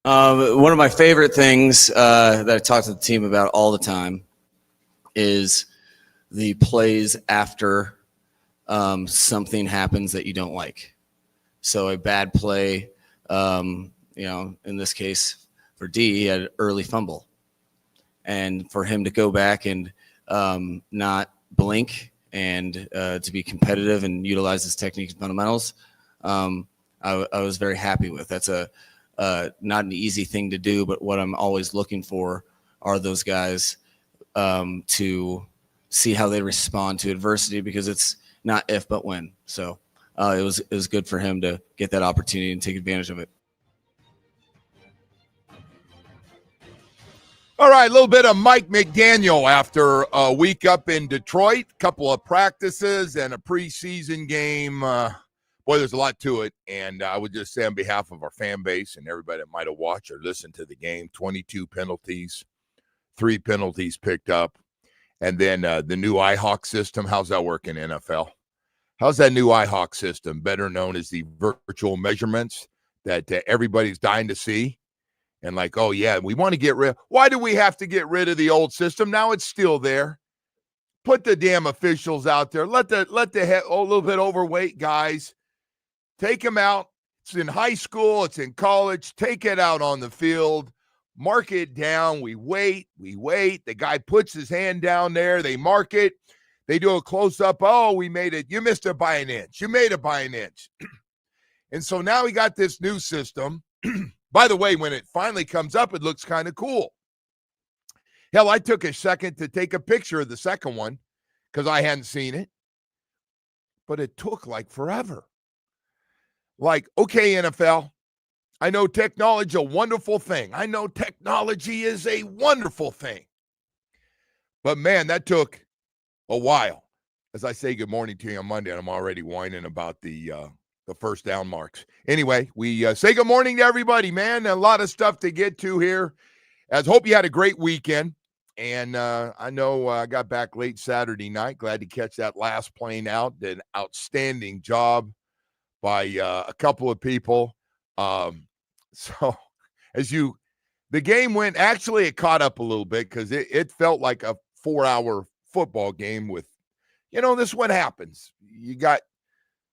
One of my favorite things that I talk to the team about all the time is the plays after something happens that you don't like. So a bad play, in this case for D, he had an early fumble. And for him to go back and not blink and to be competitive and utilize his technique and fundamentals, I was very happy with. That's not an easy thing to do, but what I'm always looking for are those guys to see how they respond to adversity, because it's not if but when. So it was good for him to get that opportunity and take advantage of it. All right, a little bit of Mike McDaniel after a week up in Detroit, couple of practices and a preseason game. Boy, there's a lot to it, and I would just say on behalf of our fan base and everybody that might have watched or listened to the game, 22 penalties, 3 penalties picked up, and then the new IHawk system. How's that working, NFL? How's that new IHawk system, better known as the virtual measurements that everybody's dying to see? And like, oh, yeah, we want to get rid. Why do we have to get rid of the old system? Now it's still there. Put the damn officials out there. Let the little bit overweight guys, take them out. It's in high school. It's in college. Take it out on the field. Mark it down. We wait. The guy puts his hand down there. They mark it. They do a close-up. Oh, we made it. You missed it by an inch. You made it by an inch. And so now we got this new system. By the way, when it finally comes up, it looks kind of cool. Hell, I took a second to take a picture of the second one because I hadn't seen it. But it took like forever. Like, okay, NFL, I know technology is a wonderful thing. I know technology is a wonderful thing. But, man, that took a while. As I say good morning to you on Monday, and I'm already whining about the first down marks. Anyway, we say good morning to everybody, man. A lot of stuff to get to here. As hope you had a great weekend. And I know I got back late Saturday night. Glad to catch that last plane out. Did an outstanding job by a couple of people. So the game went, actually it caught up a little bit because it felt like a 4-hour football game with, this is what happens. You got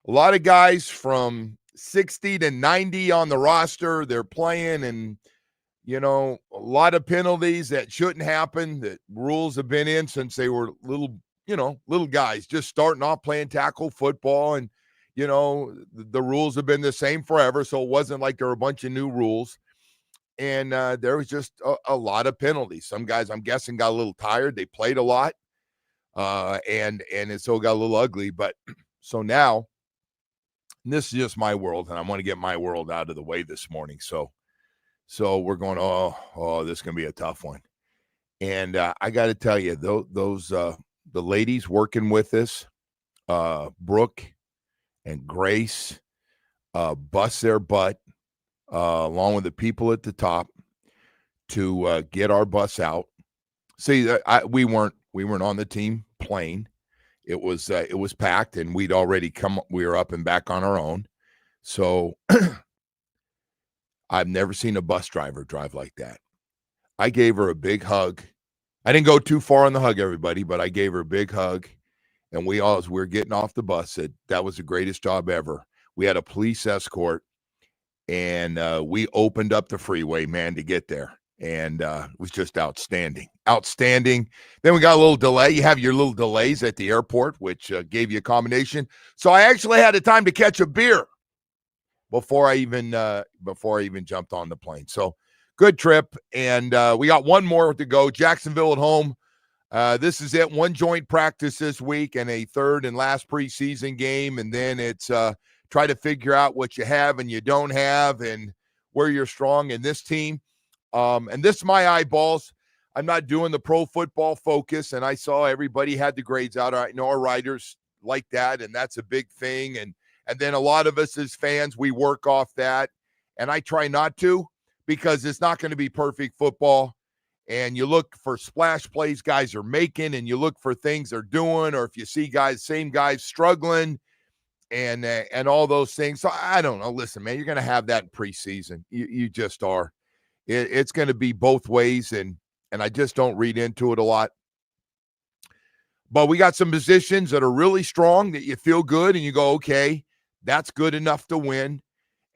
a lot of guys from 60 to 90 on the roster. They're playing, and, a lot of penalties that shouldn't happen, that rules have been in since they were little guys just starting off playing tackle football. And, the rules have been the same forever. So it wasn't like there were a bunch of new rules. And there was just a lot of penalties. Some guys, I'm guessing, got a little tired. They played a lot. And it so got a little ugly. But so now, this is just my world, and I want to get my world out of the way this morning. So we're going, this is going to be a tough one. And I got to tell you, those the ladies working with us, Brooke and Grace, bust their butt, along with the people at the top, to get our bus out. See, we weren't on the team plane. It was packed, and we'd already we were up and back on our own. So I've never seen a bus driver drive like that. I gave her a big hug. I didn't go too far on the hug, everybody, but I gave her a big hug. And we were getting off the bus, said that was the greatest job ever. We had a police escort, and we opened up the freeway, man, to get there. And it was just outstanding. Then we got a little delay. You have your little delays at the airport, which gave you a combination. So I actually had the time to catch a beer before I even jumped on the plane. So good trip. And we got one more to go. Jacksonville at home. This is it. One joint practice this week and a third and last preseason game. And then it's try to figure out what you have and you don't have and where you're strong in this team. And this is my eyeballs. I'm not doing the Pro Football Focus, and I saw everybody had the grades out. I know our writers like that, and that's a big thing. And then a lot of us as fans, we work off that. And I try not to, because it's not going to be perfect football. And you look for splash plays guys are making, and you look for things they're doing, or if you see same guys struggling and all those things. So I don't know. Listen, man, you're going to have that in preseason. You just are. It's going to be both ways, and I just don't read into it a lot. But we got some positions that are really strong that you feel good and you go, okay, that's good enough to win.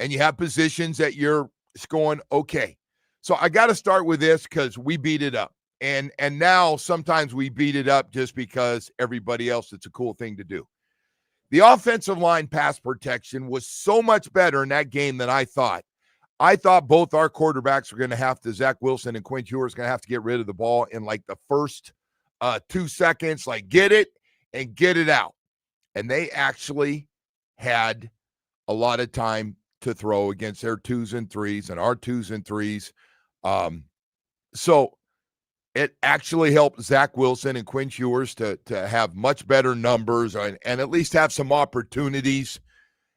And you have positions that you're going, okay. So I got to start with this because we beat it up. And now sometimes we beat it up just because everybody else, it's a cool thing to do. The offensive line pass protection was so much better in that game than I thought. I thought both our quarterbacks were going to have to, Zach Wilson and Quinn Ewers, going to have to get rid of the ball in like the first 2 seconds, like get it and get it out. And they actually had a lot of time to throw against their 2s and 3s and our 2s and 3s. So it actually helped Zach Wilson and Quinn Ewers to have much better numbers and at least have some opportunities.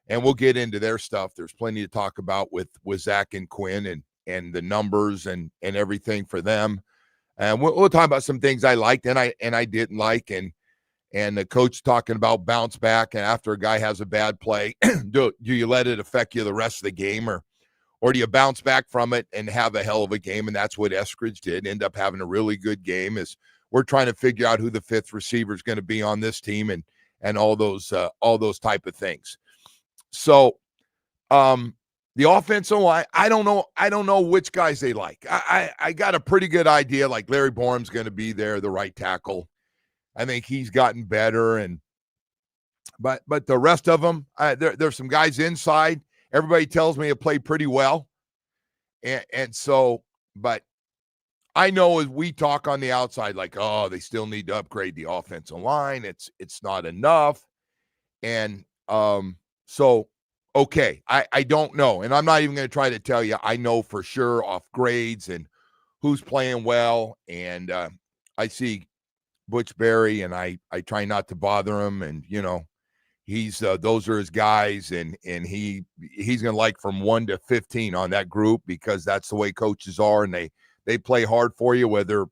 And we'll get into their stuff. There's plenty to talk about with Zach and Quinn and the numbers and everything for them. And we'll talk about some things I liked and I didn't like, and the coach talking about bounce back. And after a guy has a bad play, do you let it affect you the rest of the game, or do you bounce back from it and have a hell of a game? And that's what Eskridge did. End up having a really good game. As we're trying to figure out who the fifth receiver is going to be on this team and all those type of things. So, the offensive line, I don't know which guys they like. I got a pretty good idea. Like Larry Borum's going to be there, the right tackle. I think he's gotten better, but the rest of them, there's some guys inside. Everybody tells me it played pretty well, and so, but I know as we talk on the outside, like, oh, they still need to upgrade the offensive line. It's not enough, and so. Okay, I don't know, and I'm not even going to try to tell you. I know for sure off grades and who's playing well, and I see Butch Berry, and I try not to bother him, and he's those are his guys, and he's going to like from 1 to 15 on that group because that's the way coaches are, and they play hard for you whether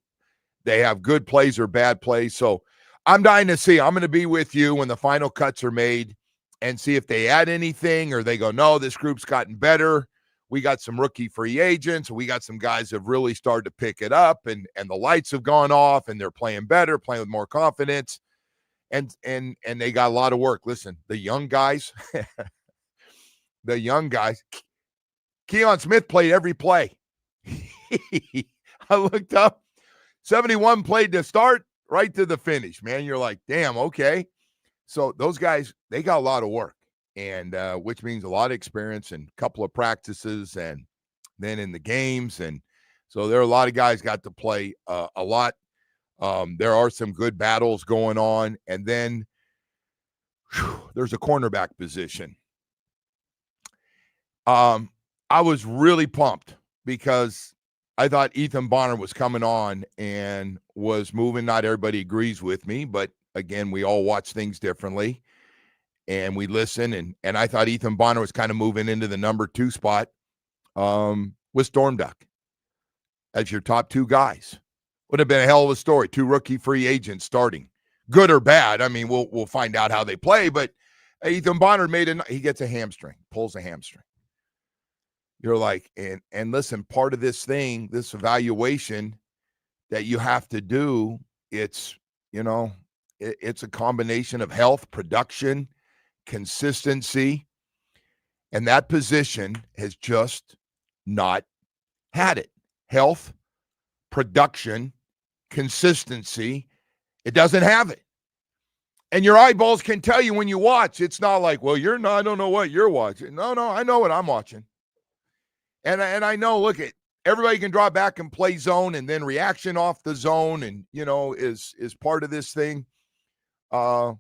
they have good plays or bad plays. So I'm dying to see. I'm going to be with you when the final cuts are made and see if they add anything or they go, no, this group's gotten better. We got some rookie free agents. We got some guys that have really started to pick it up and the lights have gone off and they're playing better, playing with more confidence. And they got a lot of work. Listen, the young guys, Keon Smith played every play. I looked up, 71 played to start right to the finish, man. You're like, damn, okay. So those guys, they got a lot of work, and which means a lot of experience and a couple of practices and then in the games. And so there are a lot of guys got to play a lot. There are some good battles going on. And then there's a cornerback position. I was really pumped because I thought Ethan Bonner was coming on and was moving. Not everybody agrees with me, but again, we all watch things differently and we listen. And I thought Ethan Bonner was kind of moving into the number 2 spot with Storm Duck as your top 2 guys. Would have been a hell of a story. 2 rookie free agents starting, good or bad. I mean, we'll find out how they play, but Ethan Bonner he gets a hamstring, pulls a hamstring. You're like, and listen, part of this thing, this evaluation that you have to do, it's a combination of health, production, consistency, and that position has just not had it. Health, production, consistency, it doesn't have it. And your eyeballs can tell you when you watch. It's not like, well, I don't know what you're watching. No, I know what I'm watching. And I know, look, everybody can draw back and play zone and then reaction off the zone and, is part of this thing. But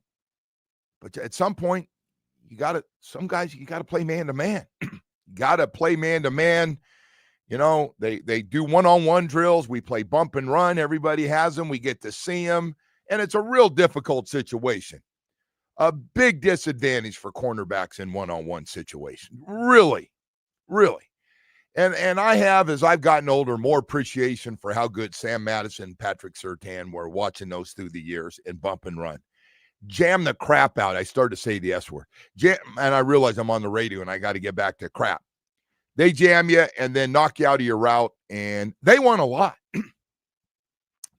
at some point, some guys, you got to play man-to-man. Got to play man-to-man. They do one-on-one drills. We play bump and run. Everybody has them. We get to see them. And it's a real difficult situation. A big disadvantage for cornerbacks in one-on-one situation. Really, really. And I have, as I've gotten older, more appreciation for how good Sam Madison and Patrick Surtain were watching those through the years in bump and run. Jam the crap out. I started to say the S word. And I realize I'm on the radio and I got to get back to crap. They jam you and then knock you out of your route, and they won a lot.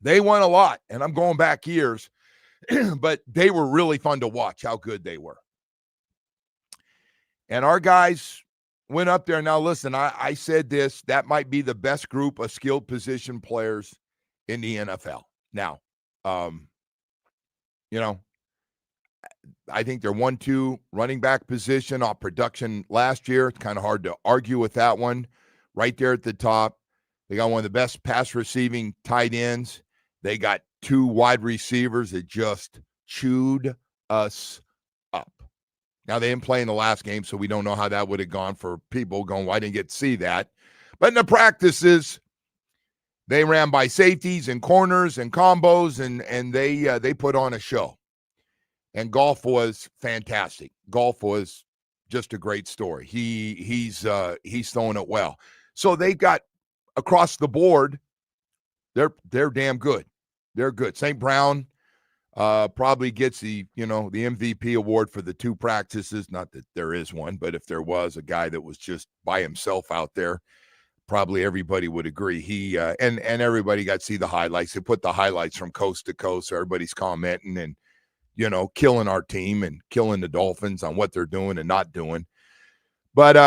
They won a lot, and I'm going back years, but they were really fun to watch how good they were. And our guys went up there. Now, listen, I said this, that might be the best group of skilled position players in the NFL. Now, I think they're 1-2 running back position off production last year. It's kind of hard to argue with that one. Right there at the top, they got one of the best pass receiving tight ends. They got 2 wide receivers that just chewed us up. Now, they didn't play in the last game, so we don't know how that would have gone for people going, well, I didn't get to see that. But in the practices, they ran by safeties and corners and combos, and they put on a show. And Golf was fantastic. Golf was just a great story. He's throwing it well. So they got across the board, they're damn good. They're good. St. Brown probably gets the MVP award for the 2 practices. Not that there is one, but if there was a guy that was just by himself out there, probably everybody would agree. He and everybody got to see the highlights. They put the highlights from coast to coast. So everybody's commenting and killing our team and killing the Dolphins on what they're doing and not doing. But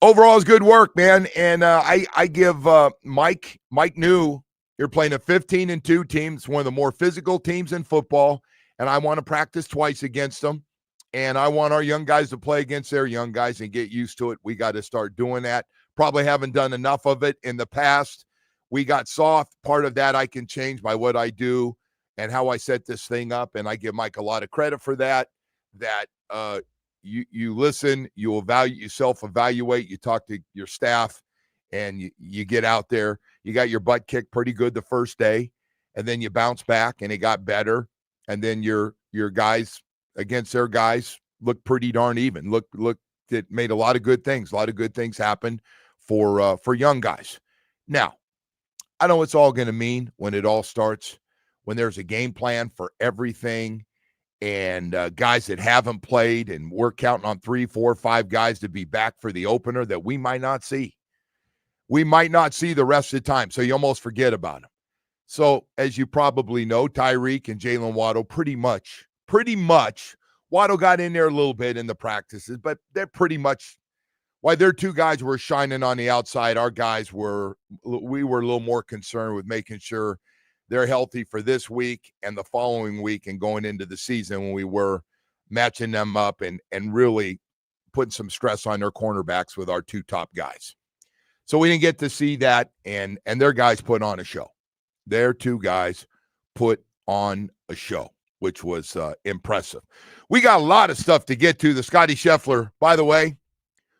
overall, it's good work, man. And I give Mike New. You're playing a 15-2 team. It's one of the more physical teams in football, and I want to practice twice against them. And I want our young guys to play against their young guys and get used to it. We got to start doing that. Probably haven't done enough of it in the past. We got soft. Part of that I can change by what I do and how I set this thing up, and I give Mike a lot of credit for that. That you listen, you self-evaluate, you talk to your staff, and you get out there. You got your butt kicked pretty good the first day, and then you bounce back, and it got better. And then your guys against their guys look pretty darn even. Look, it made a lot of good things. A lot of good things happen for young guys. Now, I know it's all going to mean when it all starts, when there's a game plan for everything, and guys that haven't played, and we're counting on 3, 4, 5 guys to be back for the opener that we might not see. We might not see the rest of the time, so you almost forget about them. So, as you probably know, Tyreek and Jalen Waddle pretty much, Waddle got in there a little bit in the practices, but they're pretty much, while their 2 guys were shining on the outside, our guys we were a little more concerned with making sure they're healthy for this week and the following week and going into the season, when we were matching them up and really putting some stress on their cornerbacks with our 2 top guys. So we didn't get to see that, and their guys put on a show. Their 2 guys put on a show, which was impressive. We got a lot of stuff to get to. The Scotty Scheffler, by the way,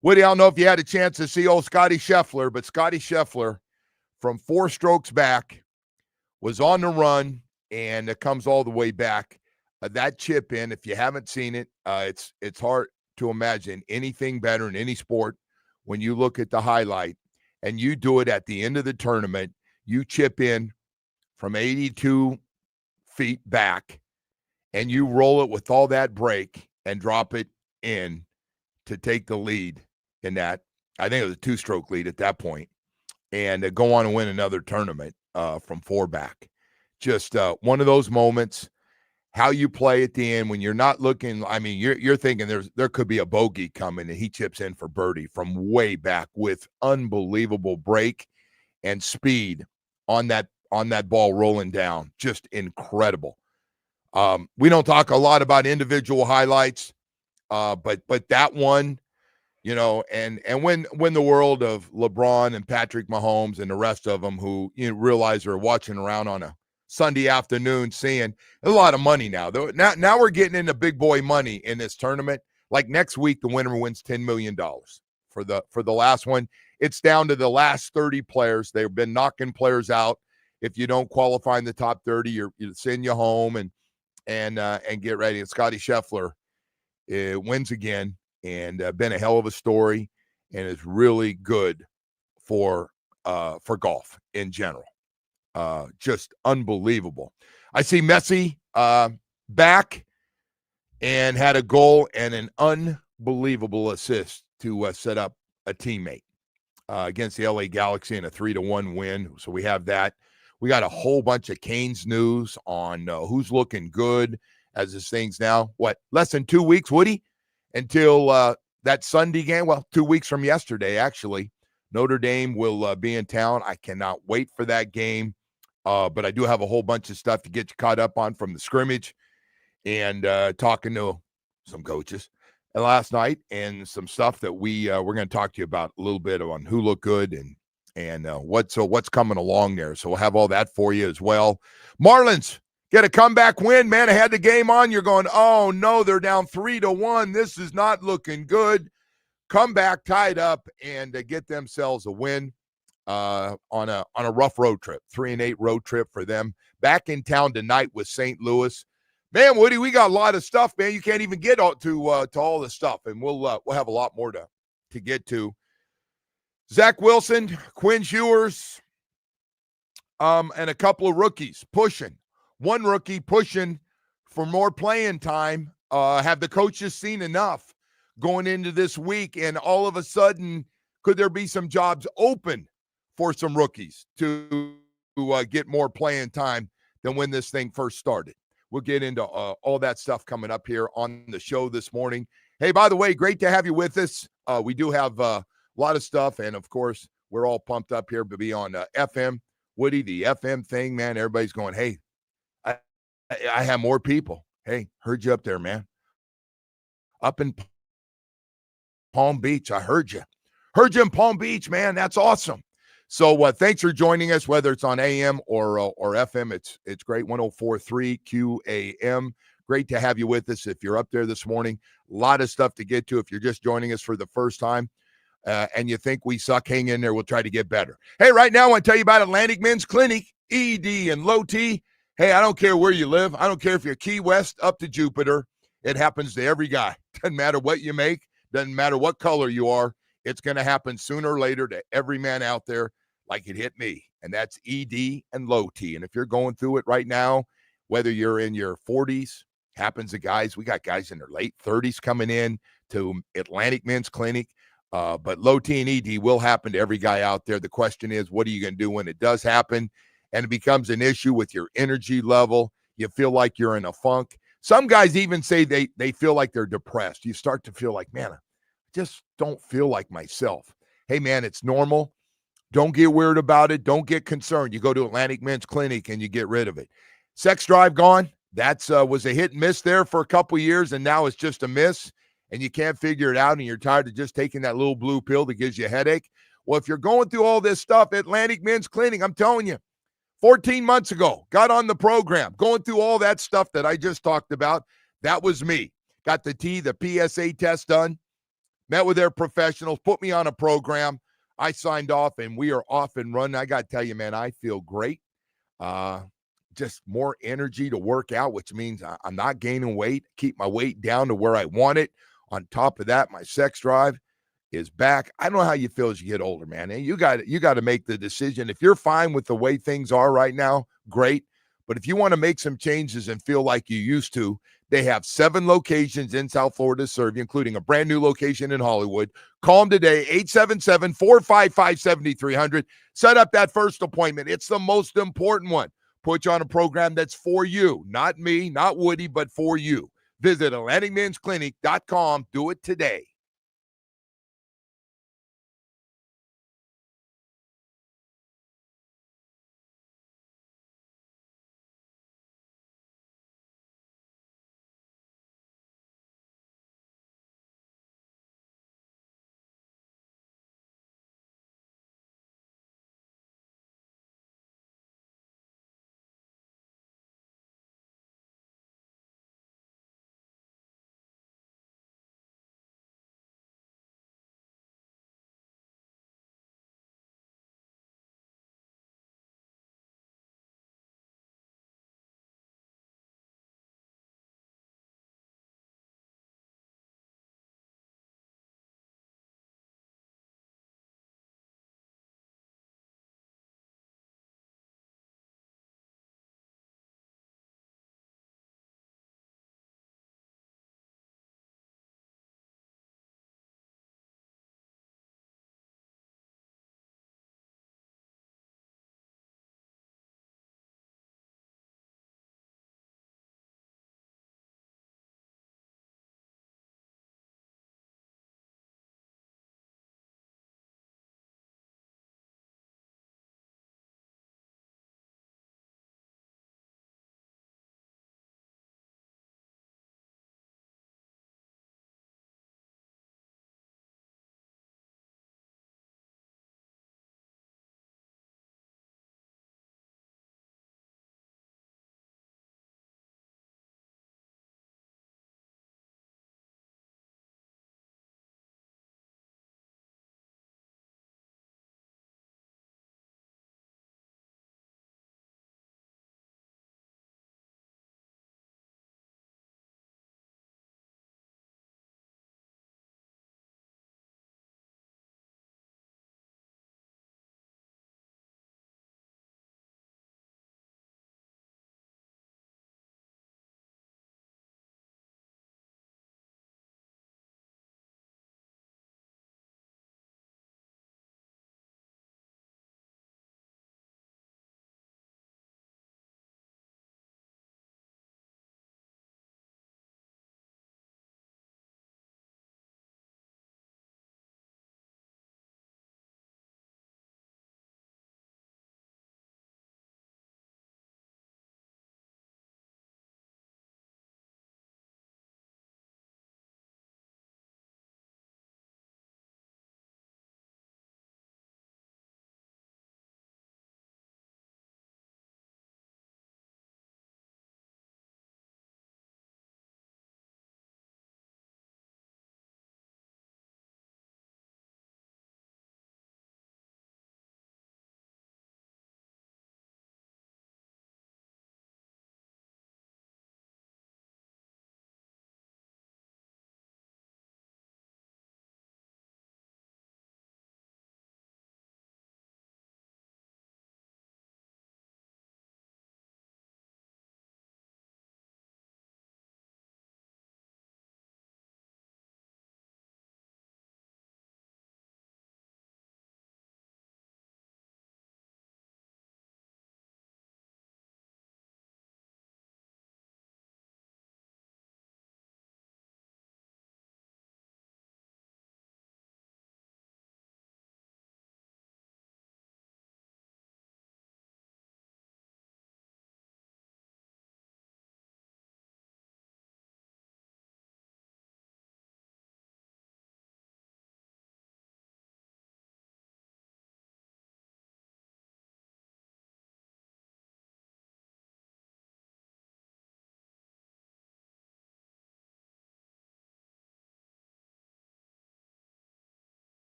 Woody, I don't know if you had a chance to see old Scotty Scheffler, but Scotty Scheffler, from 4 strokes back, was on the run, and it comes all the way back. That chip in, if you haven't seen it, it's hard to imagine anything better in any sport when you look at the highlight and you do it at the end of the tournament. You chip in from 82 feet back, and you roll it with all that break and drop it in to take the lead in that. I think it was a 2-stroke lead at that point, and go on and win another tournament from 4 back. Just one of those moments, how you play at the end when you're not looking. I mean, you're thinking there could be a bogey coming, and he chips in for birdie from way back with unbelievable break and speed on that ball rolling down. Just incredible. We don't talk a lot about individual highlights, but that one, and when the world of LeBron and Patrick Mahomes and the rest of them who realize they're watching around on a Sunday afternoon, seeing a lot of money now. Now we're getting into big boy money in this tournament. Like next week, the winner wins $10 million. For the last one, it's down to the last 30 players. They've been knocking players out. If you don't qualify in the top 30, you send you home and get ready. And Scotty Scheffler wins again, and been a hell of a story, and is really good for golf in general. Just unbelievable. I see Messi back and had a goal and an unbelievable assist to set up a teammate. against the LA Galaxy in a 3-1 win. So we have that. We got a whole bunch of Canes news on who's looking good as this thing's now. What, less than 2 weeks, Woody, until that Sunday game? Well, 2 weeks from yesterday, actually. Notre Dame will be in town. I cannot wait for that game. But I do have a whole bunch of stuff to get you caught up on from the scrimmage and talking to some coaches last night and some stuff that we're going to talk to you about a little bit on who looked good and what's coming along there. So we'll have all that for you as well. Marlins get a comeback win, man. I had the game on. You're going, oh no, they're down 3-1. This is not looking good. Come back, tied up, and get themselves a win on a rough road trip. 3-8 road trip for them. Back in town tonight with St. Louis. Man, Woody, we got a lot of stuff, man. You can't even get to all the stuff, and we'll have a lot more to get to. Zach Wilson, Quinn Ewers, and a couple of rookies pushing. One rookie pushing for more playing time. Have the coaches seen enough going into this week? And all of a sudden, could there be some jobs open for some rookies to get more playing time than when this thing first started? We'll get into all that stuff coming up here on the show this morning. Hey, by the way, great to have you with us. We do have a lot of stuff, and, of course, we're all pumped up here to be on FM. Woody, the FM thing, man, everybody's going, hey, I have more people. Hey, heard you up there, man. Up in Palm Beach, I heard you. Heard you in Palm Beach, man. That's awesome. So thanks for joining us, whether it's on AM or FM. It's great. 104.3 QAM. Great to have you with us. If you're up there this morning, a lot of stuff to get to. If you're just joining us for the first time and you think we suck, hang in there. We'll try to get better. Hey, right now I want to tell you about Atlantic Men's Clinic, ED and Low T. Hey, I don't care where you live. I don't care if you're Key West up to Jupiter. It happens to every guy. Doesn't matter what you make. Doesn't matter what color you are. It's going to happen sooner or later to every man out there like it hit me, and that's ED and Low T. And if you're going through it right now, whether you're in your 40s, happens to guys. We got guys in their late 30s coming in to Atlantic Men's Clinic, but Low T and ED will happen to every guy out there. The question is, what are you going to do when it does happen? And it becomes an issue with your energy level. You feel like you're in a funk. Some guys even say they feel like they're depressed. You start to feel like, man, just don't feel like myself. Hey, man, it's normal. Don't get weird about it. Don't get concerned. You go to Atlantic Men's Clinic and you get rid of it. Sex drive gone. That's was a hit and miss there for a couple years, and now it's just a miss, and you can't figure it out, and you're tired of just taking that little blue pill that gives you a headache. Well, if you're going through all this stuff, Atlantic Men's Clinic, I'm telling you, 14 months ago, got on the program, going through all that stuff that I just talked about. That was me. Got the PSA test done. Met with their professionals, put me on a program. I signed off, and we are off and running. I got to tell you, man, I feel great. Just more energy to work out, which means I'm not gaining weight. Keep my weight down to where I want it. On top of that, my sex drive is back. I don't know how you feel as you get older, man. And you got to make the decision. If you're fine with the way things are right now, great. But if you want to make some changes and feel like you used to, they have 7 locations in South Florida to serve you, including a brand new location in Hollywood. Call them today, 877-455-7300. Set up that first appointment. It's the most important one. Put you on a program that's for you, not me, not Woody, but for you. Visit AtlanticMen'sClinic.com. Do it today.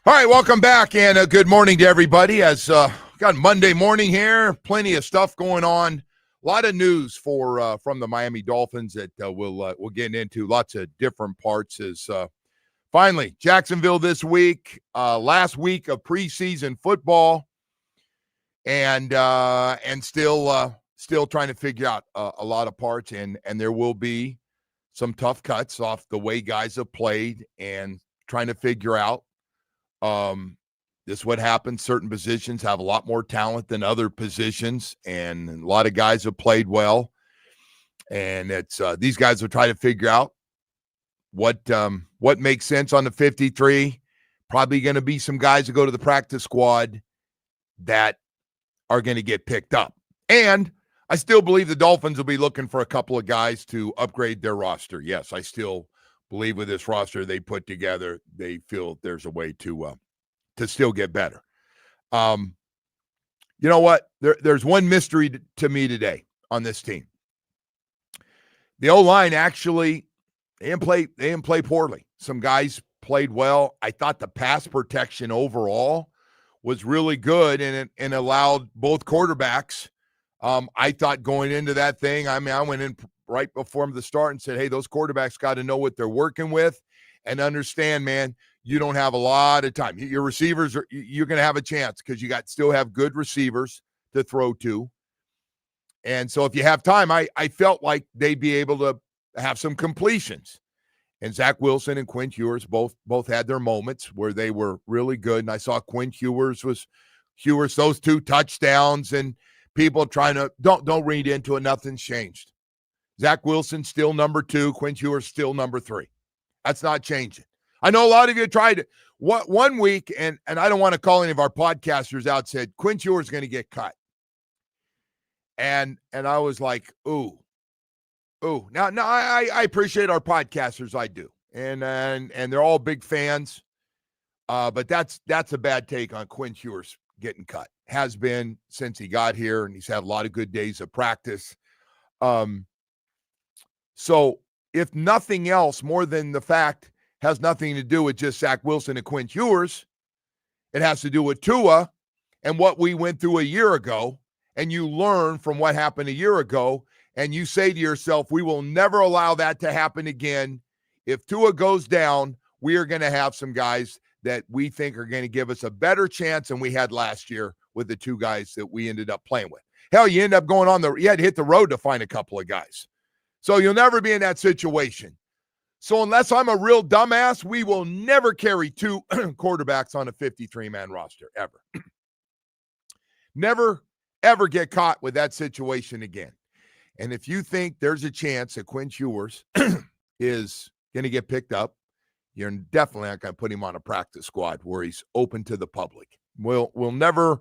All right, welcome back, and good morning to everybody. As got Monday morning here, plenty of stuff going on, a lot of news from the Miami Dolphins that we'll get into. Lots of different parts. As finally Jacksonville this week, last week of preseason football, and still trying to figure out a lot of parts, and there will be some tough cuts off the way guys have played, and trying to figure out. This is what happens. Certain positions have a lot more talent than other positions, and a lot of guys have played well. And it's these guys will try to figure out what makes sense on the 53. Probably going to be some guys that go to the practice squad that are going to get picked up. And I still believe the Dolphins will be looking for a couple of guys to upgrade their roster. Yes, I still believe with this roster they put together, they feel there's a way to still get better. You know what? There's one mystery to me today on this team. The O-line actually, they didn't play poorly. Some guys played well. I thought the pass protection overall was really good, and allowed both quarterbacks. I thought going into that thing, I went in right before the start and said, hey, those quarterbacks got to know what they're working with and understand, man, you don't have a lot of time. Your receivers, you're going to have a chance because you still have good receivers to throw to. And so if you have time, I felt like they'd be able to have some completions. And Zach Wilson and Quinn Ewers both had their moments where they were really good. And I saw Quinn Ewers, those 2 touchdowns, and people trying to, don't read into it, nothing's changed. Zach Wilson still number 2, Quinn Ewers still number 3. That's not changing. I know a lot of you tried one week, and I don't want to call any of our podcasters out, said Quinn Ewers is going to get cut. And I was like, ooh. Now I appreciate our podcasters, I do. And they're all big fans. But that's a bad take on Quinn Ewers getting cut. Has been since he got here, and he's had a lot of good days of practice. So if nothing else, more than the fact has nothing to do with just Zach Wilson and Quinn Ewers, it has to do with Tua and what we went through a year ago, and you learn from what happened a year ago, and you say to yourself, we will never allow that to happen again. If Tua goes down, we are going to have some guys that we think are going to give us a better chance than we had last year with the 2 guys that we ended up playing with. Hell, you end up you had to hit the road to find a couple of guys. So you'll never be in that situation. So unless I'm a real dumbass, we will never carry 2 quarterbacks on a 53-man roster, ever. Never, ever get caught with that situation again. And if you think there's a chance that Quinn Ewers is going to get picked up, you're definitely not going to put him on a practice squad where he's open to the public. We'll never,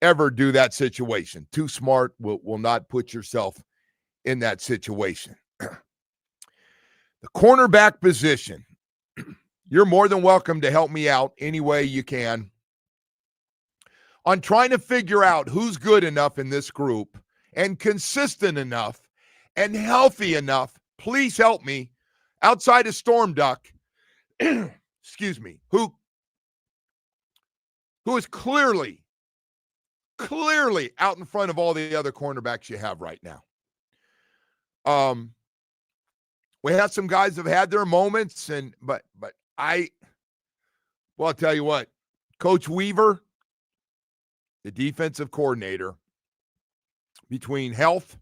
ever do that situation. Too smart. Will not put yourself in that situation. The cornerback position, you're more than welcome to help me out any way you can on trying to figure out who's good enough in this group and consistent enough and healthy enough. Please help me, outside of Storm Duck, excuse me, who is clearly out in front of all the other cornerbacks you have right now. We have some guys have had their moments, but I'll tell you what, Coach Weaver, the defensive coordinator, between health,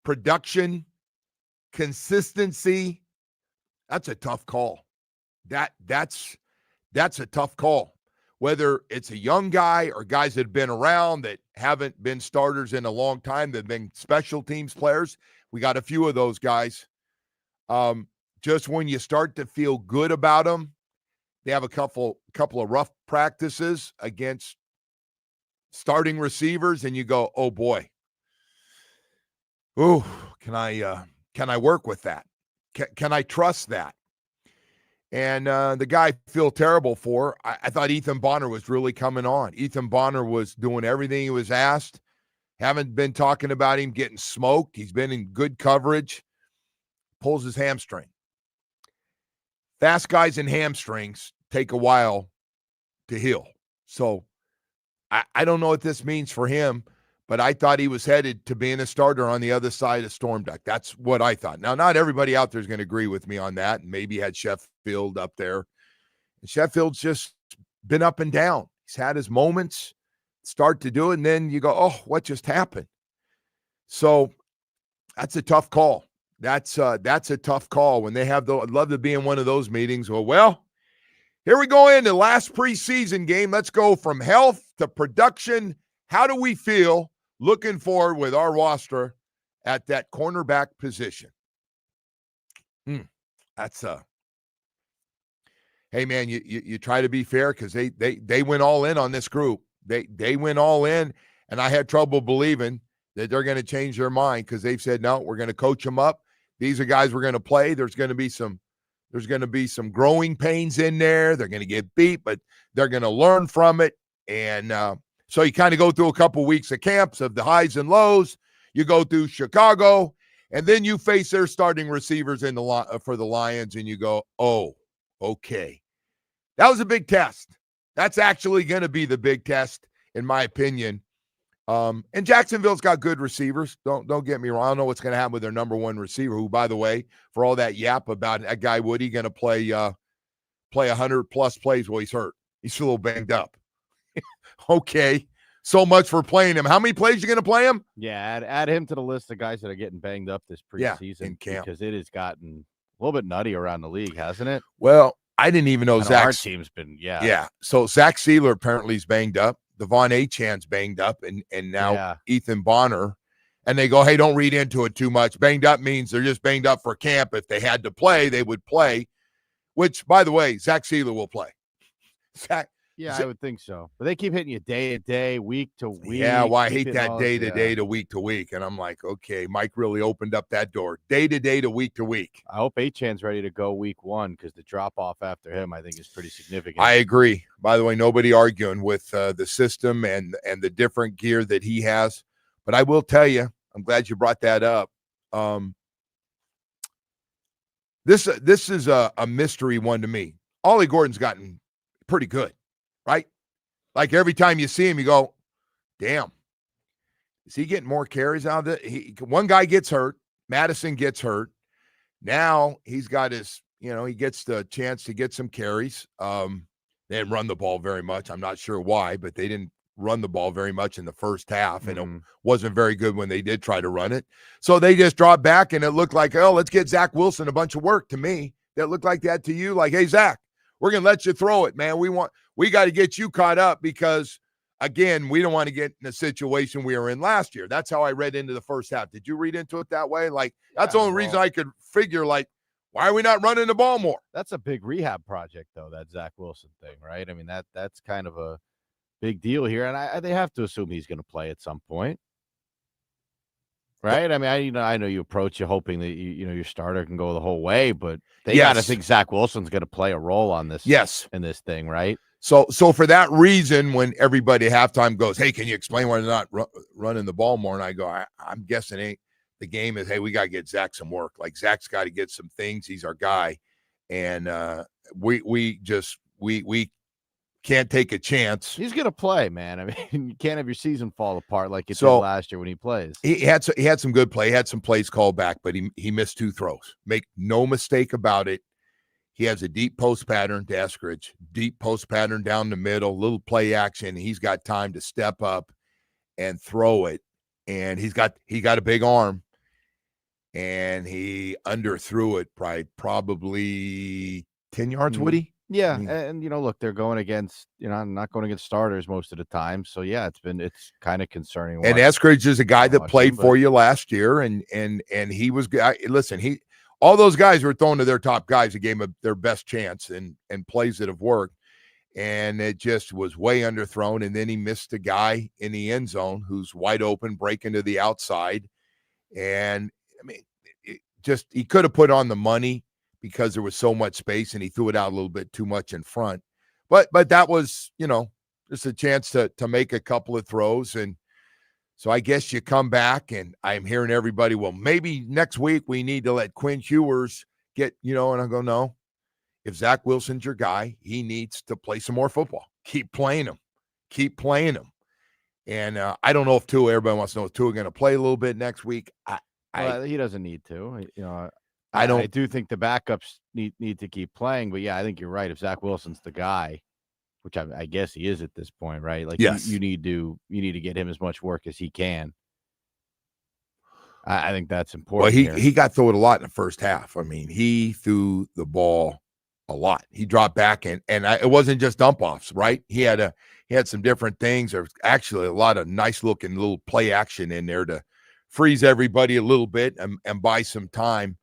production, consistency, that's a tough call. That's a tough call. Whether it's a young guy or guys that have been around that haven't been starters in a long time, that have been special teams players. We got a few of those guys. Just when you start to feel good about them, they have a couple of rough practices against starting receivers, and you go, oh boy. Ooh, can I work with that? Can I trust that? And the guy I feel terrible for, I thought Ethan Bonner was really coming on. Ethan Bonner was doing everything he was asked, Haven't been talking about him getting smoked. He's been in good coverage. Pulls his hamstring. Fast guys and hamstrings take a while to heal. So I don't know what this means for him, but I thought he was headed to being a starter on the other side of Storm Duck. That's what I thought. Now, not everybody out there is going to agree with me on that. And maybe had Sheffield up there. And Sheffield's just been up and down. He's had his moments, start to do it, and then you go, oh, what just happened? So that's a tough call. That's a tough call when they have I'd love to be in one of those meetings. Well, here we go into the last preseason game. Let's go from health to production. How do we feel looking forward with our roster at that cornerback position? That's hey man, you try to be fair because they went all in on this group. They went all in, and I had trouble believing that they're going to change their mind because they've said, no, we're going to coach them up. These are guys we're going to play. There's going to be some growing pains in there. They're going to get beat, but they're going to learn from it. And so you kind of go through a couple weeks of camps of the highs and lows. You go through Chicago, and then you face their starting receivers for the Lions, and you go, oh, okay. That was a big test. That's actually going to be the big test, in my opinion. And Jacksonville's got good receivers. Don't get me wrong. I don't know what's going to happen with their number one receiver, who, by the way, for all that yap about that guy Woody going to play 100+ plays while he's hurt. He's a little banged up. Okay. So much for playing him. How many plays you going to play him? Yeah, add him to the list of guys that are getting banged up this preseason in camp. Because it has gotten a little bit nutty around the league, hasn't it? Well, I didn't even know our team's been, Yeah. So Zach Sealer apparently is banged up. Devon Achan's banged up, and now Ethan Bonner. And they go, hey, don't read into it too much. Banged up means they're just banged up for camp. If they had to play, they would play, which, by the way, Zach Sealer will play. I would think so. But they keep hitting you day to day, week to week. Yeah, well, I hate that day to day to week to week. And I'm like, okay, Mike really opened up that door. Day to day to week to week. I hope Achan's ready to go week one because the drop-off after him, I think, is pretty significant. I agree. By the way, nobody arguing with the system and the different gear that he has. But I will tell you, I'm glad you brought that up. This is a mystery one to me. Ollie Gordon's gotten pretty good. Right? Like every time you see him, you go, damn, is he getting more carries out of it? One guy gets hurt. Madison gets hurt. Now he's got his, he gets the chance to get some carries. They didn't run the ball very much. I'm not sure why, but they didn't run the ball very much in the first half, and it wasn't very good when they did try to run it. So they just dropped back, and it looked like, oh, let's get Zach Wilson a bunch of work to me. That looked like that to you? Like, hey, Zach, we're going to let you throw it, man. We got to get you caught up because, again, we don't want to get in a situation we were in last year. That's how I read into the first half. Did you read into it that way? Like, that's the only reason I could figure, like, why are we not running the ball more? That's a big rehab project, though, that Zach Wilson thing, right? I mean, that's kind of a big deal here, and they have to assume he's going to play at some point. Right? I mean, I know you approach you hoping that your starter can go the whole way, but they got to think Zach Wilson's going to play a role on this. Yes. In this thing, right? So for that reason, when everybody at halftime goes, hey, can you explain why they're not running the ball more? And I go, I'm guessing the game is, hey, we got to get Zach some work. Like, Zach's got to get some things. He's our guy. And we can't take a chance. He's going to play, man. I mean, you can't have your season fall apart like it did last year when he plays. He had some good play. He had some plays called back, but he missed 2 throws. Make no mistake about it. He has a deep post pattern to Eskridge, deep post pattern down the middle, little play action. He's got time to step up and throw it. And he got a big arm, and he underthrew it probably 10 yards, Woody. Yeah, and look, they're going against, not going against starters most of the time. So yeah, it's kind of concerning. And Eskridge is a guy that played for you last year, and he was good. Listen, all those guys were thrown to their top guys that gave them their best chance and plays that have worked. And it just was way underthrown. And then he missed a guy in the end zone who's wide open, breaking to the outside. And I mean, he could have put on the money because there was so much space, and he threw it out a little bit too much in front. But that was, just a chance to make a couple of throws. And So I guess you come back, and I'm hearing everybody, well, maybe next week we need to let Quinn Ewers get, and I go, no. If Zach Wilson's your guy, he needs to play some more football. Keep playing him. Keep playing him. And I don't know if Tua, everybody wants to know if Tua going to play a little bit next week. He doesn't need to. I do think the backups need to keep playing, but yeah, I think you're right. If Zach Wilson's the guy, which I guess he is at this point, right? Like, yes. you need to get him as much work as he can. I think that's important. Well, he got thrown a lot in the first half. I mean, he threw the ball a lot. He dropped back, and it wasn't just dump offs, right? He had some different things. There's actually a lot of nice looking little play action in there to freeze everybody a little bit and buy some time.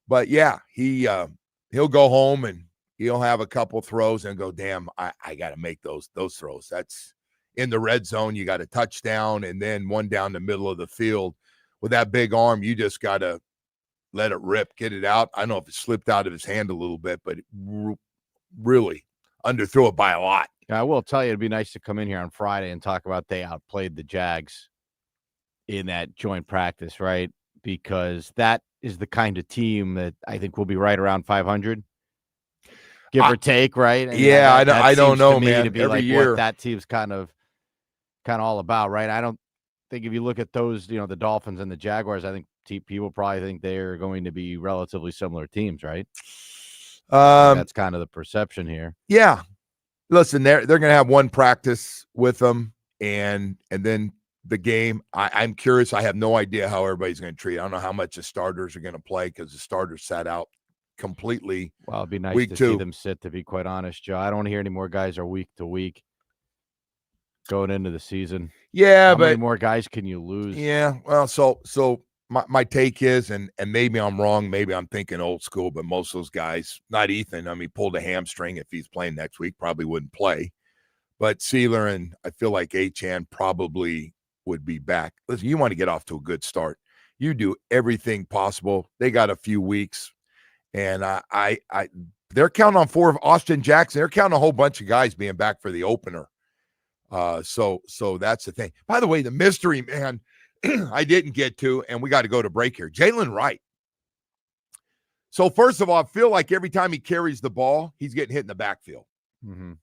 But yeah, he'll go home and he'll have a couple throws and go, damn, I got to make those throws. That's in the red zone. You got a touchdown and then one down the middle of the field. With that big arm, you just got to let it rip, get it out. I don't know if it slipped out of his hand a little bit, but really underthrew it by a lot. I will tell you, it'd be nice to come in here on Friday and talk about they outplayed the Jags in that joint practice, right? Because that is the kind of team that I think will be right around 500, give or take, right? Yeah, I don't know, man. To be every like year, what that team's kind of all about, right? I don't think if you look at those, the Dolphins and the Jaguars, I think people probably think they're going to be relatively similar teams, right? That's kind of the perception here. Yeah. Listen, they're going to have one practice with them, and then the game. I'm curious. I have no idea how everybody's going to treat. I don't know how much the starters are going to play because the starters sat out completely. Well, it'd be nice week to 2. see them sit, to be quite honest, Joe. I don't want to hear any more guys are week to week going into the season. Yeah, how but many more guys can you lose? Yeah, well, so my take is, and maybe I'm wrong, maybe I'm thinking old school, but most of those guys, not Ethan, I mean, pulled a hamstring. If he's playing next week, probably wouldn't play. But Sealer and I feel like Achane probably would be back. Listen, you want to get off to a good start. You do everything possible. They got a few weeks, and they're counting on 4 of Austin Jackson. They're counting a whole bunch of guys being back for the opener. So that's the thing. By the way, the mystery man I didn't get to, and we got to go to break here. Jalen Wright. So first of all, I feel like every time he carries the ball, he's getting hit in the backfield. Mm-hmm.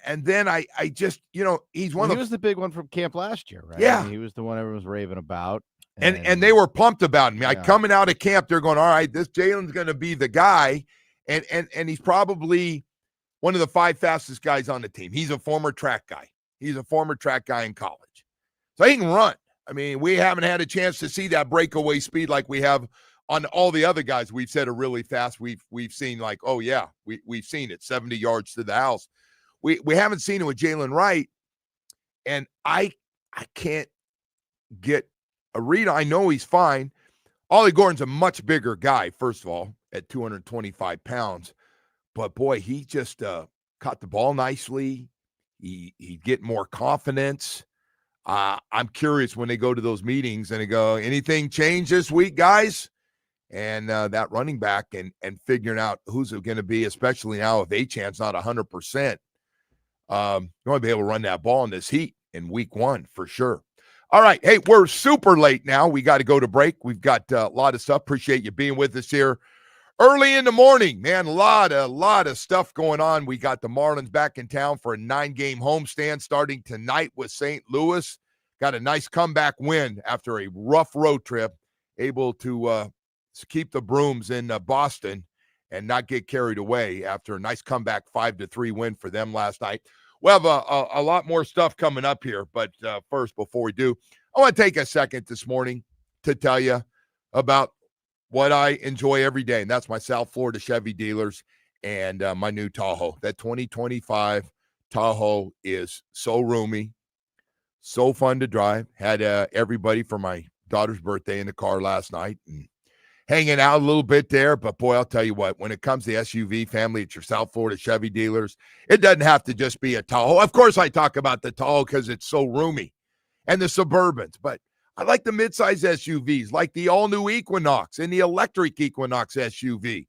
And then I just, he's one of he was the big one from camp last year, right? Yeah. I mean, he was the one everyone was raving about. And they were pumped about him. Like, coming out of camp, they're going, all right, this Jalen's going to be the guy. And he's probably one of the 5 fastest guys on the team. He's a former track guy. He's a former track guy in college. So he can run. I mean, we haven't had a chance to see that breakaway speed like we have on all the other guys we've said are really fast. We've seen like, oh, yeah, we've seen it, 70 yards to the house. We haven't seen it with Jalen Wright, and I can't get a read. I know he's fine. Ollie Gordon's a much bigger guy, first of all, at 225 pounds. But, boy, he just caught the ball nicely. He'd get more confidence. I'm curious when they go to those meetings and they go, anything change this week, guys? And that running back and figuring out who's it going to be, especially now if Achane's not 100%. You want to be able to run that ball in this heat in week 1 for sure. All right. Hey, we're super late now. We got to go to break. We've got a lot of stuff. Appreciate you being with us here early in the morning, man. A lot of stuff going on. We got the Marlins back in town for a 9-game homestand starting tonight with St. Louis. Got a nice comeback win after a rough road trip, able to keep the brooms in Boston and not get carried away after a nice comeback 5-3 win for them last night. We'll have a lot more stuff coming up here, but first, before we do, I want to take a second this morning to tell you about what I enjoy every day, and that's my South Florida Chevy dealers and my new Tahoe. That 2025 Tahoe is so roomy, so fun to drive. Had everybody for my daughter's birthday in the car last night and hanging out a little bit there. But, boy, I'll tell you what, when it comes to SUV family at your South Florida Chevy dealers, it doesn't have to just be a Tahoe. Of course, I talk about the Tahoe because it's so roomy, and the Suburbans, but I like the midsize SUVs, like the all-new Equinox and the electric Equinox SUV.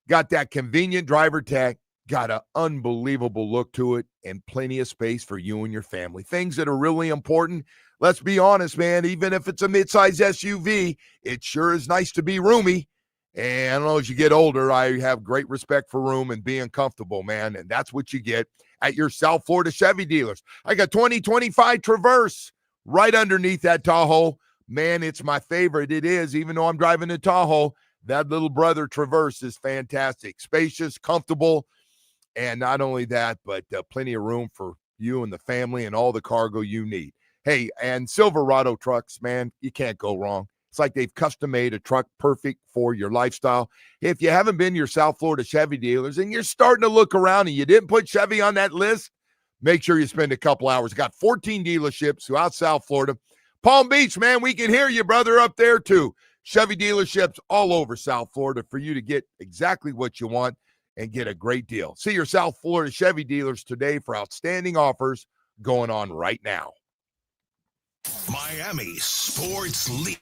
Got that convenient driver tech, got an unbelievable look to it and plenty of space for you and your family. Things that are really important. Let's be honest, man, even if it's a midsize SUV, it sure is nice to be roomy. And I don't know, as you get older, I have great respect for room and being comfortable, man. And that's what you get at your South Florida Chevy dealers. I got 2025 Traverse right underneath that Tahoe. Man, it's my favorite. It is, even though I'm driving a Tahoe, that little brother Traverse is fantastic. Spacious, comfortable, and not only that, but plenty of room for you and the family and all the cargo you need. Hey, and Silverado trucks, man, you can't go wrong. It's like they've custom made a truck perfect for your lifestyle. If you haven't been to your South Florida Chevy dealers and you're starting to look around and you didn't put Chevy on that list, make sure you spend a couple hours. Got 14 dealerships throughout South Florida. Palm Beach, man, we can hear you, brother, up there too. Chevy dealerships all over South Florida for you to get exactly what you want and get a great deal. See your South Florida Chevy dealers today for outstanding offers going on right now. Miami Sports League.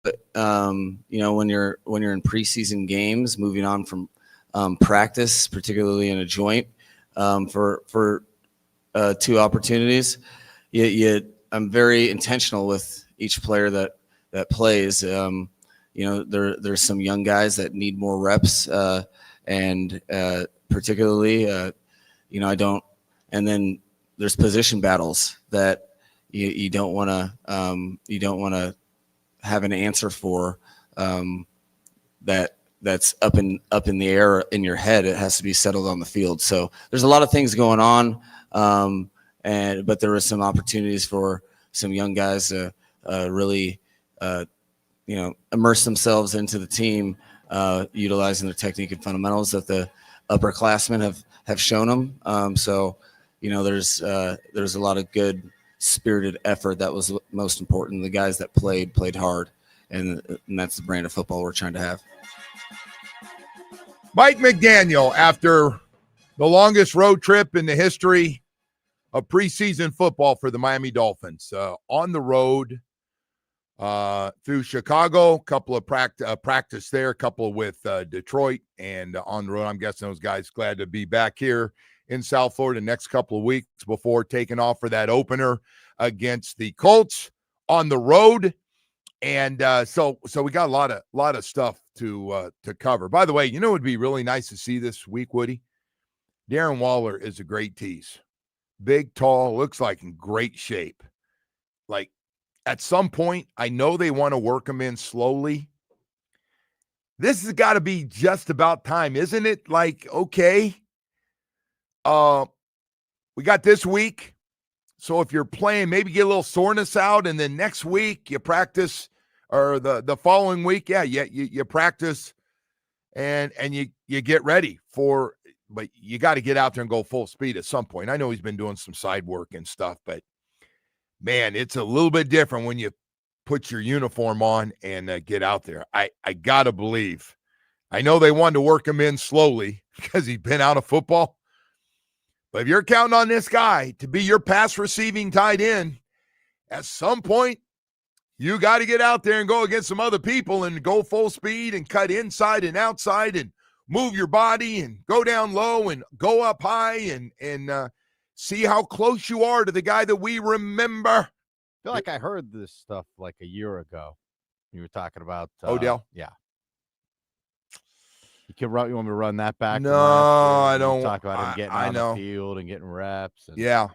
when you're in preseason games, moving on from practice, particularly in a joint, for 2 opportunities, I'm very intentional with each player that plays. There's some young guys that need more reps, and particularly, I don't. And then there's position battles that you don't want to have an answer for, that's up in the air in your head. It has to be settled on the field. So there's a lot of things going on, but there were some opportunities for some young guys to really immerse themselves into the team, utilizing the technique and fundamentals that the upperclassmen have shown them. So there's a lot of good spirited effort. That was most important. The guys that played hard, and that's the brand of football we're trying to have. Mike McDaniel, after the longest road trip in the history of preseason football for the Miami Dolphins, on the road through Chicago, a couple of practice there, a couple with Detroit, and on the road. I'm guessing those guys glad to be back here in South Florida next couple of weeks before taking off for that opener against the Colts on the road. And so we got a lot of stuff to cover. By the way, it would be really nice to see this week, Woody. Darren Waller is a great tease. Big, tall, looks like in great shape. Like, at some point, I know they want to work him in slowly. This has got to be just about time, isn't it? Like, okay, we got this week. So if you're playing, maybe get a little soreness out, and then next week you practice, or the following week, you practice and you get ready for. But you got to get out there and go full speed at some point. I know he's been doing some side work and stuff, but man, it's a little bit different when you put your uniform on and get out there. I got to believe. I know they wanted to work him in slowly because he's been out of football. But if you're counting on this guy to be your pass receiving tight end, at some point, you got to get out there and go against some other people and go full speed and cut inside and outside and move your body and go down low and go up high and see how close you are to the guy that we remember. I feel like I heard this stuff like a year ago. You were talking about Odell. Yeah. You want me to run that back? No, I don't. Talk about him getting on the field and getting reps. And, yeah.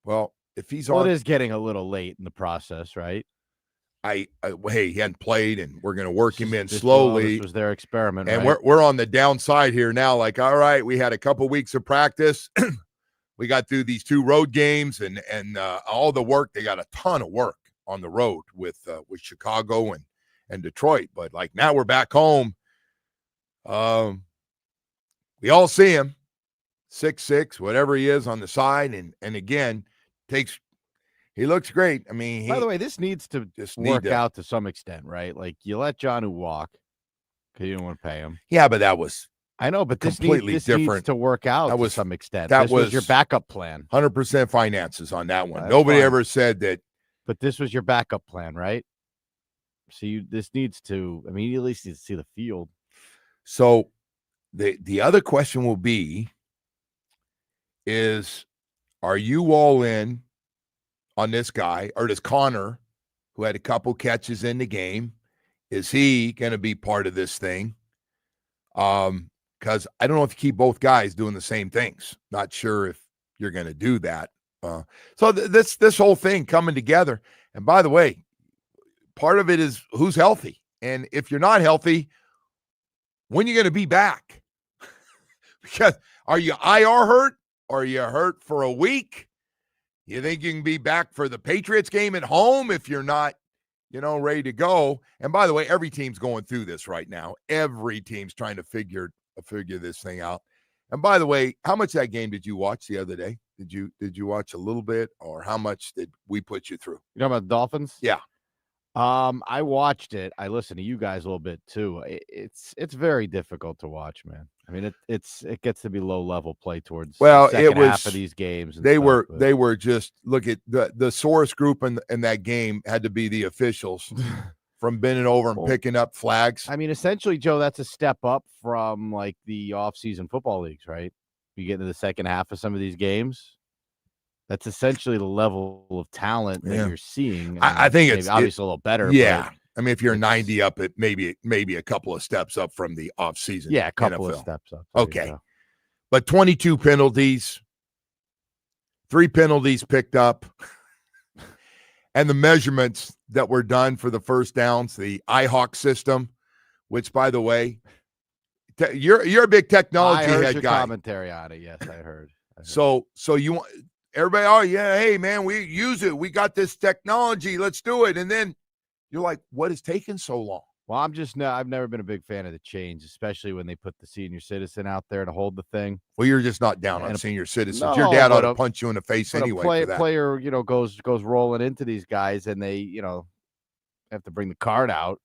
Well, if he's it is getting a little late in the process, right? Hey, he hadn't played, and we're going to work him in slowly. This was their experiment, and right? we're on the downside here now. Like, all right, we had a couple weeks of practice. We got through these 2 road games and all the work. They got a ton of work on the road with Chicago and Detroit. But like now we're back home. We all see him 6'6", whatever he is on the side, and again he looks great. I mean, by the way, this needs to work out to some extent, right? Like you let Jonnu walk because you don't want to pay him. Yeah, but that was. I know, but this completely different. Needs to work out to some extent. That this was your backup plan. 100% finances on that one. Nobody ever said that. But this was your backup plan, right? So this needs to. I mean, you at least need to see the field. So the other question will be is, are you all in on this guy, or does Connor, who had a couple catches in the game, is he going to be part of this thing? Because I don't know if you keep both guys doing the same things. Not sure if you're going to do that. So this whole thing coming together. And by the way, part of it is who's healthy. And if you're not healthy, when are you going to be back? Because are you IR hurt? Or are you hurt for a week? You think you can be back for the Patriots game at home if you're not, ready to go? And by the way, every team's going through this right now. Every team's trying to figure this thing out. And by the way, how much of that game did you watch the other day? Did you watch a little bit, or how much did we put you through? You talking about the Dolphins? Yeah. I watched it. I listened to you guys a little bit too. It's very difficult to watch, man. I mean, it gets to be low level play towards the second half of these games. They were just, look at the sorest group in that game had to be the officials from bending over and picking up flags. I mean, essentially, Joe, that's a step up from like the off-season football leagues, right? You get into the second half of some of these games. That's essentially the level of talent that you're seeing. I think it's obviously a little better. Yeah. I mean, if you're 90 up, it maybe a couple of steps up from the off-season. Yeah, a couple NFL. of steps up. Okay. But 22 penalties, 3 penalties picked up, and the measurements that were done for the first downs, the IHawk system, which, by the way, you're a big technology I heard head your guy. Commentary on it. Yes, I heard. So you want everybody? Oh yeah, hey man, we use it. We got this technology. Let's do it. And then you're like, what is taking so long? Well, I've never been a big fan of the change, especially when they put the senior citizen out there to hold the thing. Well, you're just not down on senior citizens. No, Your dad ought to punch you in the face anyway. A player, goes rolling into these guys, and they, have to bring the card out.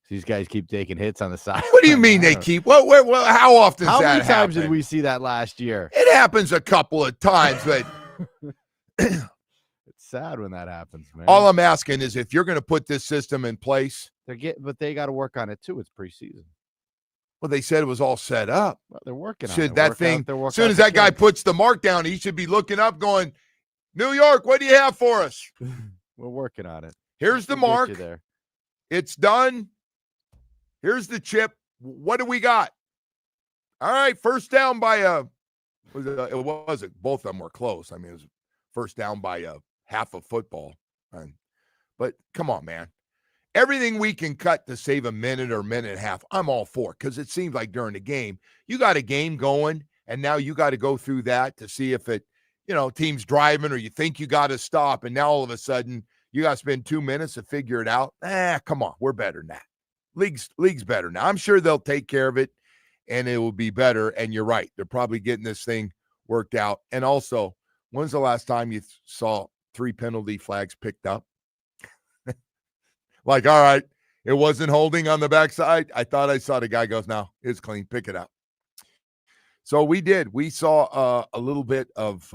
These guys keep taking hits on the side. What do you mean they keep? Well, how often? How many times happen? did we see that last year? It happens a couple of times, but it's sad when that happens, man. All I'm asking is if you're going to put this system in place, but they got to work on it too. It's preseason. Well, they said it was all set up. Well, they're working on it. That thing, as soon as that guy puts the mark down, he should be looking up, going, "New York, what do you have for us?" We're working on it. Here's the mark. It's done. Here's the chip. What do we got? All right, first down by it wasn't. Both of them were close. I mean, it was first down by half a football. But come on, man. Everything we can cut to save a minute or minute and a half, I'm all for, because it seems like during the game, you got a game going, and now you got to go through that to see if it, team's driving or you think you got to stop, and now all of a sudden you got to spend 2 minutes to figure it out. Come on, we're better than that. League's better now. I'm sure they'll take care of it, and it will be better, and you're right. They're probably getting this thing worked out. And also, when's the last time you saw 3 penalty flags picked up? Like, all right, it wasn't holding on the backside. I thought I saw the guy goes, no, it's clean. Pick it up. So we did. We saw a little bit of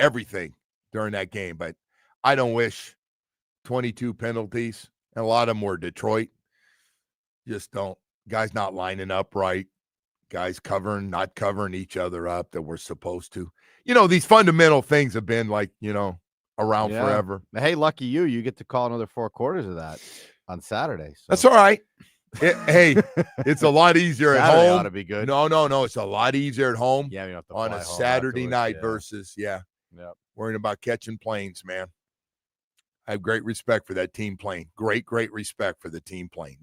everything during that game, but I don't wish 22 penalties, and a lot of them were Detroit. Just don't. Guys not lining up right. Guys not covering each other up that we're supposed to. These fundamental things have been like, around forever. Hey, lucky you. You get to call another 4 quarters of that on Saturday. So. That's all right. It's a lot easier at home. Ought to be good. No. It's a lot easier at home. Yeah, you have to on a Saturday night versus worrying about catching planes, man. I have great respect for that team plane. Great respect for the team plane.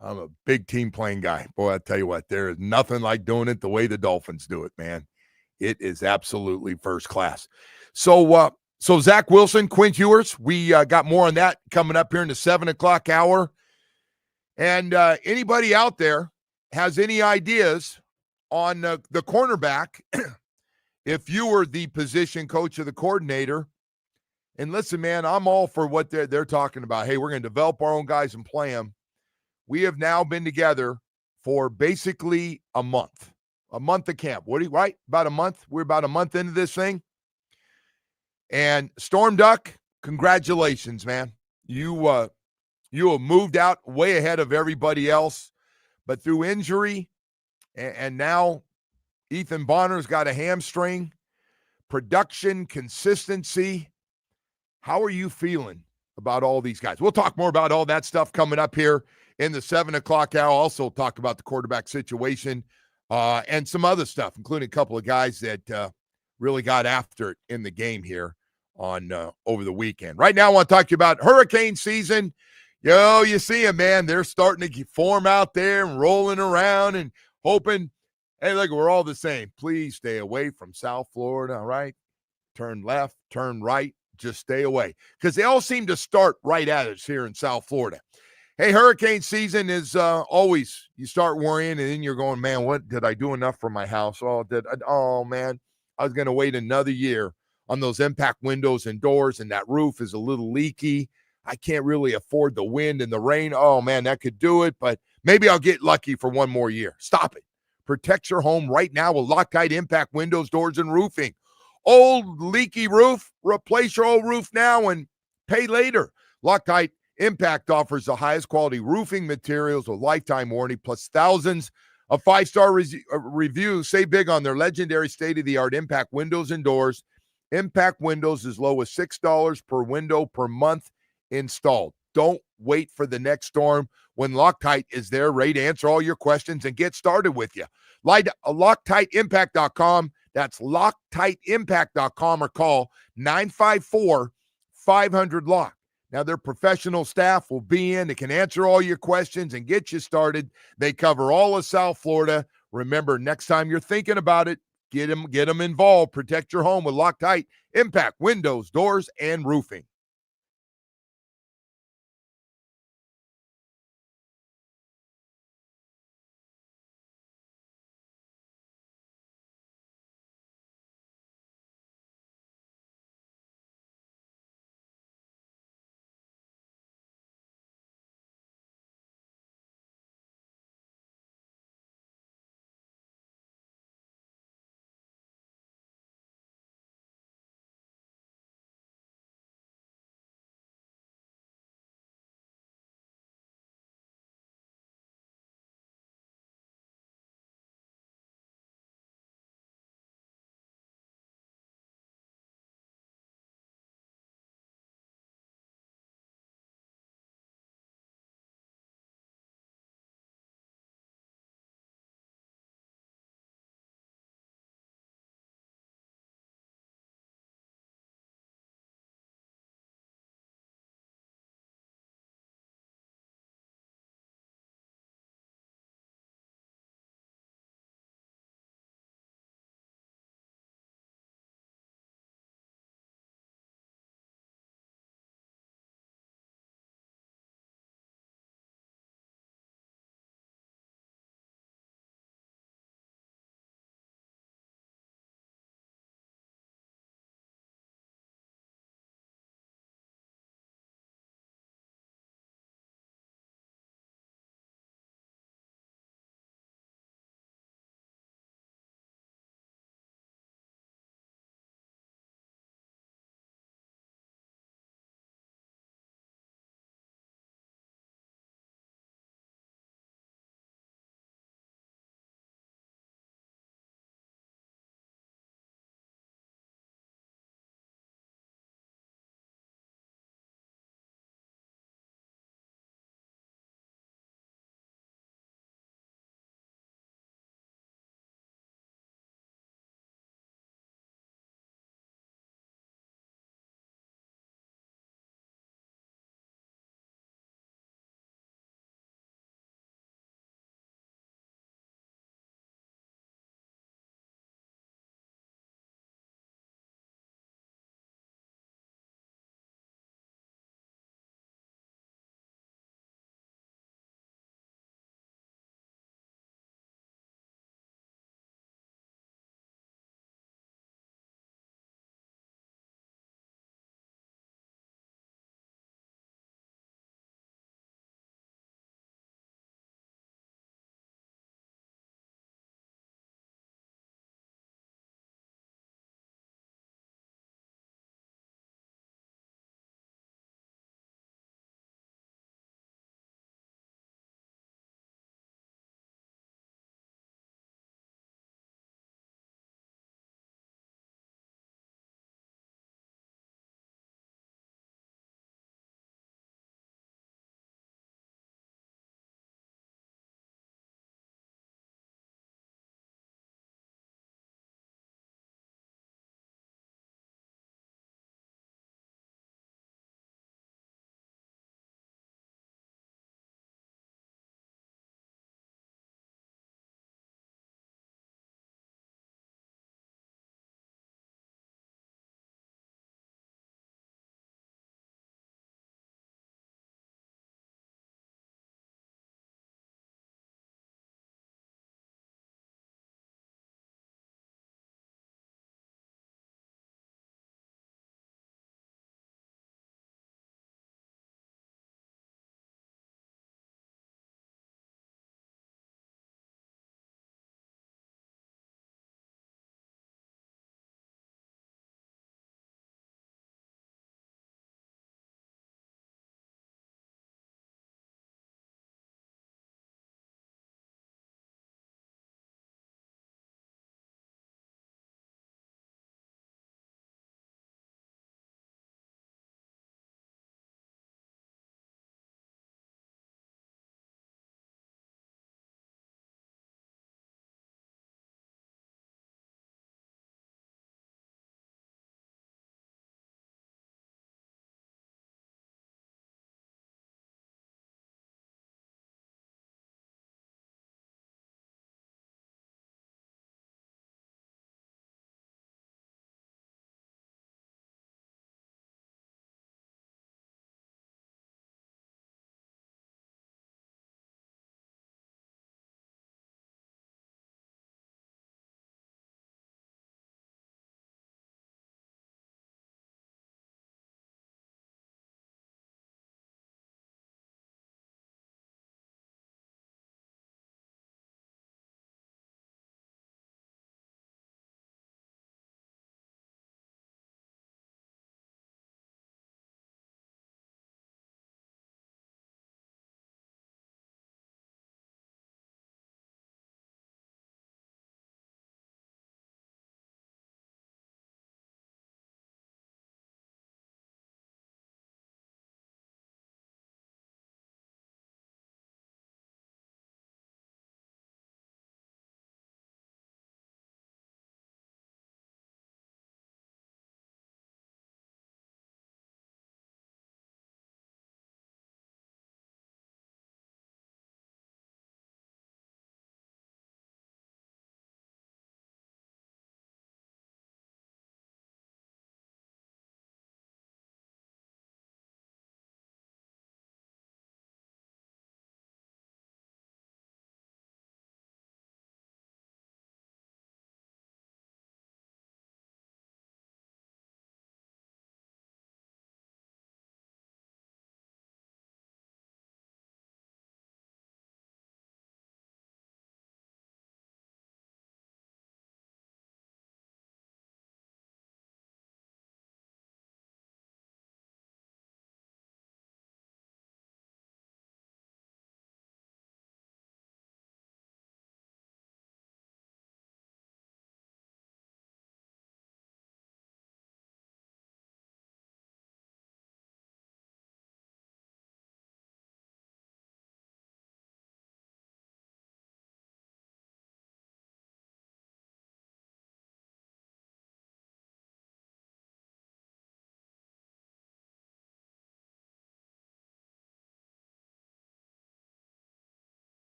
I'm a big team plane guy. Boy, I tell you what, there is nothing like doing it the way the Dolphins do it, man. It is absolutely first class. So Zach Wilson, Quinn Ewers, we got more on that coming up here in the 7 o'clock hour. And anybody out there has any ideas on the cornerback, if you were the position coach or the coordinator, and listen, man, I'm all for what they're talking about. Hey, we're going to develop our own guys and play them. We have now been together for basically a month of camp. Right? About a month. We're about a month into this thing. And Storm Duck, congratulations, man. You have moved out way ahead of everybody else, but through injury, and now Ethan Bonner's got a hamstring, production, consistency. How are you feeling about all these guys? We'll talk more about all that stuff coming up here in the 7 o'clock hour. Also talk about the quarterback situation and some other stuff, including a couple of guys that really got after it in the game here on over the weekend. Right now, I want to talk to you about hurricane season. You see them, man. They're starting to form out there and rolling around and hoping, hey, look, we're all the same. Please stay away from South Florida, all right? Turn left, turn right. Just stay away, because they all seem to start right at us here in South Florida. Hey, hurricane season is always, you start worrying, and then you're going, man, what did I do enough for my house? Oh, man, I was going to wait another year on those impact windows and doors, and that roof is a little leaky. I can't really afford the wind and the rain. Oh, man, that could do it, but maybe I'll get lucky for one more year. Stop it. Protect your home right now with Loctite impact windows, doors, and roofing. Old leaky roof, replace your old roof now and pay later. Loctite Impact offers the highest quality roofing materials with lifetime warranty plus thousands of five-star reviews. Say big on their legendary state-of-the-art Impact windows and doors. Impact windows as low as $6 per window per month installed. Don't wait for the next storm when Loctite is there ready to answer all your questions and get started with you. LoctiteImpact.com. That's LoctiteImpact.com or call 954-500-LOCK. Now, their professional staff will be in. They can answer all your questions and get you started. They cover all of South Florida. Remember, next time you're thinking about it, get them involved. Protect your home with Loctite Impact windows, doors, and roofing.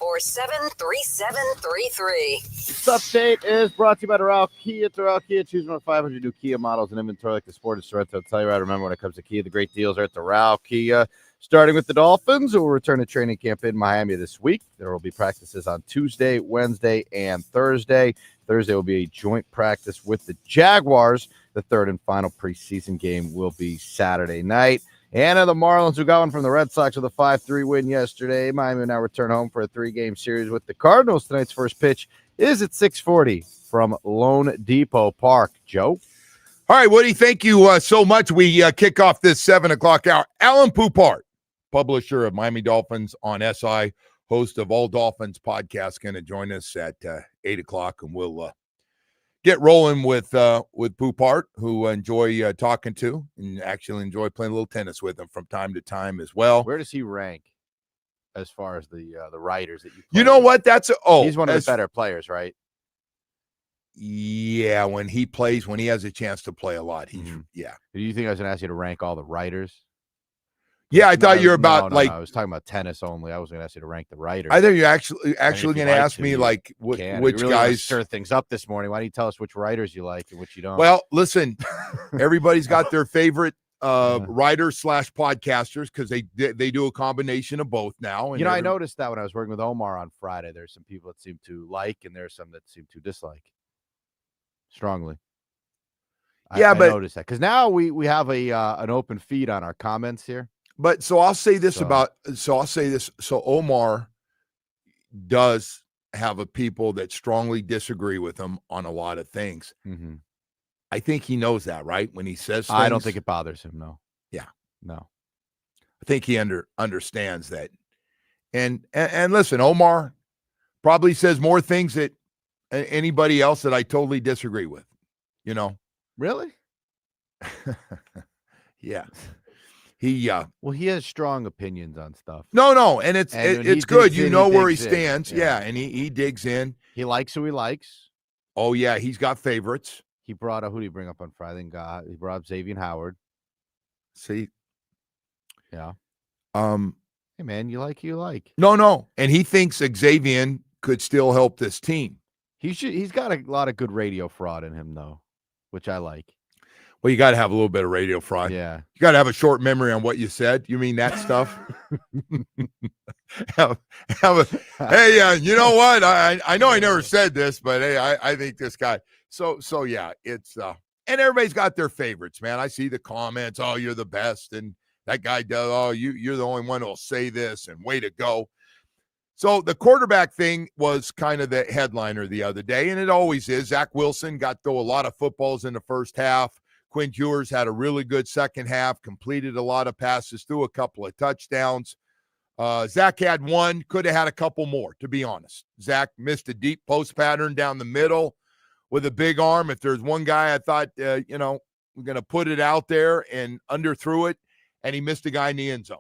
877-3733. This update is brought to you by Doral Kia. Doral Kia, choose one of 500 new Kia models and inventory like the Sport and Sorrento. I'll tell you right, remember when it comes to Kia, the great deals are at Doral Kia. Starting with the Dolphins, who will return to training camp in Miami this week. There will be practices on Tuesday, Wednesday, and Thursday. Thursday will be a joint practice with the Jaguars. The third and final preseason game will be Saturday night. And the Marlins, who got one from the Red Sox with a 5-3 win yesterday. Miami will now return home for a 3-game series with the Cardinals. Tonight's first pitch is at 6:40 from Lone Depot Park. Joe? All right, Woody, thank you so much. We kick off this 7 o'clock hour. Alan Poupart, publisher of Miami Dolphins on SI, host of All Dolphins podcast, going to join us at 8 o'clock, and we'll get rolling with Poupart, who enjoy talking to and actually enjoy playing a little tennis with him from time to time as well. Where does he rank as far as the writers that you play You know with? what? He's one of the better players, right? Yeah, when he plays, when he has a chance to play a lot, yeah. Do you think I was going to ask you to rank all the writers? Yeah, I thought you were about no, I was talking about tennis only. I was going to ask you to rank the writers. I think you're actually going to ask me like which really guys stir things up this morning. Why don't you tell us which writers you like and which you don't? Well, listen, everybody's got their favorite writers / podcasters because they do a combination of both now. And I noticed that when I was working with Omar on Friday, there's some people that seem to like and there's some that seem to dislike strongly. Yeah, I but noticed that because now we have an open feed on our comments here. But so I'll say this So Omar does have a people that strongly disagree with him on a lot of things. Mm-hmm. I think he knows that, right? When he says things, I don't think it bothers him. No. Yeah. No. I think he understands that. And listen, Omar probably says more things that anybody else that I totally disagree with, Really? Yeah. He has strong opinions on stuff. No, and it's good. You know where he stands. Yeah, and he digs in. He likes who he likes. Oh yeah, he's got favorites. He brought who did he bring up on Friday? He brought up Xavier Howard. See, yeah. Hey man, you like who you like. No, and he thinks Xavier could still help this team. He's got a lot of good radio fraud in him though, which I like. Well, you got to have a little bit of radio fraud. Yeah. You got to have a short memory on what you said. You mean that stuff? Hey, you know what? I know I never said this, but hey, I think this guy. So yeah, it's and everybody's got their favorites, man. I see the comments. Oh, you're the best, and that guy does. Oh, you're the only one who'll say this, and way to go. So the quarterback thing was kind of the headliner the other day, and it always is. Zach Wilson got through a lot of footballs in the first half. Quinn Ewers had a really good second half, completed a lot of passes, threw a couple of touchdowns. Zach had one, could have had a couple more, to be honest. Zach missed a deep post pattern down the middle with a big arm. If there's one guy I thought, we're going to put it out there and underthrew it, and he missed a guy in the end zone.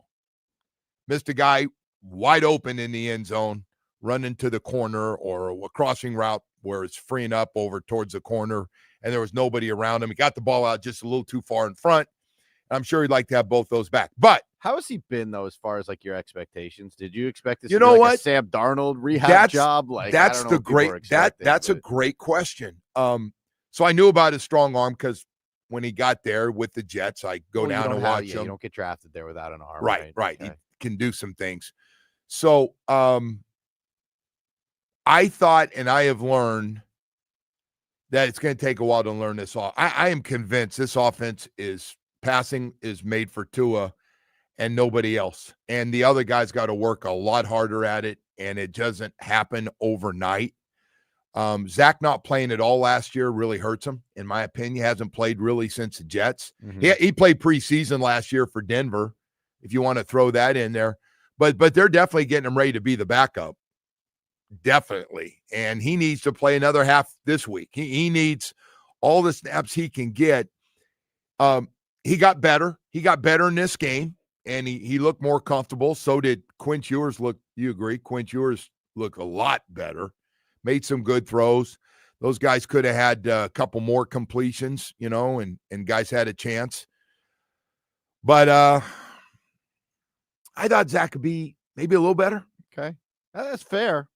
Missed a guy wide open in the end zone, running to the corner or a crossing route where it's freeing up over towards the corner, and there was nobody around him. He got the ball out just a little too far in front. I'm sure he'd like to have both those back. But how has he been, though, as far as like your expectations? Did you expect this to be like a Sam Darnold rehab job? Like that's a great question. So I knew about his strong arm because when he got there with the Jets, I go down and watch him. You don't get drafted there without an arm. Right. Okay. He can do some things. So I thought, and I have learned that it's going to take a while to learn this off. I am convinced this offense passing is made for Tua and nobody else. And the other guys got to work a lot harder at it, and it doesn't happen overnight. Zach not playing at all last year really hurts him, in my opinion. He hasn't played really since the Jets. Mm-hmm. He played preseason last year for Denver, if you want to throw that in there. But they're definitely getting him ready to be the backup. Definitely. And he needs to play another half this week. He needs all the snaps he can get. He got better. He got better in this game, and he looked more comfortable. So did Quinn Ewers look. You agree? Quinn Ewers looked a lot better. Made some good throws. Those guys could have had a couple more completions, and guys had a chance. But I thought Zach could be maybe a little better. Okay. That's fair.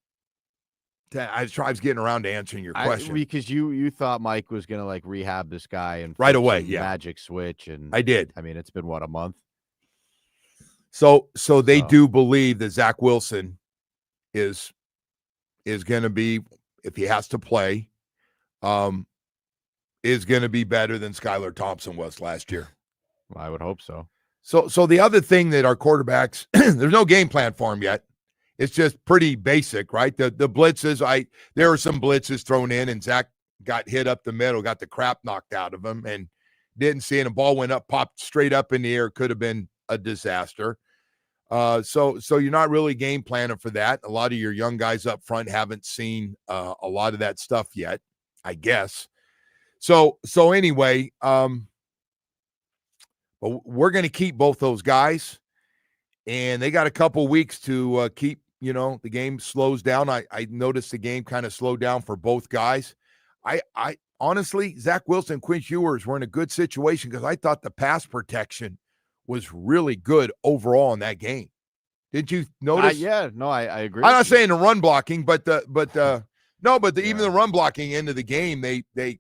I was getting around to answering your question. Because you thought Mike was going to like rehab this guy and Right flip away, some yeah. magic switch. And I did. I mean, it's been what, a month? So they do believe that Zach Wilson is going to be, if he has to play, is going to be better than Skylar Thompson was last year. Well, I would hope so. So the other thing that our quarterbacks, there's no game plan for him yet. It's just pretty basic, right? The blitzes, there were some blitzes thrown in, and Zach got hit up the middle, got the crap knocked out of him, and didn't see it. And the ball went up, popped straight up in the air. Could have been a disaster. So you're not really game planning for that. A lot of your young guys up front haven't seen a lot of that stuff yet, I guess. So anyway, but we're going to keep both those guys, and they got a couple weeks to keep. The game slows down. I noticed the game kind of slowed down for both guys. I honestly, Zach Wilson, Quinn Ewers were in a good situation because I thought the pass protection was really good overall in that game. Did you notice? Yeah, no, I agree. I'm not saying the run blocking, even the run blocking end of the game, they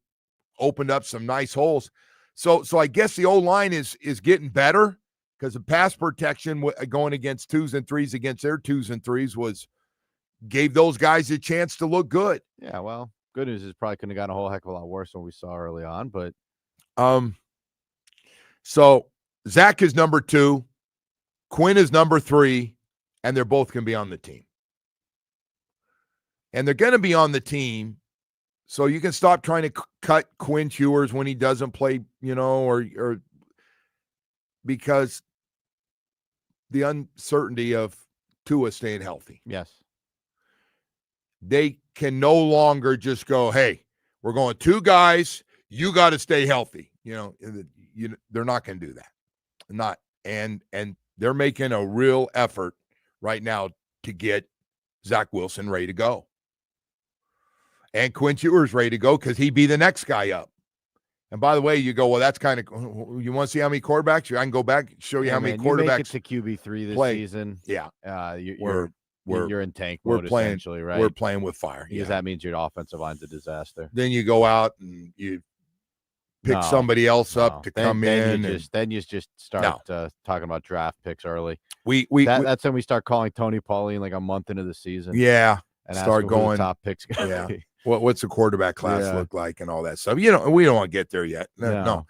opened up some nice holes. So I guess the O-line is getting better because the pass protection going against 2s and 3s against their 2s and 3s gave those guys a chance to look good. Yeah, well, good news is probably couldn't have gotten a whole heck of a lot worse than we saw early on, but so Zach is number 2, Quinn is number 3, and they're both going to be on the team. And they're going to be on the team, so you can stop trying to cut Quinn Ewers when he doesn't play, or because the uncertainty of Tua staying healthy. Yes. They can no longer just go, hey, we're going 2 guys, you got to stay healthy. They're not going to do that. And they're making a real effort right now to get Zach Wilson ready to go. And Quinn Ewers ready to go because he'd be the next guy up. And by the way, you go, well, that's kind of, you want to see how many quarterbacks? I can go back and show you how many quarterbacks. You make it to QB3 this season. Yeah. You're in tank mode essentially, right? We're playing with fire. Because that means your offensive line's a disaster. Then you go out and you pick somebody else up to come in. Then you just start talking about draft picks early. That's when we start calling Tony Pauline like a month into the season. Yeah. And start going top picks. Yeah. What's the quarterback class look like and all that stuff? We don't want to get there yet. No.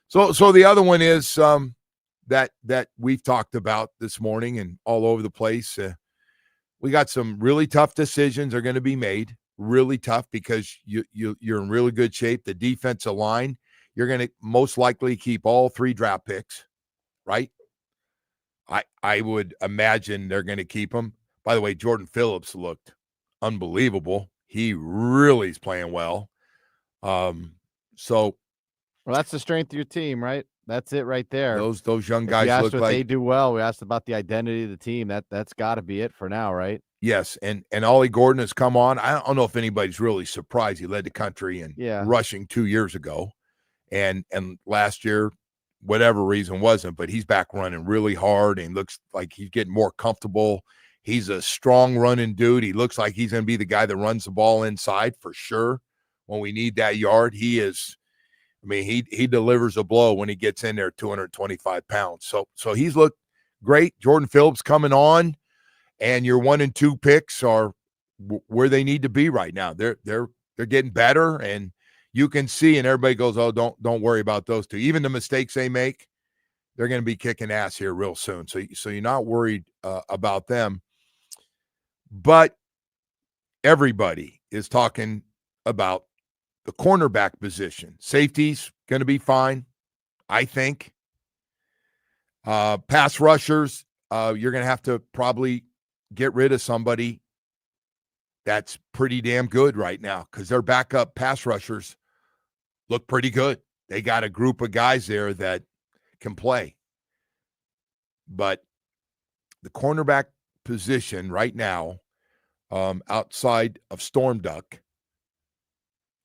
So the other one is that we've talked about this morning and all over the place. We got some really tough decisions are going to be made. Really tough because you're in really good shape. The defensive line, you're going to most likely keep all 3 draft picks, right? I would imagine they're going to keep them. By the way, Jordan Phillips looked unbelievable. He really is playing well. So that's the strength of your team, right? That's it right there. Those young guys look like they do well. We asked about the identity of the team. That's got to be it for now, right? Yes, and Ollie Gordon has come on. I don't know if anybody's really surprised. He led the country in rushing 2 years ago, and last year, whatever reason wasn't, but he's back running really hard and looks like he's getting more comfortable. He's a strong running dude. He looks like he's going to be the guy that runs the ball inside for sure. When we need that yard, he is. I mean, he delivers a blow when he gets in there, 225 pounds. So he's looked great. Jordan Phillips coming on, and your 1 and 2 picks are where they need to be right now. They're getting better, and you can see, and everybody goes, oh, don't worry about those 2. Even the mistakes they make, they're going to be kicking ass here real soon. So you're not worried about them. But everybody is talking about the cornerback position. Safety's going to be fine, I think. Pass rushers, you're going to have to probably get rid of somebody that's pretty damn good right now because their backup pass rushers look pretty good. They got a group of guys there that can play. But the cornerback position right now, outside of Storm Duck,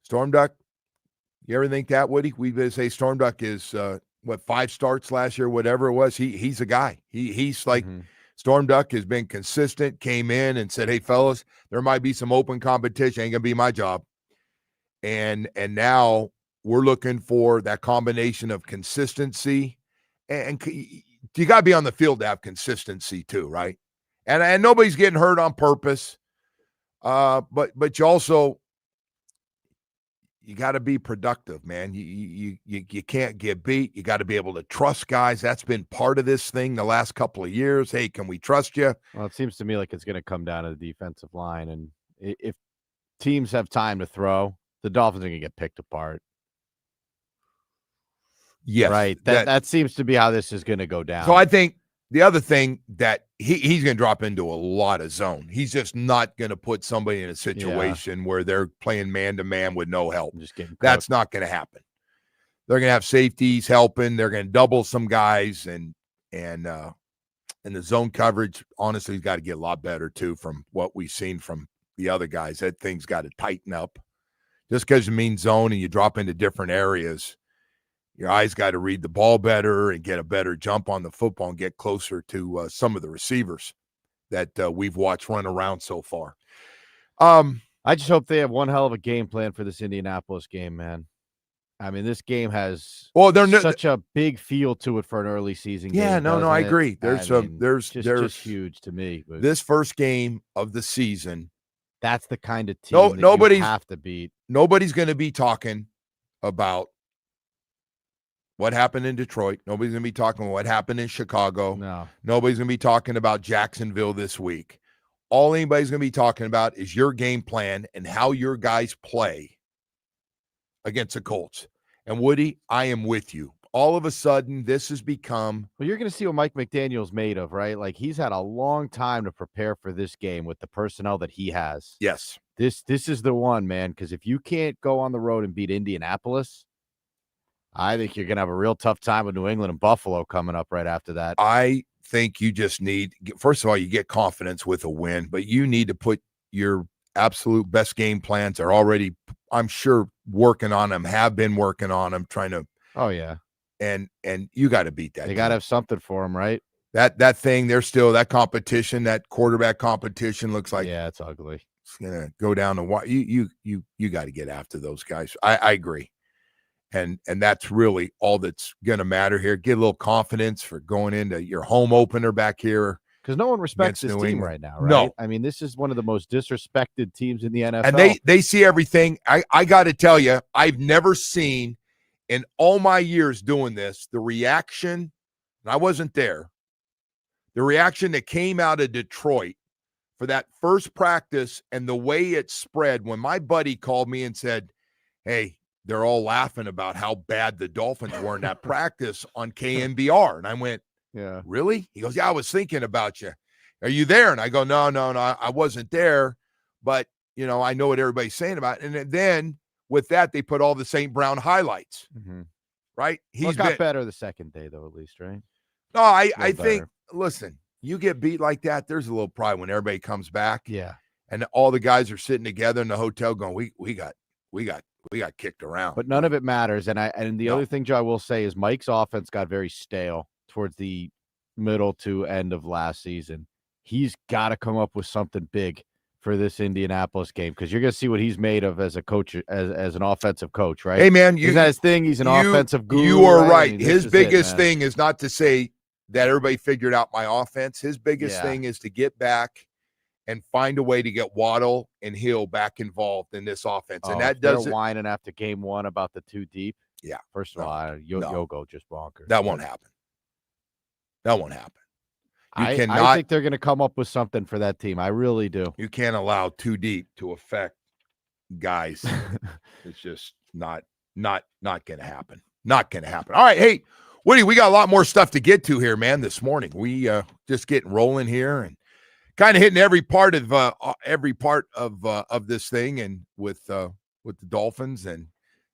you ever think that, Woody? We would say Storm Duck is 5 starts last year, whatever it was. He's a guy. He's like Storm Duck has been consistent, came in and said, hey, fellas, there might be some open competition. Ain't going to be my job. And now we're looking for that combination of consistency. And you got to be on the field to have consistency too, right? And nobody's getting hurt on purpose. But you also, you got to be productive, man. You can't get beat. You got to be able to trust guys. That's been part of this thing the last couple of years. Hey, can we trust you? Well, it seems to me like it's going to come down to the defensive line. And if teams have time to throw, the Dolphins are going to get picked apart. Yes. Right. That seems to be how this is going to go down. So I think the other thing that he's going to drop into a lot of zone. He's just not going to put somebody in a situation where they're playing man-to-man with no help. That's not going to happen. They're going to have safeties helping. They're going to double some guys, and the zone coverage, honestly, has got to get a lot better, too, from what we've seen from the other guys. That thing's got to tighten up. Just because you mean zone and you drop into different areas, your eyes got to read the ball better and get a better jump on the football and get closer to some of the receivers that we've watched run around so far. I just hope they have one hell of a game plan for this Indianapolis game, man. I mean, this game has such a big feel to it for an early season game. Yeah, no, I agree. There's just huge to me. But this first game of the season. That's the kind of team that you have to beat. Nobody's going to be talking about what happened in Detroit. Nobody's going to be talking about what happened in Chicago. No. Nobody's going to be talking about Jacksonville this week. All anybody's going to be talking about is your game plan and how your guys play against the Colts. And Woody, I am with you. All of a sudden, this has become... Well, you're going to see what Mike McDaniel's made of, right? Like, he's had a long time to prepare for this game with the personnel that he has. Yes. This is the one, man, because if you can't go on the road and beat Indianapolis, I think you're going to have a real tough time with New England and Buffalo coming up right after that. I think you just need, first of all, you get confidence with a win, but you need to put your absolute best game plans. Are already, I'm sure, working on them, have been working on them, trying to. Oh, yeah. And you got to beat that. They got to have something for them, right? That thing, there's still that competition, that quarterback competition looks like. Yeah, it's ugly. It's going to go down the wire. You got to get after those guys. I agree. And that's really all that's going to matter here. Get a little confidence for going into your home opener back here. Because no one respects this team right now, right? No. I mean, this is one of the most disrespected teams in the NFL. And they see everything. I got to tell you, I've never seen in all my years doing this, the reaction, and I wasn't there, the reaction that came out of Detroit for that first practice and the way it spread when my buddy called me and said, hey, they're all laughing about how bad the Dolphins were in that practice on KNBR. And I went, yeah, really? He goes, yeah, I was thinking about you. Are you there? And I go, no, I wasn't there. But, I know what everybody's saying about it. And then with that, they put all the St. Brown highlights, right? He's got better the second day, though, at least, right? No, I think, listen, you get beat like that, there's a little pride when everybody comes back. Yeah. And all the guys are sitting together in the hotel going, we got kicked around. But none of it matters. And the other thing, Joe, I will say is Mike's offense got very stale towards the middle to end of last season. He's got to come up with something big for this Indianapolis game, because you're going to see what he's made of as a coach, as an offensive coach, right? Hey, man, he's not his thing. He's an offensive guru. You are right. I mean, his biggest thing is not to say that everybody figured out my offense. His biggest thing is to get back and find a way to get Waddle and Hill back involved in this offense. And that doesn't. They're whining after game one about the too deep. Yeah. First of all, you'll go just bonkers. That won't happen. That won't happen. I think they're going to come up with something for that team. I really do. You can't allow too deep to affect guys. It's just not going to happen. Not going to happen. All right. Hey, Woody, we got a lot more stuff to get to here, man, this morning. We just getting rolling here and kind of hitting every part of this thing, and with the Dolphins and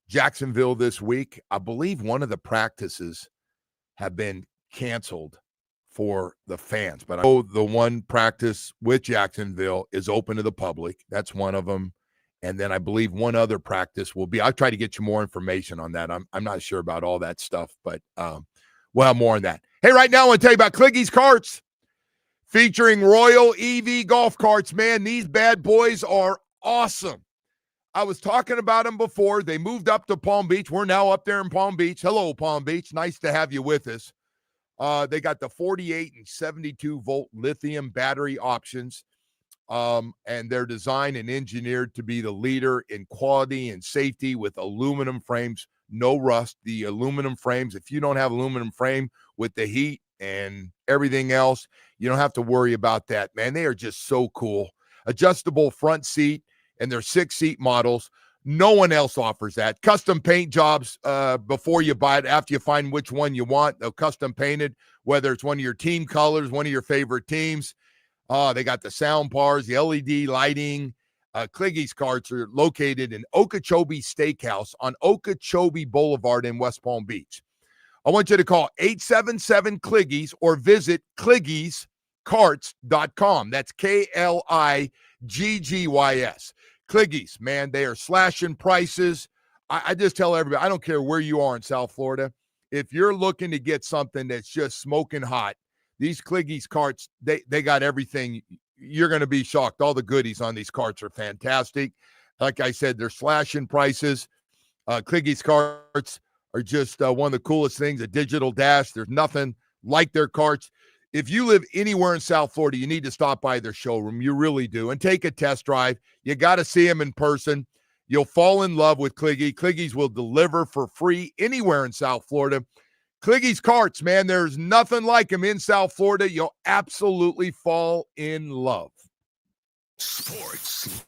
Jacksonville this week. I believe one of the practices have been canceled for the fans, but I know the one practice with Jacksonville is open to the public. That's one of them. And then I believe one other practice will be, I'll try to get you more information on that. I'm not sure about all that stuff, but we'll have more on that. Hey, right now I want to tell you about Cliggy's Carts. featuring Royal EV golf carts. Man, these bad boys are awesome. I was talking about them before. They moved up to Palm Beach. We're now up there in Palm Beach. Hello, Palm Beach. Nice to have you with us. They got the 48 and 72 volt lithium battery options. And they're designed and engineered to be the leader in quality and safety with aluminum frames, no rust. The aluminum frames, if you don't have aluminum frame with the heat and everything else, you don't have to worry about that, man. They are just so cool. Adjustable front seat, and they're 6-seat models. No one else offers that. Custom paint jobs before you buy it, after you find which one you want. They'll custom painted, whether it's one of your team colors, one of your favorite teams. They got the sound bars, the LED lighting. Cliggy's carts are located in Okeechobee Steakhouse on Okeechobee Boulevard in West Palm Beach. I want you to call 877-Cliggies or visit CliggiesCarts.com. That's Kliggys. Cliggies, man, they are slashing prices. I just tell everybody, I don't care where you are in South Florida. If you're looking to get something that's just smoking hot, these Cliggies carts, they got everything. You're going to be shocked. All the goodies on these carts are fantastic. Like I said, they're slashing prices. Cliggies carts are just one of the coolest things, a digital dash. There's nothing like their carts. If you live anywhere in South Florida, you need to stop by their showroom. You really do. And take a test drive. You got to see them in person. You'll fall in love with Cliggy. Cliggies will deliver for free anywhere in South Florida. Cliggy's carts, man, there's nothing like them in South Florida. You'll absolutely fall in love. Sports.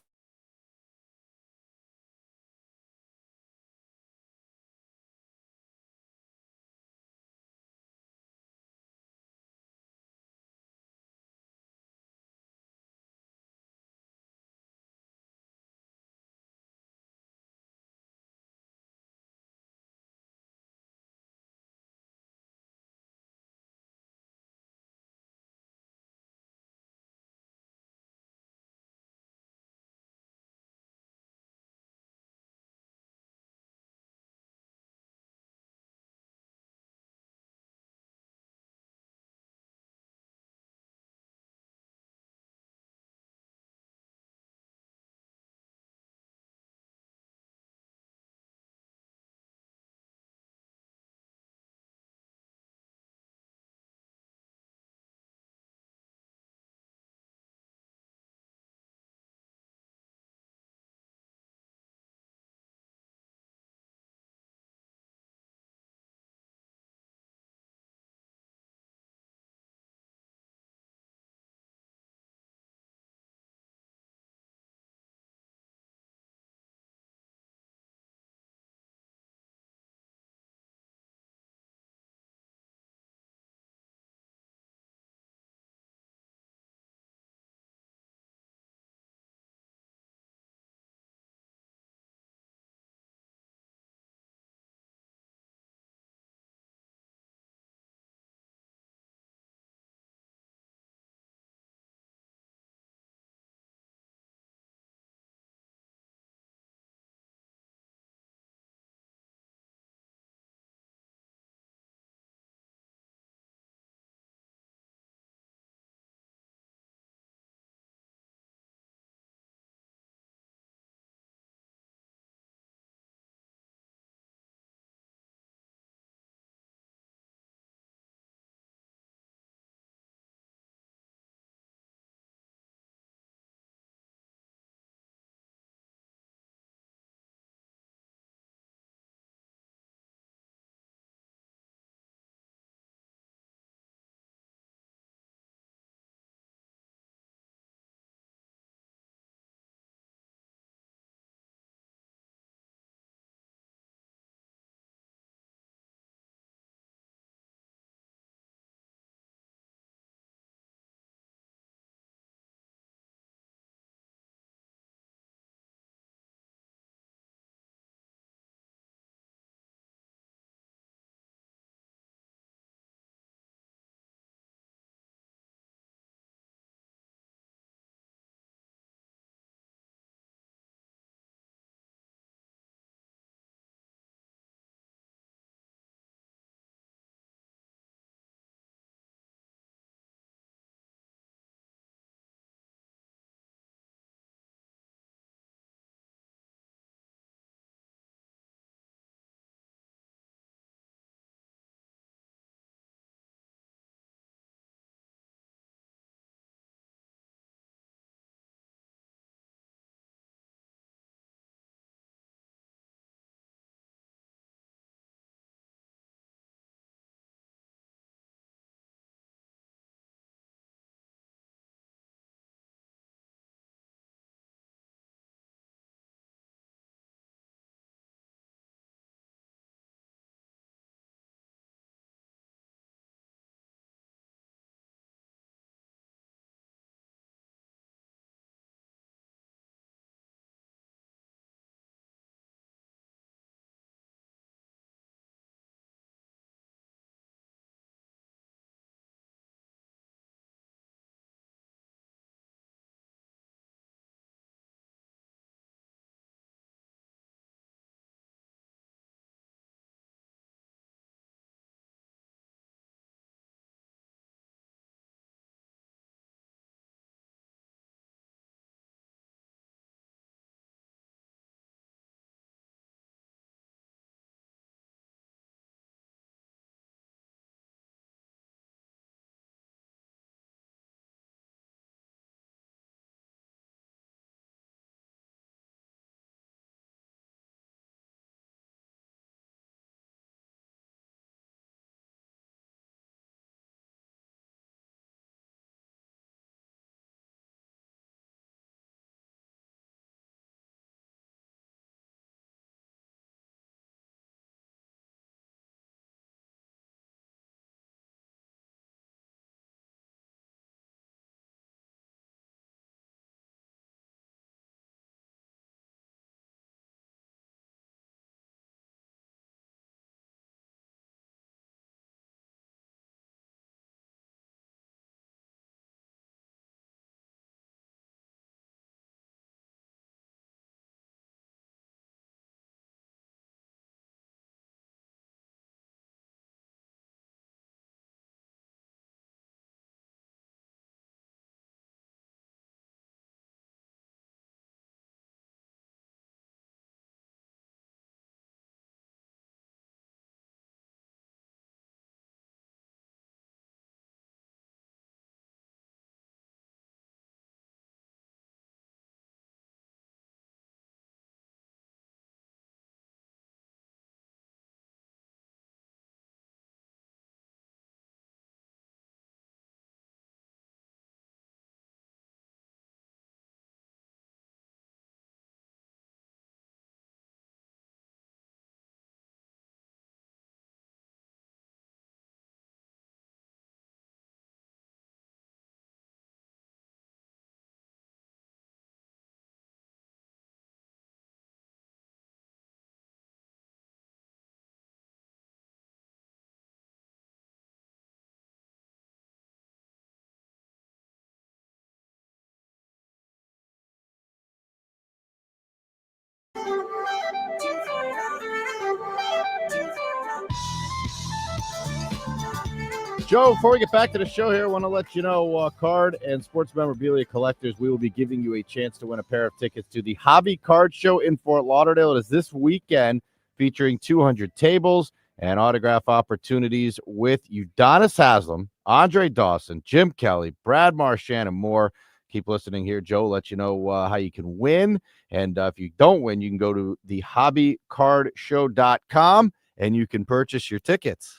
Joe, before we get back to the show here, I want to let you know, card and sports memorabilia collectors, we will be giving you a chance to win a pair of tickets to the Hobby Card Show in Fort Lauderdale. It is this weekend, featuring 200 tables and autograph opportunities with Udonis Haslam, Andre Dawson, Jim Kelly, Brad Marchand, and more. Keep listening here. Joe will let you know how you can win. And if you don't win, you can go to the hobbycardshow.com and you can purchase your tickets.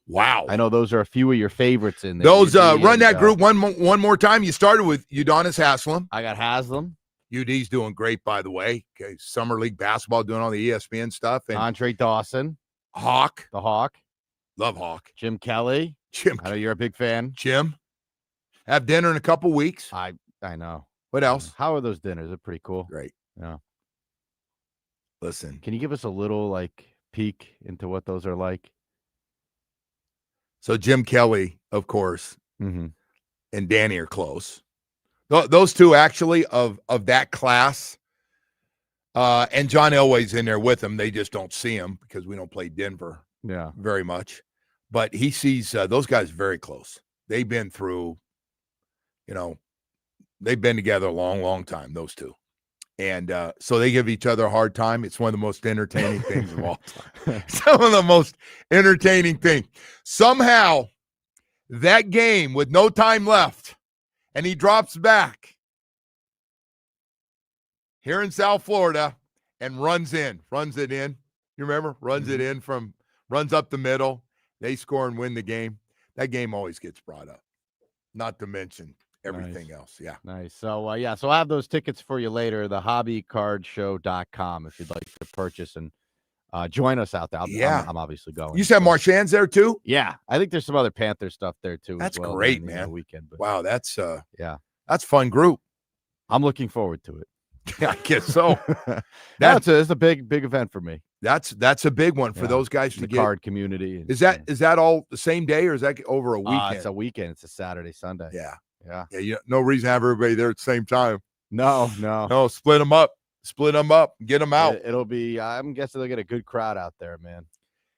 Wow. I know those are a few of your favorites in there. Those run that group one more time. You started with Udonis Haslam. I got Haslam. UD's doing great, by the way. Okay, Summer League basketball, doing all the ESPN stuff. And Andre Dawson. Hawk. The Hawk. Love Hawk. Jim Kelly. I know you're a big fan. Jim. Have dinner in a couple weeks. I know. What else? How are those dinners? They're pretty cool. Great. Yeah. Listen. Can you give us a little peek into what those are like? So Jim Kelly, of course, mm-hmm. and Danny are close. Those two actually of that class. And John Elway's in there with them. They just don't see him because we don't play Denver very much. But he sees those guys very close. They've been through, they've been together a long, long time, those two. And so they give each other a hard time. It's one of the most entertaining things of all time. Some of the most entertaining things. Somehow, that game with no time left, and he drops back here in South Florida and runs it in. You remember? Runs up the middle. They score and win the game. That game always gets brought up, not to mention everything else. Yeah. Nice. So, so I'll have those tickets for you later, the hobbycardshow.com, if you'd like to purchase and join us out there. I'm obviously going. You said Marchand's there too? Yeah. I think there's some other Panther stuff there too. That's as well great, during the, man. Weekend. But, wow. That's that's a fun group. I'm looking forward to it. I guess so. It's a big event for me. That's a big one for those guys to get. Card community. Is that all the same day or is that over a weekend? It's a weekend. It's a Saturday, Sunday. Yeah. Yeah. No reason to have everybody there at the same time. No. Split them up, get them out. It'll be. I'm guessing they'll get a good crowd out there, man.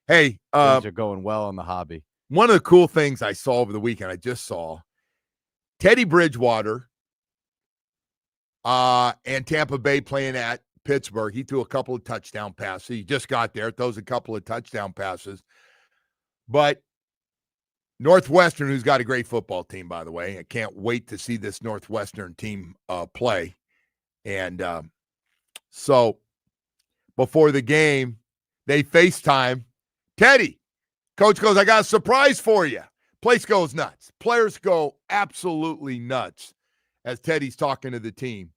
Hey, things are going well in the hobby. One of the cool things I saw over the weekend, I just saw Teddy Bridgewater and Tampa Bay playing at Pittsburgh. He threw a couple of touchdown passes. He just got there, throws a couple of touchdown passes. But Northwestern, who's got a great football team, by the way. I can't wait to see this Northwestern team play. And so before the game, they FaceTime Teddy. Coach goes, I got a surprise for you. Place goes nuts. Players go absolutely nuts as Teddy's talking to the team.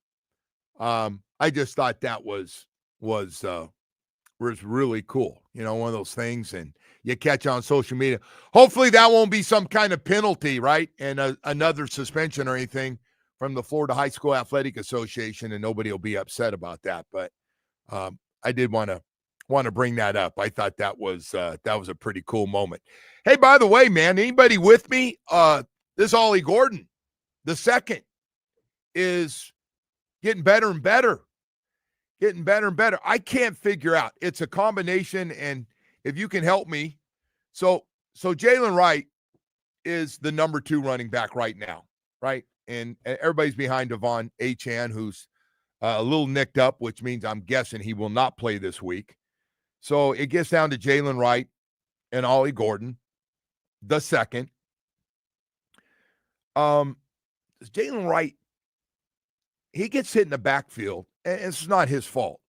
I just thought that was really cool. One of those things, and you catch on social media. Hopefully that won't be some kind of penalty, right? And another suspension or anything from the Florida High School Athletic Association, and nobody will be upset about that. But I did want to bring that up. I thought that was a pretty cool moment. Hey, by the way, man, anybody with me? This Ollie Gordon, the second, is getting better and better. I can't figure out. It's a combination, and if you can help me. So Jalen Wright is the number 2 running back right now, right? And everybody's behind Devon Achane, who's a little nicked up, which means I'm guessing he will not play this week. So it gets down to Jalen Wright and Ollie Gordon, the second. Jalen Wright, he gets hit in the backfield, and it's not his fault.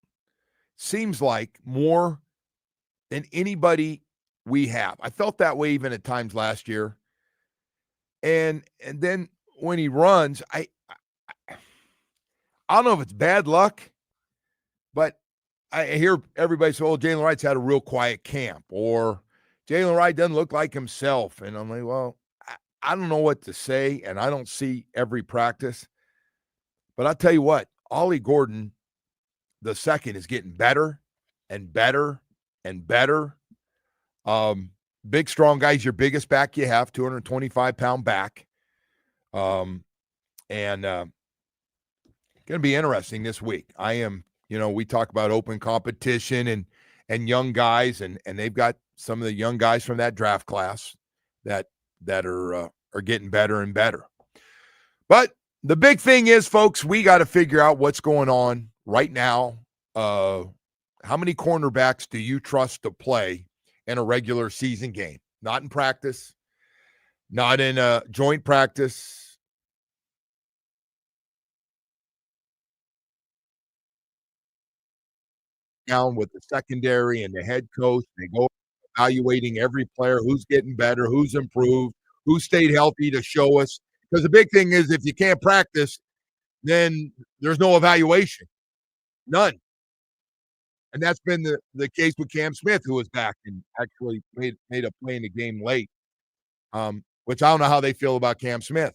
Seems like more than anybody we have. I felt that way even at times last year. And then when he runs, I don't know if it's bad luck, but I hear everybody say, oh, Jalen Wright's had a real quiet camp, or Jalen Wright doesn't look like himself. And I'm like, well, I don't know what to say, and I don't see every practice. But I'll tell you what, Ollie Gordon, the second, is getting better and better and better. Big, strong guy. He's your biggest back you have, 225-pound back. And going to be interesting this week. I am, we talk about open competition and young guys, and they've got some of the young guys from that draft class that that are getting better and better. But the big thing is, folks, we got to figure out what's going on right now. How many cornerbacks do you trust to play in a regular season game? Not in practice, not in a joint practice. Down with the secondary and the head coach. They go evaluating every player, who's getting better, who's improved, who stayed healthy to show us. Because the big thing is if you can't practice, then there's no evaluation. None. And that's been the case with Cam Smith, who was back and actually made a play in the game late, which I don't know how they feel about Cam Smith.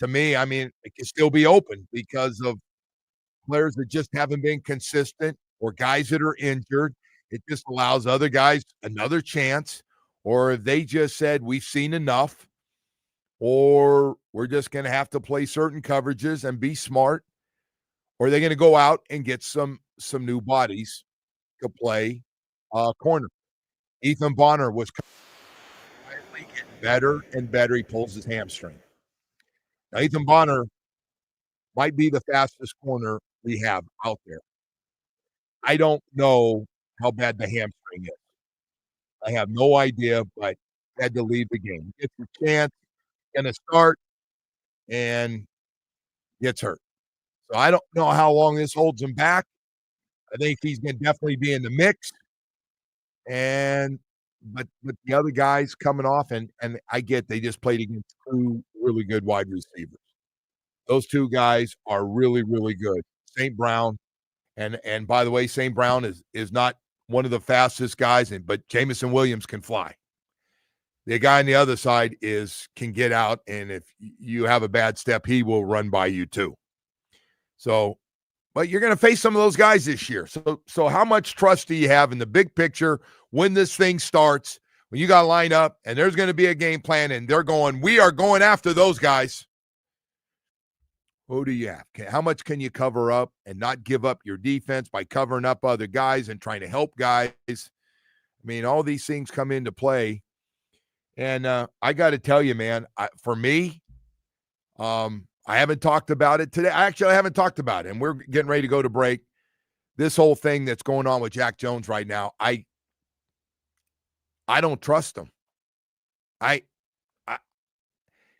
To me, I mean, it can still be open because of players that just haven't been consistent or guys that are injured. It just allows other guys another chance. Or if they just said, we've seen enough, or we're just going to have to play certain coverages and be smart, or they're going to go out and get some new bodies to play corner. Ethan Bonner was quietly getting better and better. He pulls his hamstring. Now, Ethan Bonner might be the fastest corner we have out there. I don't know how bad the hamstring is. I have no idea, but had to leave the game. Gets a chance, going to start, and gets hurt. So I don't know how long this holds him back. I think he's going to definitely be in the mix. But the other guys coming off, and I get they just played against two really good wide receivers. Those two guys are really, really good. St. Brown, and by the way, St. Brown is not one of the fastest guys, but Jamison Williams can fly. The guy on the other side can get out, and if you have a bad step, he will run by you too. So, but you're going to face some of those guys this year. So how much trust do you have in the big picture when this thing starts, when you got to line up and there's going to be a game plan and we are going after those guys? Who do you have? How much can you cover up and not give up your defense by covering up other guys and trying to help guys? I mean, all these things come into play. And I got to tell you, man, for me, I haven't talked about it today. I haven't talked about it, and we're getting ready to go to break. This whole thing that's going on with Jack Jones right now, I don't trust him.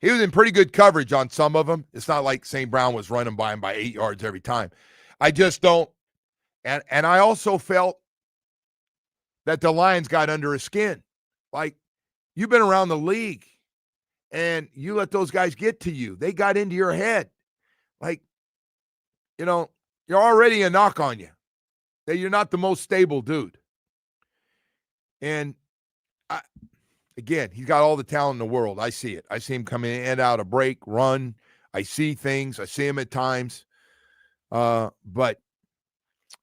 He was in pretty good coverage on some of them. It's not like St. Brown was running by him by 8 yards every time. I just don't. And I also felt that the Lions got under his skin. Like, you've been around the league, and you let those guys get to you. They got into your head. Like, you're already a knock on you. That you're not the most stable dude. And again, he's got all the talent in the world. I see it. I see him come in and out of break, run. I see things. I see him at times. But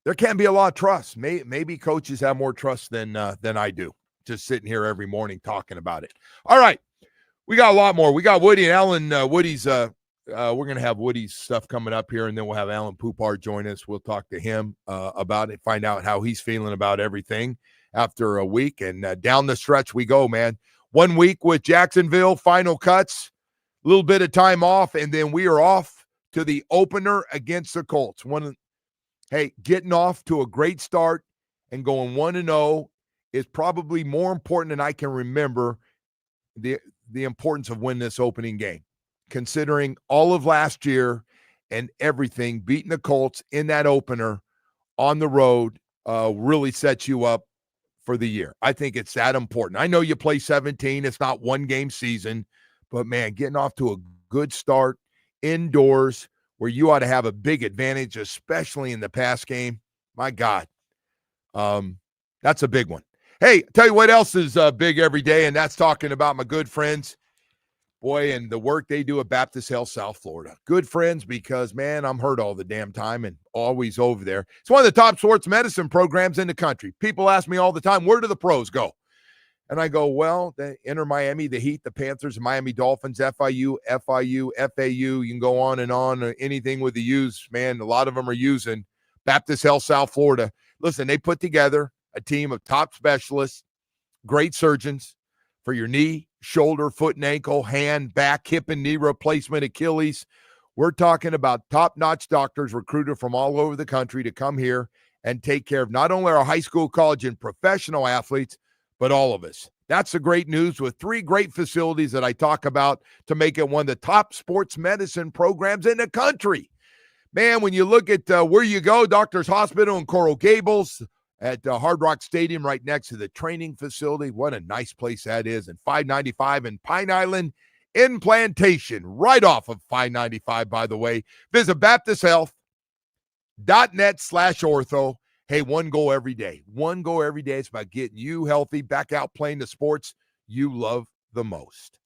there can be a lot of trust. Maybe coaches have more trust than I do. Just sitting here every morning talking about it. All right. We got a lot more. We got Woody and Alan. Woody's we're going to have Woody's stuff coming up here, and then we'll have Alan Poupart join us. We'll talk to him about it, find out how he's feeling about everything after a week. And down the stretch we go, man. 1 week with Jacksonville, final cuts, a little bit of time off, and then we are off to the opener against the Colts. Getting off to a great start and going 1-0 is probably more important than I can remember the importance of winning this opening game. Considering all of last year and everything, beating the Colts in that opener on the road really sets you up for the year. I think it's that important. I know you play 17. It's not one game season, but man, getting off to a good start indoors where you ought to have a big advantage, especially in the pass game. My God. That's a big one. Hey, tell you what else is big every day, and that's talking about my good friends, boy, and the work they do at Baptist Health South Florida. Good friends because, man, I'm hurt all the damn time and always over there. It's one of the top sports medicine programs in the country. People ask me all the time, where do the pros go? And I go, well, the Inter Miami, the Heat, the Panthers, the Miami Dolphins, FIU, FAU. You can go on and on. Anything with the U's, man, a lot of them are using Baptist Health South Florida. Listen, they put together a team of top specialists, great surgeons for your knee, shoulder, foot and ankle, hand, back, hip and knee replacement, Achilles. We're talking about top-notch doctors recruited from all over the country to come here and take care of not only our high school, college, and professional athletes, but all of us. That's the great news with 3 great facilities that I talk about to make it one of the top sports medicine programs in the country. Man, when you look at where you go, Doctors Hospital in Coral Gables, at Hard Rock Stadium right next to the training facility. What a nice place that is. And 595 in Pine Island in Plantation, right off of 595, by the way. Visit BaptistHealth.net/ortho. Hey, one goal every day. One goal every day. It's about getting you healthy, back out playing the sports you love the most.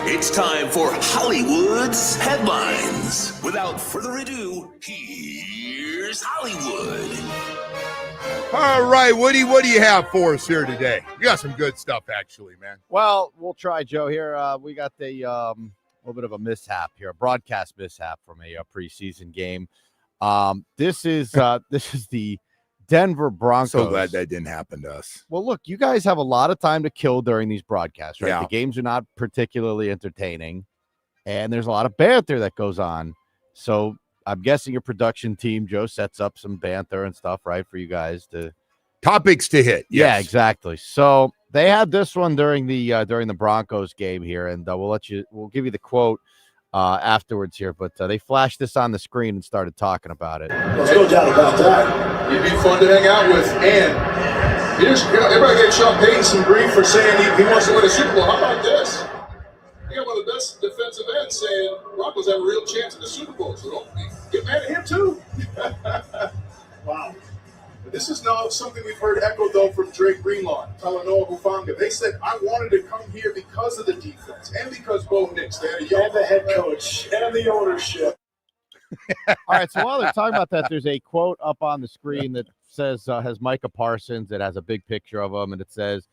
It's time for Hollywood's headlines. Without further ado, here's Hollywood. All right, Woody, what do you have for us here today? You got some good stuff, actually, man. Well, we'll try, Joe. Here we got the little bit of a mishap here, a broadcast mishap from a preseason game. This is the Denver Broncos. So glad that didn't happen to us. Well, look, you guys have a lot of time to kill during these broadcasts, right? Yeah. The games are not particularly entertaining, and there's a lot of banter that goes on. So I'm guessing your production team, Joe, sets up some banter and stuff, right, for you guys to topics to hit. Yes. Yeah, exactly. So they had this one during the Broncos game here, and we'll give you the quote afterwards here. But they flashed this on the screen and started talking about it. There's no doubt about that. He'd be fun to hang out with, and everybody gave Sean Payton some grief for saying he wants to win a Super Bowl. How about this? You got one of the best defensive ends saying Broncos have a real chance at the Super Bowl. So don't get mad at him too. Wow. This is now something we've heard echoed, though, from Drake Greenlaw, Talanoa Hufanga. They said, I wanted to come here because of the defense and because Bo Nix. They had a young head coach and the ownership. All right, so while they're talking about that, there's a quote up on the screen that says, has Micah Parsons. It has a big picture of him, and it says,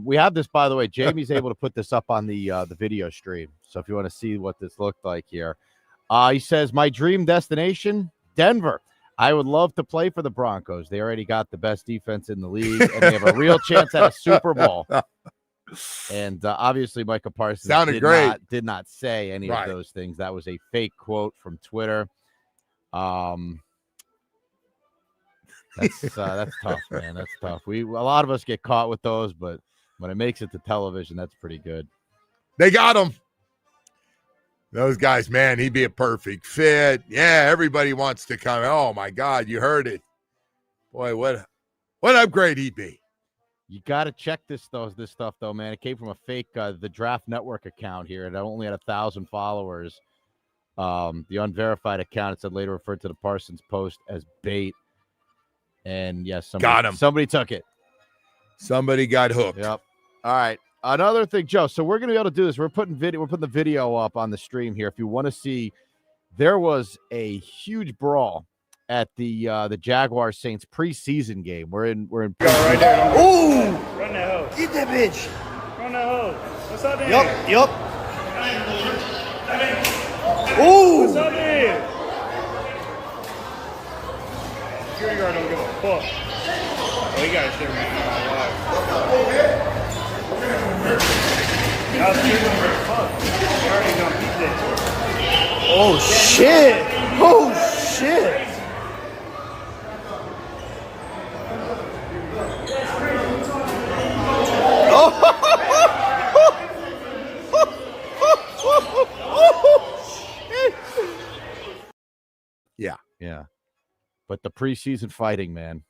we have this, by the way. Jamie's able to put this up on the video stream. So if you want to see what this looked like here. He says, my dream destination, Denver. I would love to play for the Broncos. They already got the best defense in the league, and they have a real chance at a Super Bowl. And obviously, Micah Parsons did not say any of those things. That was a fake quote from Twitter. That's tough, man. That's tough. A lot of us get caught with those, but when it makes it to television, that's pretty good. They got him. Those guys, man, he'd be a perfect fit. Yeah, everybody wants to come. Oh, my God, you heard it. Boy, what upgrade he'd be. You got to check this stuff, though, man. It came from a fake The Draft Network account here. It only had 1,000 followers. The unverified account, it said later referred to the Parsons post as bait. And, yes, somebody took it. Somebody got hooked. Yep. All right. Another thing, Joe, so we're going to be able to do this. We're putting the video up on the stream here. If you want to see, there was a huge brawl at the Jaguars Saints preseason game. We're in Go right there. Ooh! Run that hoe. Get that bitch. Run that hoe. What's up there? Yup. Ooh! What's up there? Security guard don't give a fuck. Oh, he got a shit right now. Oh, shit! Oh, shit! Yeah. But the preseason fighting, man.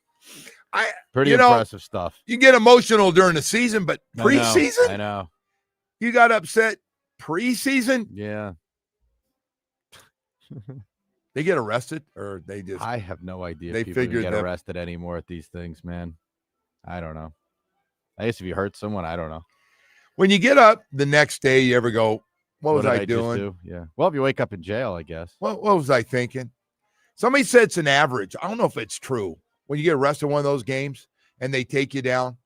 Pretty impressive stuff. You get emotional during the season, but preseason? I know. You got upset preseason? Yeah. They get arrested or they just I have no idea they if people figured get that arrested anymore at these things, man. I don't know. I guess if you hurt someone, I don't know. When you get up the next day, you ever go, what was did I doing? Just do? Yeah. Well, if you wake up in jail, I guess. What was I thinking? Somebody said it's an average. I don't know if it's true. When you get arrested in one of those games and they take you down,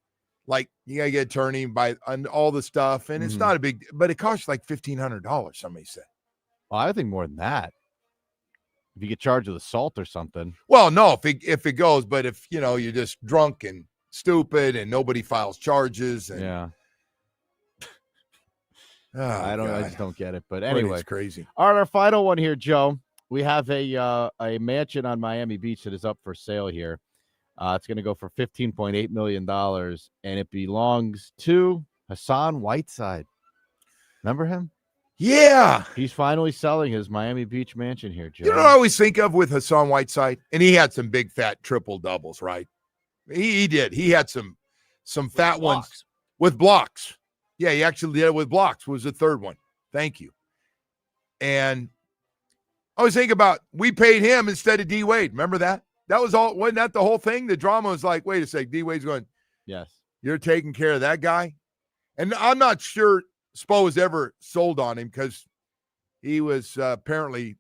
like you got to get attorney by all the stuff. And it's not a big, but it costs like $1,500, somebody said. Well, I think more than that. If you get charged with assault or something. Well, no, if it goes, but if, you're just drunk and stupid and nobody files charges. And, yeah. I just don't get it. But anyway, it's crazy. All right, our final one here, Joe. We have a mansion on Miami Beach that is up for sale here. It's going to go for $15.8 million, and it belongs to Hassan Whiteside. Remember him? Yeah. He's finally selling his Miami Beach mansion here, Joe. You know what I always think of with Hassan Whiteside? And he had some big, fat triple doubles, right? He did. He had some fat ones with blocks. Yeah, he actually did it with blocks was the third one. Thank you. And I always think about we paid him instead of D. Wade. Remember that? That was all. Wasn't that the whole thing? The drama was like, wait a sec, D. Wade's going, yes, you're taking care of that guy. And I'm not sure Spo was ever sold on him because he was apparently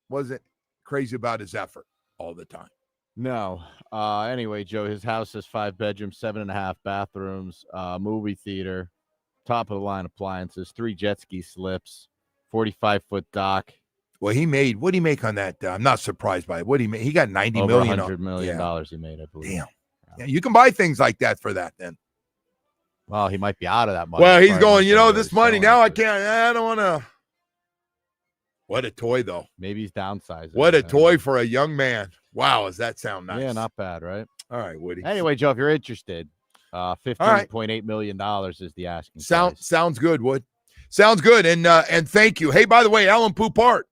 wasn't crazy about his effort all the time. No. Anyway, Joe, his house has 5 bedrooms, 7.5 bathrooms, movie theater, top of the line appliances, 3 jet ski slips, 45-foot dock. Well, what did he make on that? I'm not surprised by it. What he made? He got $90 Over million. $100 million he made, I believe. Damn. Yeah, you can buy things like that for that then. Well, he might be out of that money. Well, he's going, Probably this money, now I can't. can't, I don't want to. What a toy, though. Maybe he's downsizing. What a toy for a young man. Wow, does that sound nice? Yeah, not bad, right? All right, Woody. Anyway, Joe, if you're interested, $15.8 million is the asking price. Sounds good, Wood. Sounds good, and thank you. Hey, by the way, Alan Poupart,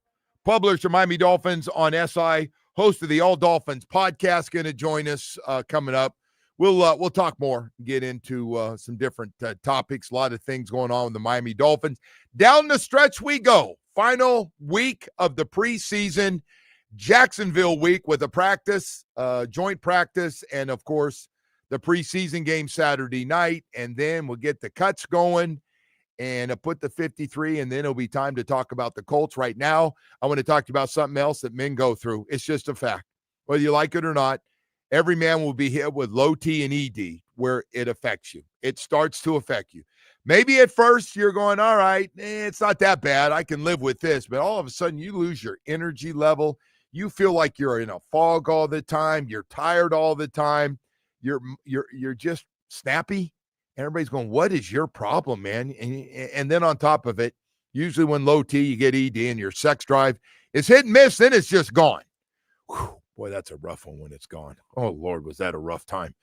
publisher Miami Dolphins on SI, host of the All Dolphins podcast, going to join us coming up. We'll talk more, get into some different topics, a lot of things going on with the Miami Dolphins. Down the stretch we go. Final week of the preseason, Jacksonville week with a practice, joint practice, and, of course, the preseason game Saturday night. And then we'll get the cuts going and put the 53, and then it'll be time to talk about the Colts. Right now, I want to talk to you about something else that men go through. It's just a fact. Whether you like it or not, every man will be hit with low T and ED where it affects you. It starts to affect you. Maybe at first you're going, all right, it's not that bad. I can live with this. But all of a sudden you lose your energy level. You feel like you're in a fog all the time. You're tired all the time. You're just snappy. And everybody's going, what is your problem, man? And then on top of it, usually when low T, you get ED and your sex drive is hit and miss, then it's just gone. Whew, boy, that's a rough one when it's gone. Oh, Lord, was that a rough time.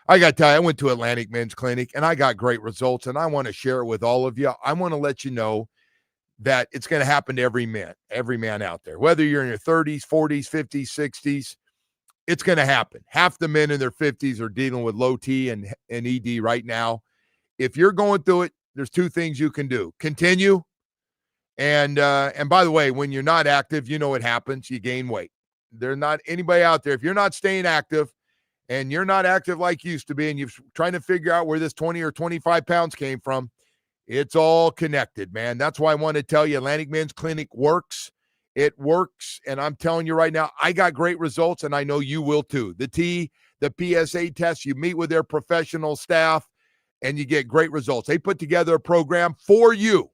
I got to tell you, I went to Atlantic Men's Clinic, and I got great results, and I want to share it with all of you. I want to let you know that it's going to happen to every man out there. Whether you're in your 30s, 40s, 50s, 60s, it's going to happen. Half the men in their 50s are dealing with low T and ED right now. If you're going through it, there's 2 things you can do. Continue, and by the way, when you're not active, you know what happens. You gain weight. There's not anybody out there. If you're not staying active, and you're not active like you used to be, and you're trying to figure out where this 20 or 25 pounds came from, it's all connected, man. That's why I want to tell you Atlantic Men's Clinic works. It works, and I'm telling you right now, I got great results, and I know you will too. The PSA test, you meet with their professional staff, and you get great results. They put together a program for you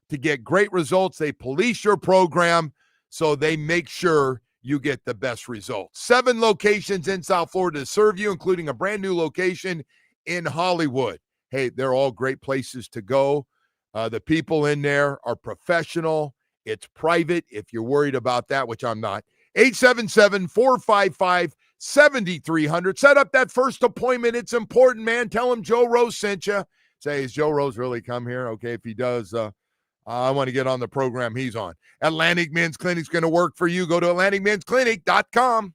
to get great results. They police your program, so they make sure you get the best results. 7 locations in South Florida to serve you, including a brand new location in Hollywood. Hey, they're all great places to go. The people in there are professional. It's private if you're worried about that, which I'm not. 877-455-7300. Set up that first appointment. It's important, man. Tell them Joe Rose sent you. Say, is Joe Rose really come here? Okay, if he does, I want to get on the program he's on. Atlantic Men's Clinic's going to work for you. Go to AtlanticMen'sClinic.com.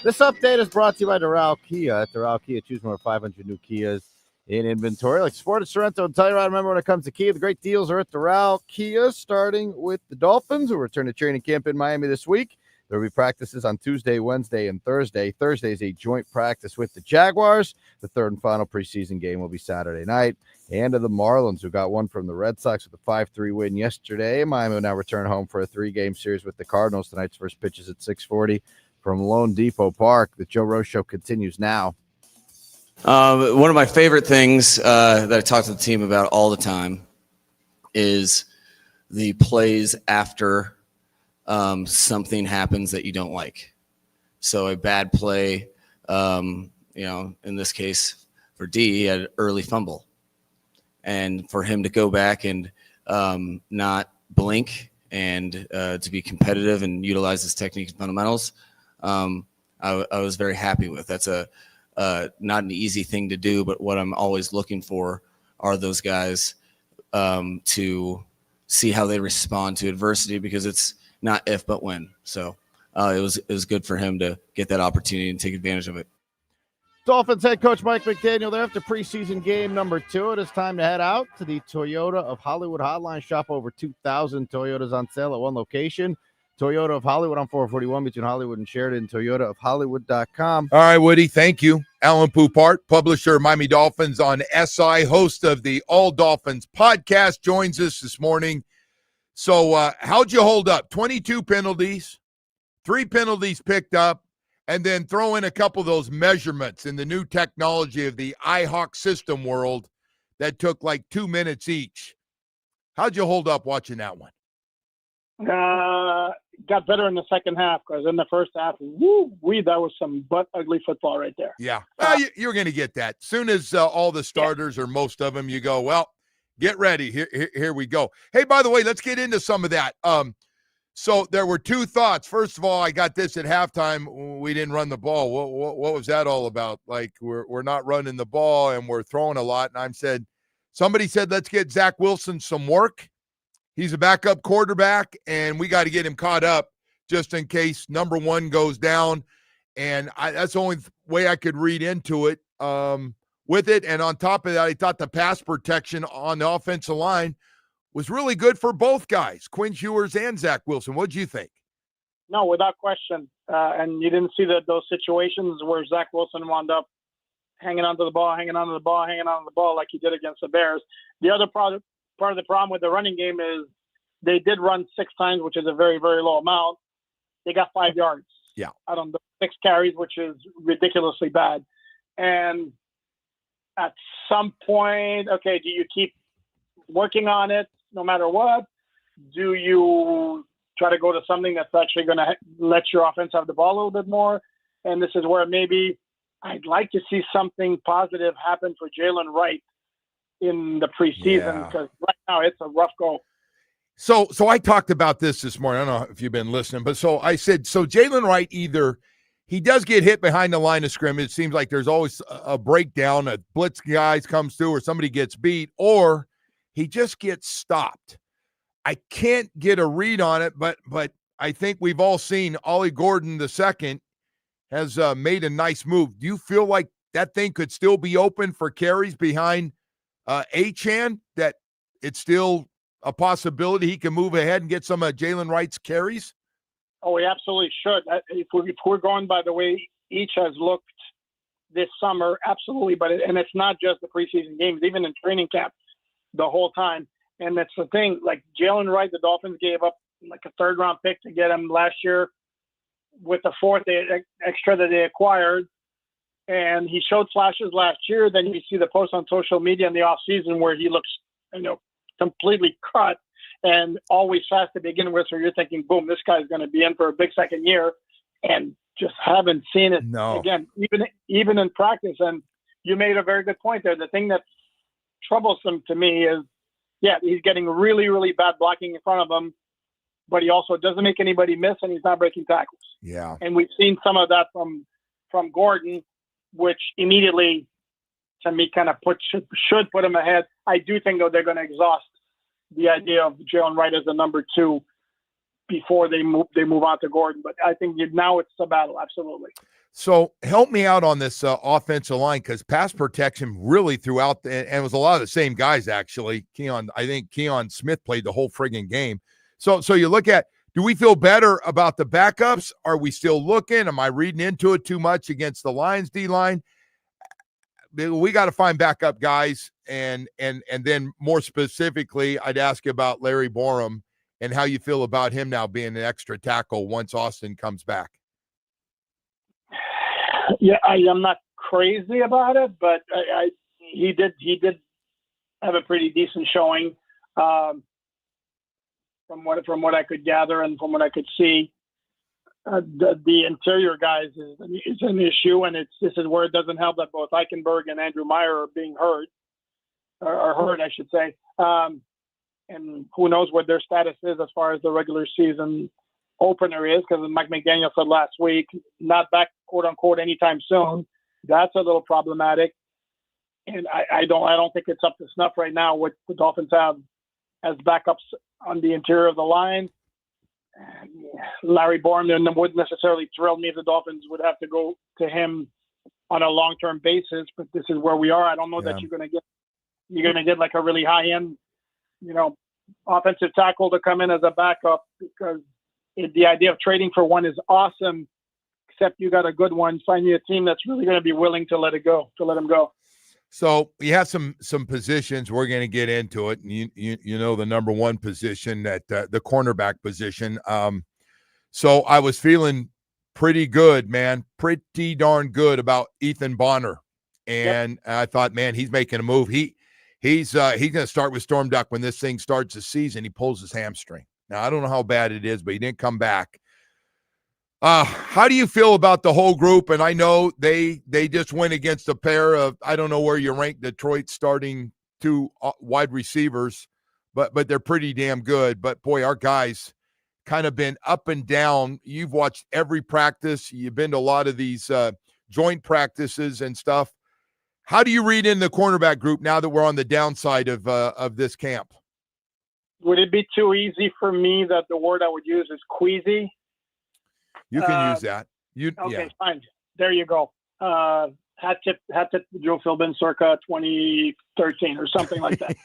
This update is brought to you by Doral Kia. At Doral Kia, choose more 500 new Kias in inventory. Like Sport at Sorrento and Telluride, remember when it comes to Kia, the great deals are at Doral Kia, starting with the Dolphins, who return to training camp in Miami this week. There will be practices on Tuesday, Wednesday, and Thursday. Thursday is a joint practice with the Jaguars. The third and final preseason game will be Saturday night. And to the Marlins, who got one from the Red Sox with a 5-3 win yesterday. Miami will now return home for a 3-game series with the Cardinals. Tonight's first pitch is at 6:40 from Lone Depot Park. The Joe Rose Show continues now. One of my favorite things that I talk to the team about all the time is the plays after something happens that you don't like. So a bad play, in this case for D, he had an early fumble. And for him to go back and not blink and to be competitive and utilize his technique and fundamentals, I was very happy with. That's not an easy thing to do, but what I'm always looking for are those guys to see how they respond to adversity, because it's not if but when. So it was good for him to get that opportunity and take advantage of it. Dolphins head coach Mike McDaniel there after preseason game number 2. It is time to head out to the Toyota of Hollywood hotline. Shop over 2,000 Toyotas on sale at one location. Toyota of Hollywood on 441 between Hollywood and Sheridan. ToyotaofHollywood.com. All right, Woody, thank you. Alan Poupart, publisher of Miami Dolphins on SI, host of the All Dolphins podcast, joins us this morning. So how'd you hold up? 22 penalties, 3 penalties picked up, and then throw in a couple of those measurements in the new technology of the iHawk system world that took like 2 minutes each. How'd you hold up watching that one? Got better in the second half, because in the first half, that was some butt-ugly football right there. Yeah, you're going to get that. Soon as all the starters or most of them, you go, well, get ready. Here we go. Hey, by the way, let's get into some of that. So there were 2 thoughts. First of all, I got this at halftime. We didn't run the ball. What was that all about? Like, we're not running the ball and we're throwing a lot. And somebody said, let's get Zach Wilson some work. He's a backup quarterback, and we got to get him caught up just in case number 1 goes down. And that's the only way I could read into it with it. And on top of that, I thought the pass protection on the offensive line was really good for both guys, Quinn Ewers and Zach Wilson. What'd you think? No, without question. And you didn't see those situations where Zach Wilson wound up hanging onto the ball like he did against the Bears. The other part of the problem with the running game is they did run 6 times, which is a very, very low amount. They got 5 yards. Yeah. Out on the 6 carries, which is ridiculously bad. And at some point, okay, do you keep working on it no matter what? Do you try to go to something that's actually going to let your offense have the ball a little bit more? And this is where maybe I'd like to see something positive happen for Jalen Wright in the preseason, because right now it's a rough go. So I talked about this morning. I don't know if you've been listening, but so I said, so Jalen Wright, either he does get hit behind the line of scrimmage. It seems like there's always a breakdown, a blitz guys comes through, or somebody gets beat, or he just gets stopped. I can't get a read on it, but I think we've all seen Ollie Gordon II has made a nice move. Do you feel like that thing could still be open for carries behind Achane, that it's still a possibility he can move ahead and get some of Jalen Wright's carries? Oh, we absolutely should. If we're going by the way each has looked this summer, absolutely. And it's not just the preseason games, even in training camp the whole time. And that's the thing, like Jalen Wright, the Dolphins gave up like a 3rd-round pick to get him last year with the 4th extra that they acquired. And he showed flashes last year. Then you see the post on social media in the offseason where he looks, completely cut and always fast to begin with. So you're thinking, boom, this guy's going to be in for a big second year, and just haven't seen it again, even in practice. And you made a very good point there. The thing that's troublesome to me is, he's getting really, really bad blocking in front of him, but he also doesn't make anybody miss, and he's not breaking tackles. Yeah. And we've seen some of that from Gordon, which immediately, to me, kind of should put him ahead. I do think, though, they're going to exhaust the idea of Jalen Wright as a number 2 before they move on to Gordon. But I think now it's a battle, absolutely. So help me out on this offensive line, because pass protection really throughout, and it was a lot of the same guys actually. I think Keon Smith played the whole friggin' game. So you look at, do we feel better about the backups? Are we still looking? Am I reading into it too much against the Lions D-line? We got to find backup guys, and then more specifically, I'd ask you about Larry Borum and how you feel about him now being an extra tackle once Austin comes back. Yeah, I am not crazy about it, but he did have a pretty decent showing from what I could gather and from what I could see. The interior guys is an issue, and this is where it doesn't help that both Eichenberg and Andrew Meyer are being hurt, I should say. And who knows what their status is as far as the regular season opener is, because Mike McDaniel said last week, not back, quote unquote, anytime soon. That's a little problematic. And I don't think it's up to snuff right now what the Dolphins have as backups on the interior of the line. Larry Borum wouldn't necessarily thrill me if the Dolphins would have to go to him on a long-term basis, but this is where we are. I don't know that you're going to get like a really high-end, offensive tackle to come in as a backup, because the idea of trading for one is awesome, except you got a good one. Find you a team that's really going to be willing to let him go. So you have some positions. We're going to get into it. And you know the number one position, that the cornerback position. So I was feeling pretty good, man, pretty darn good about Ethan Bonner. And I thought, man, he's making a move. He's going to start with Storm Duck when this thing starts the season. He pulls his hamstring. Now, I don't know how bad it is, but he didn't come back. How do you feel about the whole group? And I know they just went against a pair of, I don't know where you rank Detroit starting two wide receivers, but they're pretty damn good. But, boy, our guys kind of been up and down. You've watched every practice. You've been to a lot of these joint practices and stuff. How do you read in the cornerback group now that we're on the downside of this camp? Would it be too easy for me that the word I would use is queasy? You can use that. Fine. There you go. Hat tip Joe Philbin circa 2013 or something like that.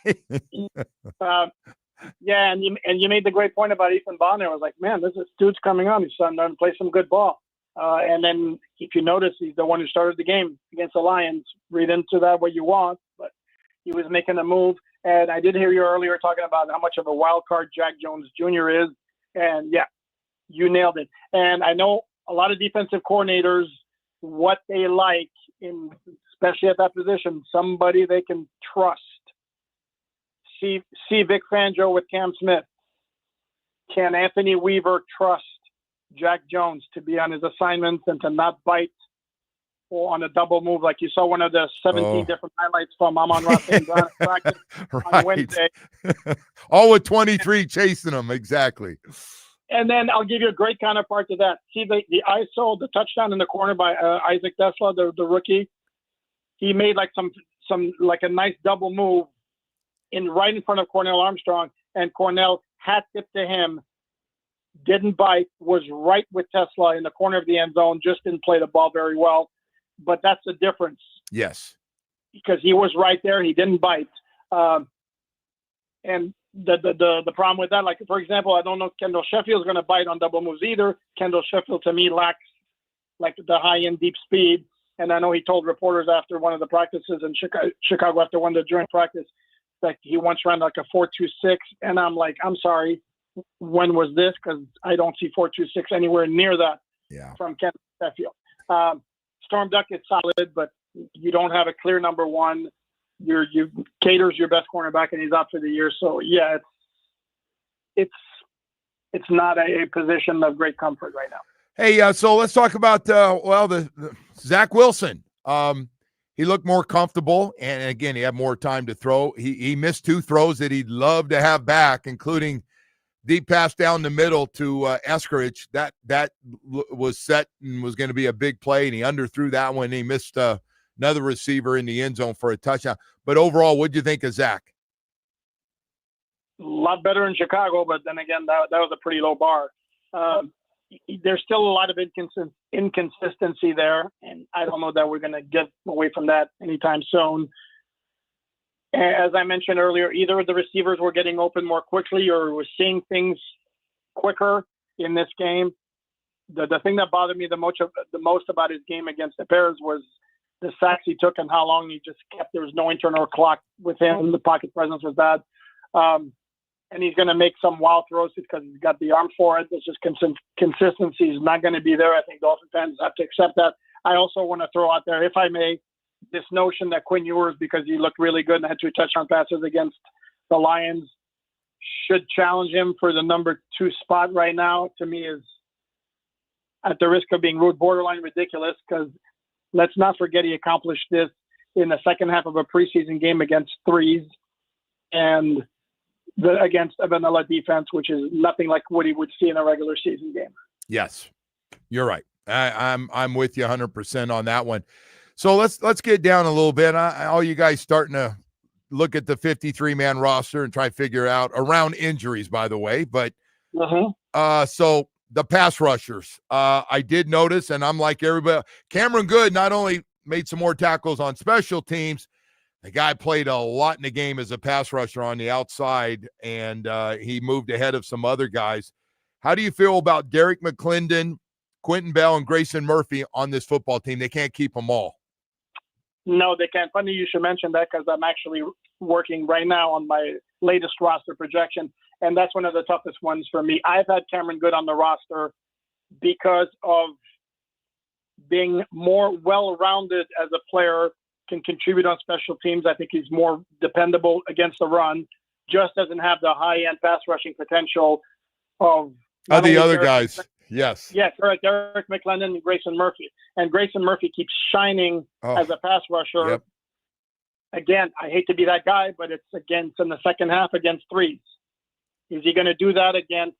And you made the great point about Ethan Bonner. I was like, man, this dude's coming on. He's starting to play some good ball. And then if you notice, he's the one who started the game against the Lions. Read into that what you want, but he was making a move. And I did hear you earlier talking about how much of a wild card Jack Jones Jr. is. And yeah, you nailed it. And I know a lot of defensive coordinators, what they like, especially at that position, somebody they can trust. See Vic Fangio with Cam Smith. Can Anthony Weaver trust Jack Jones to be on his assignments and to not bite or on a double move like you saw one of the 17 different highlights from Amon-Ra St. Brown at practice on Wednesday. All with 23 chasing them, exactly. And then I'll give you a great counterpart to that. See the ISO, the touchdown in the corner by Isaac Tesla, the rookie. He made like some like a nice double move right in front of Cornell Armstrong, and Cornell hat tipped to him, didn't bite, was right with Tesla in the corner of the end zone, just didn't play the ball very well. But that's the difference. Yes. Because he was right there, he didn't bite. And the problem with that, like, for example, I don't know if Kendall Sheffield's going to bite on double moves either. Kendall Sheffield, to me, lacks like the high-end deep speed. And I know he told reporters after one of the practices in Chicago after one of the joint practice that he once ran like a 4.26. And I'm like, I'm sorry, when was this? Because I don't see 4.26 anywhere near that from Kendall Sheffield. Storm Duck is solid, but you don't have a clear number one. Cater's your best cornerback, and he's out for the year. So yeah, it's not a position of great comfort right now. Hey, so let's talk about the Zach Wilson. He looked more comfortable, and again, he had more time to throw. He missed two throws that he'd love to have back, including deep pass down the middle to Eskridge. That was set and was going to be a big play, and he underthrew that one. He missed another receiver in the end zone for a touchdown. But overall, what'd you think of Zach? A lot better in Chicago, but then again, that was a pretty low bar. there's still a lot of inconsistency there, and I don't know that we're going to get away from that anytime soon. As I mentioned earlier, either the receivers were getting open more quickly or we're seeing things quicker in this game. The thing that bothered me the most about his game against the Bears was the sacks he took and how long he just kept. There was no internal clock with him. The pocket presence was bad. And he's going to make some wild throws because he's got the arm for it. There's just consistency is not going to be there. I think Dolphin fans have to accept that. I also want to throw out there, if I may, this notion that Quinn Ewers, because he looked really good and had 2 touchdown passes against the Lions, should challenge him for the number 2 spot right now, to me is at the risk of being rude, borderline ridiculous, because let's not forget he accomplished this in the second half of a preseason game against threes and against a vanilla defense, which is nothing like what he would see in a regular season game. Yes, you're right. I'm with you 100% on that one. So let's get down a little bit. All you guys starting to look at the 53-man roster and try to figure out around injuries, by the way. But so the pass rushers, I did notice, and I'm like everybody, Cameron Good not only made some more tackles on special teams, the guy played a lot in the game as a pass rusher on the outside, and he moved ahead of some other guys. How do you feel about Derek McClendon, Quentin Bell, and Grayson Murphy on this football team? They can't keep them all. No, they can't. Funny you should mention that because I'm actually working right now on my latest roster projection, and that's one of the toughest ones for me. I've had Cameron Good on the roster because of being more well-rounded as a player, can contribute on special teams. I think he's more dependable against the run, just doesn't have the high-end pass rushing potential of the other guys. Yes. Yeah, correct. Derek McClendon and Grayson Murphy. And Grayson Murphy keeps shining as a pass rusher. Yep. Again, I hate to be that guy, but it's in the second half against threes. Is he going to do that against,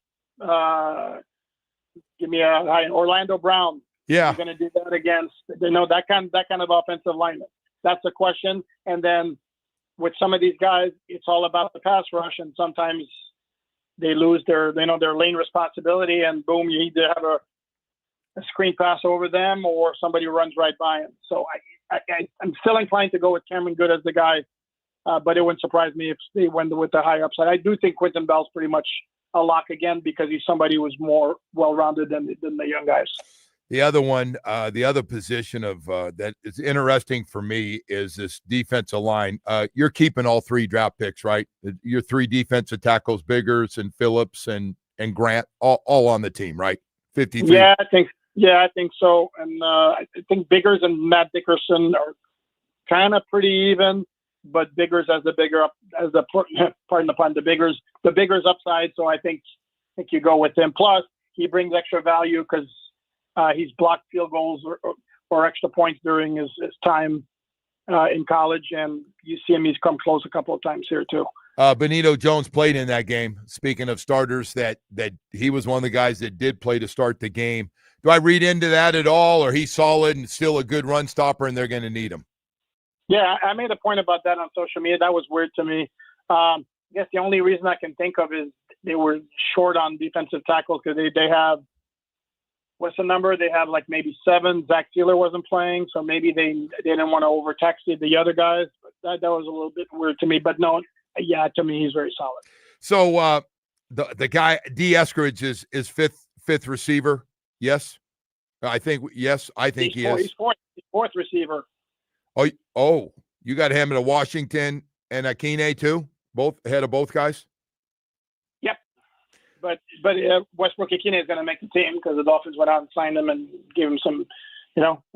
give me an Orlando Brown? Yeah. Is he going to do that against, that kind of offensive lineman? That's a question. And then with some of these guys, it's all about the pass rush, and sometimes they lose their lane responsibility, and boom, you either have a screen pass over them or somebody runs right by him. So I'm still inclined to go with Cameron Good as the guy, but it wouldn't surprise me if they went with the high upside. I do think Quentin Bell's pretty much a lock again because he's somebody who's more well-rounded than the young guys. The other one, the other position of that is interesting for me is this defensive line. You're keeping all 3 draft picks, right? Your 3 defensive tackles, Biggers and Phillips and Grant, all on the team, right? 53. Yeah, I think so. And I think Biggers and Matt Dickerson are kind of pretty even, but Biggers as the pardon the pun, the Biggers upside. So I think you go with him. Plus, he brings extra value because he's blocked field goals or extra points during his time in college, and you see him, he's come close a couple of times here too. Benito Jones played in that game. Speaking of starters, that he was one of the guys that did play to start the game. Do I read into that at all, or he's solid and still a good run stopper and they're going to need him? Yeah, I made a point about that on social media. That was weird to me. I guess the only reason I can think of is they were short on defensive tackles because they have, what's the number? They had like maybe 7. Zach Sealer wasn't playing, so maybe they didn't want to overtax the other guys. But that was a little bit weird to me. But no, yeah, to me he's very solid. So the guy D. Eskridge is fifth receiver. Yes, I think yes. I think he is. He's fourth receiver. Oh, you got him at Washington and Akine too. Both ahead of both guys. Yep. But Westbrook Akine is going to make the team because the Dolphins went out and signed him and gave him some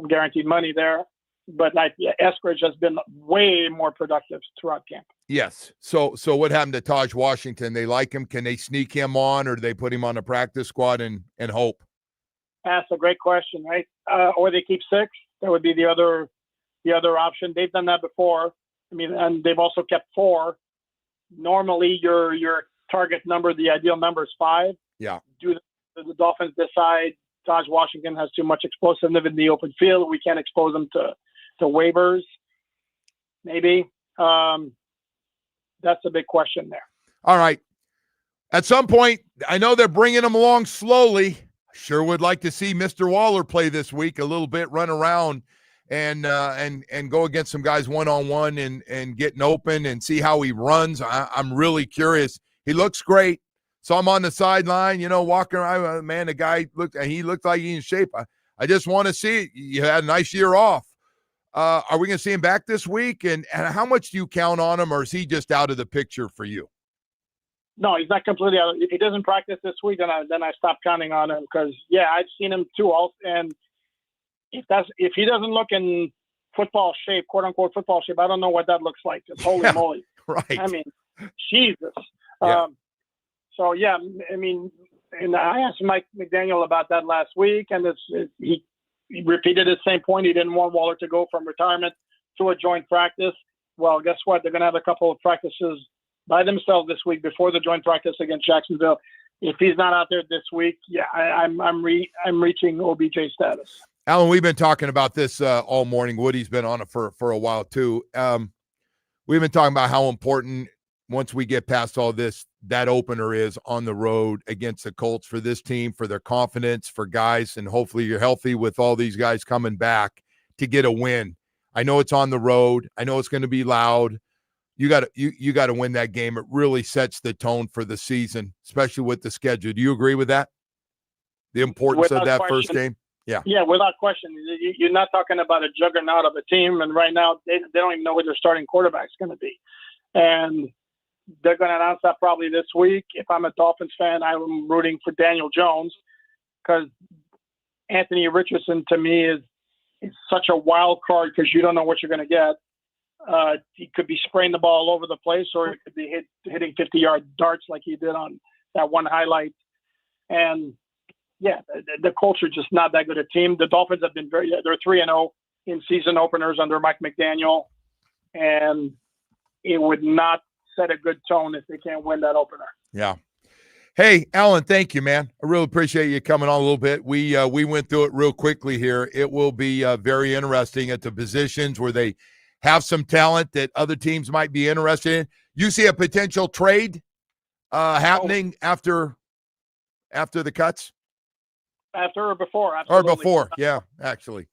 guaranteed money there. But Eskridge has been way more productive throughout camp. Yes. So what happened to Taj Washington? They like him. Can they sneak him on, or do they put him on the practice squad and hope? That's a great question, right? Or they keep 6. That would be the other option. They've done that before. I mean, and they've also kept 4. Normally, your target number, the ideal number is 5. Yeah. Do the Dolphins decide Taj Washington has too much explosiveness in the open field? We can't expose him to waivers. Maybe. That's a big question there. All right. At some point, I know they're bringing him along slowly. Sure would like to see Mr. Waller play this week a little bit, run around and go against some guys one-on-one and getting open and see how he runs. I'm really curious. He looks great. So I'm on the sideline, walking around. Man, the guy looked like he's in shape. I just want to see it. You had a nice year off. Are we going to see him back this week? And how much do you count on him, or is he just out of the picture for you? No, he's not completely out. If he doesn't practice this week, then I stop counting on him because I've seen him too. And if he doesn't look in football shape, quote unquote football shape, I don't know what that looks like. Holy moly! Right. I mean, Jesus. Yeah. And I asked Mike McDaniel about that last week, and he repeated the same point. He didn't want Waller to go from retirement to a joint practice. Well, guess what? They're going to have a couple of practices by themselves this week before the joint practice against Jacksonville. If he's not out there this week, I'm reaching OBJ status. Alan, we've been talking about this all morning. Woody's been on it for a while too. We've been talking about how important, once we get past all this, that opener is on the road against the Colts for this team, for their confidence, for guys, and hopefully you're healthy with all these guys coming back to get a win. I know it's on the road. I know it's going to be loud. You got to win that game. It really sets the tone for the season, especially with the schedule. Do you agree with that? The importance of that first game? Yeah. Yeah, without question. You're not talking about a juggernaut of a team, and right now they don't even know who their starting quarterback's going to be. And they're going to announce that probably this week. If I'm a Dolphins fan, I'm rooting for Daniel Jones because Anthony Richardson, to me, is such a wild card because you don't know what you're going to get. He could be spraying the ball all over the place, or he could be hitting 50-yard darts like he did on that one highlight. And, the Colts are just not that good a team. The Dolphins have been they're 3-0 in season openers under Mike McDaniel, and it would not set a good tone if they can't win that opener. Yeah. Hey, Alan, thank you, man. I really appreciate you coming on a little bit. We went through it real quickly here. It will be very interesting at the positions where they have some talent that other teams might be interested in. You see a potential trade happening after the cuts? After or before? Absolutely. Or before, yeah, actually.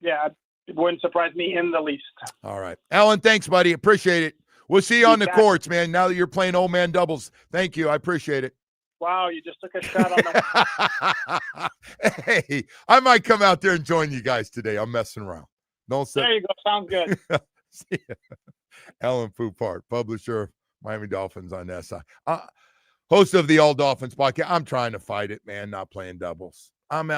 Yeah, it wouldn't surprise me in the least. All right. Alan, thanks, buddy. Appreciate it. We'll see you on the courts, man, now that you're playing old man doubles. Thank you. I appreciate it. Wow, you just took a shot on the Hey, I might come out there and join you guys today. I'm messing around. Don't say. There you go. Sounds good. See ya. Alan Poupart, publisher of Miami Dolphins on SI. Host of the All Dolphins podcast. I'm trying to fight it, man, not playing doubles. I'm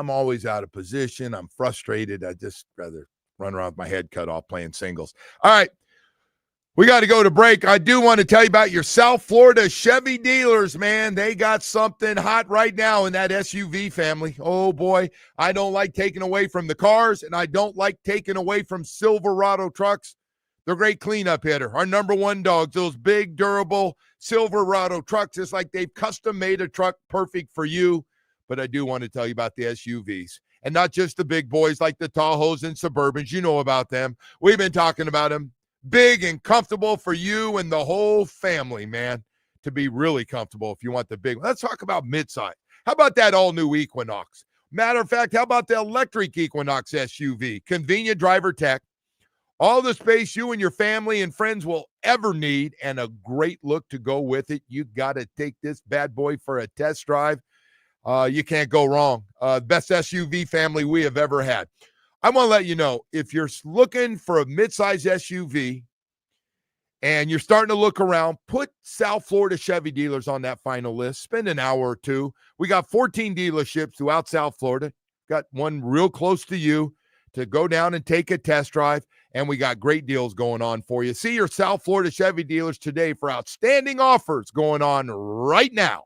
always out of position. I'm frustrated. I just rather run around with my head cut off playing singles. All right. We got to go to break. I do want to tell you about your South Florida Chevy dealers, man. They got something hot right now in that SUV family. Oh, boy. I don't like taking away from the cars, and I don't like taking away from Silverado trucks. They're great cleanup hitter. Our number one dogs, those big, durable Silverado trucks. It's like they've custom-made a truck perfect for you. But I do want to tell you about the SUVs. And not just the big boys like the Tahoes and Suburbans. You know about them. We've been talking about them. Big and comfortable for you and the whole family, man, to be really comfortable if you want the big one. Let's talk about midsize. How about that all-new Equinox? Matter of fact, how about the electric Equinox SUV? Convenient driver tech. All the space you and your family and friends will ever need, and a great look to go with it. You got to take this bad boy for a test drive. You can't go wrong. Best SUV family we have ever had. I want to let you know, if you're looking for a midsize SUV and you're starting to look around, put South Florida Chevy dealers on that final list. Spend an hour or two. We got 14 dealerships throughout South Florida. Got one real close to you to go down and take a test drive, and we got great deals going on for you. See your South Florida Chevy dealers today for outstanding offers going on right now.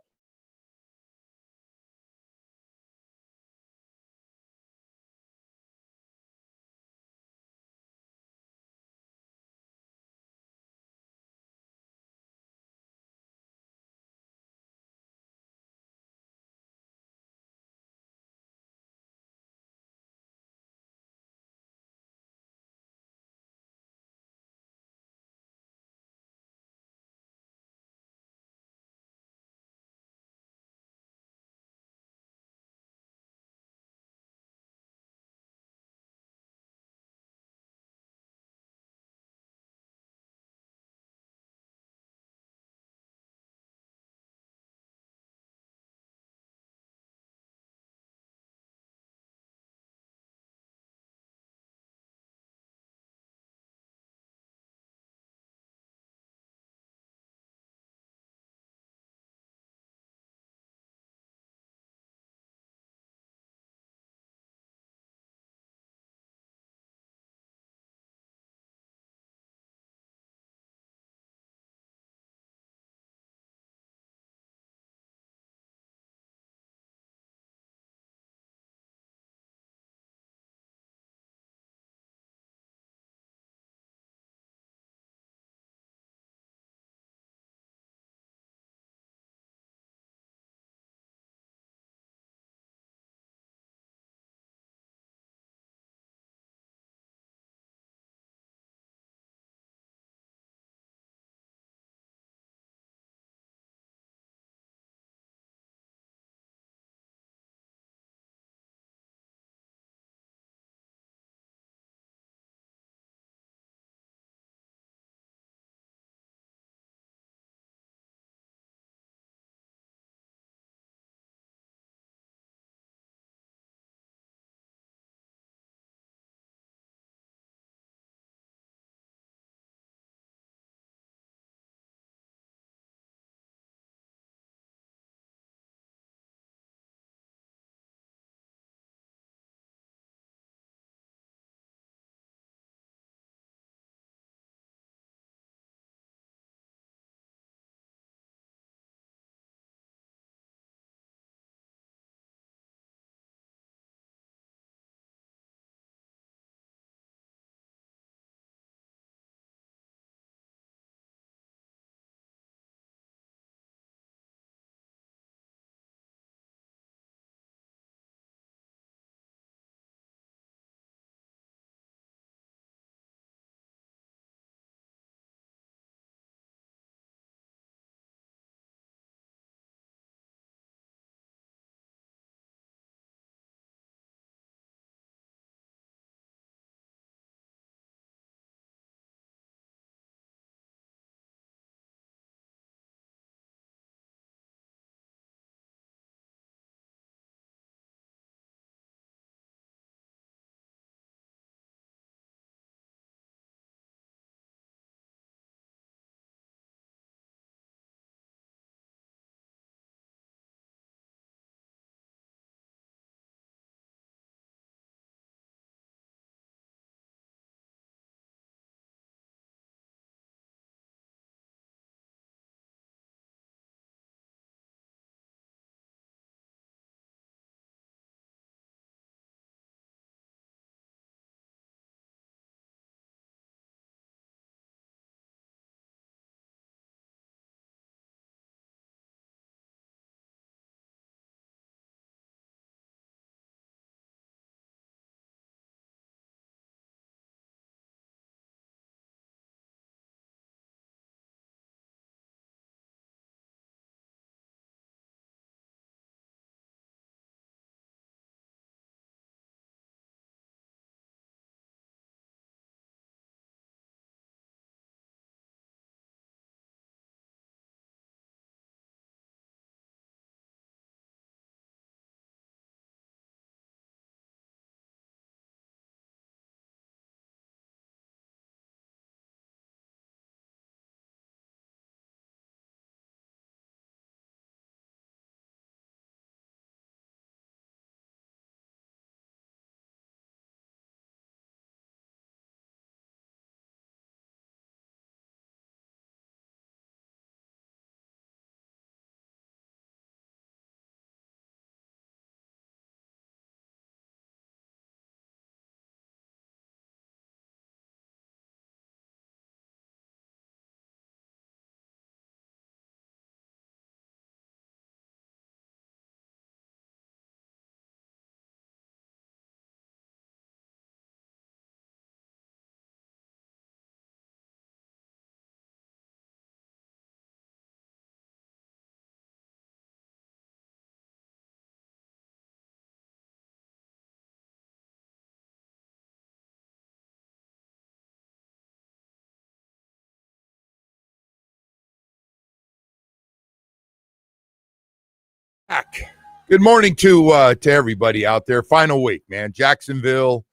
Back. Good morning to everybody out there. Final week, man. Jacksonville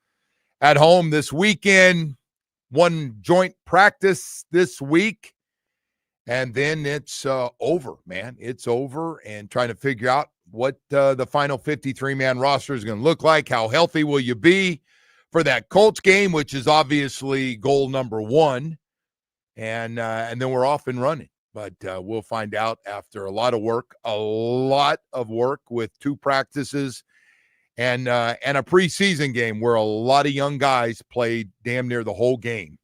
at home this weekend. One joint practice this week, and then it's over, man. It's over, and trying to figure out what the final 53-man roster is going to look like. How healthy will you be for that Colts game, which is obviously goal number one, and then we're off and running. But we'll find out after a lot of work with 2 practices and a preseason game where a lot of young guys played damn near the whole game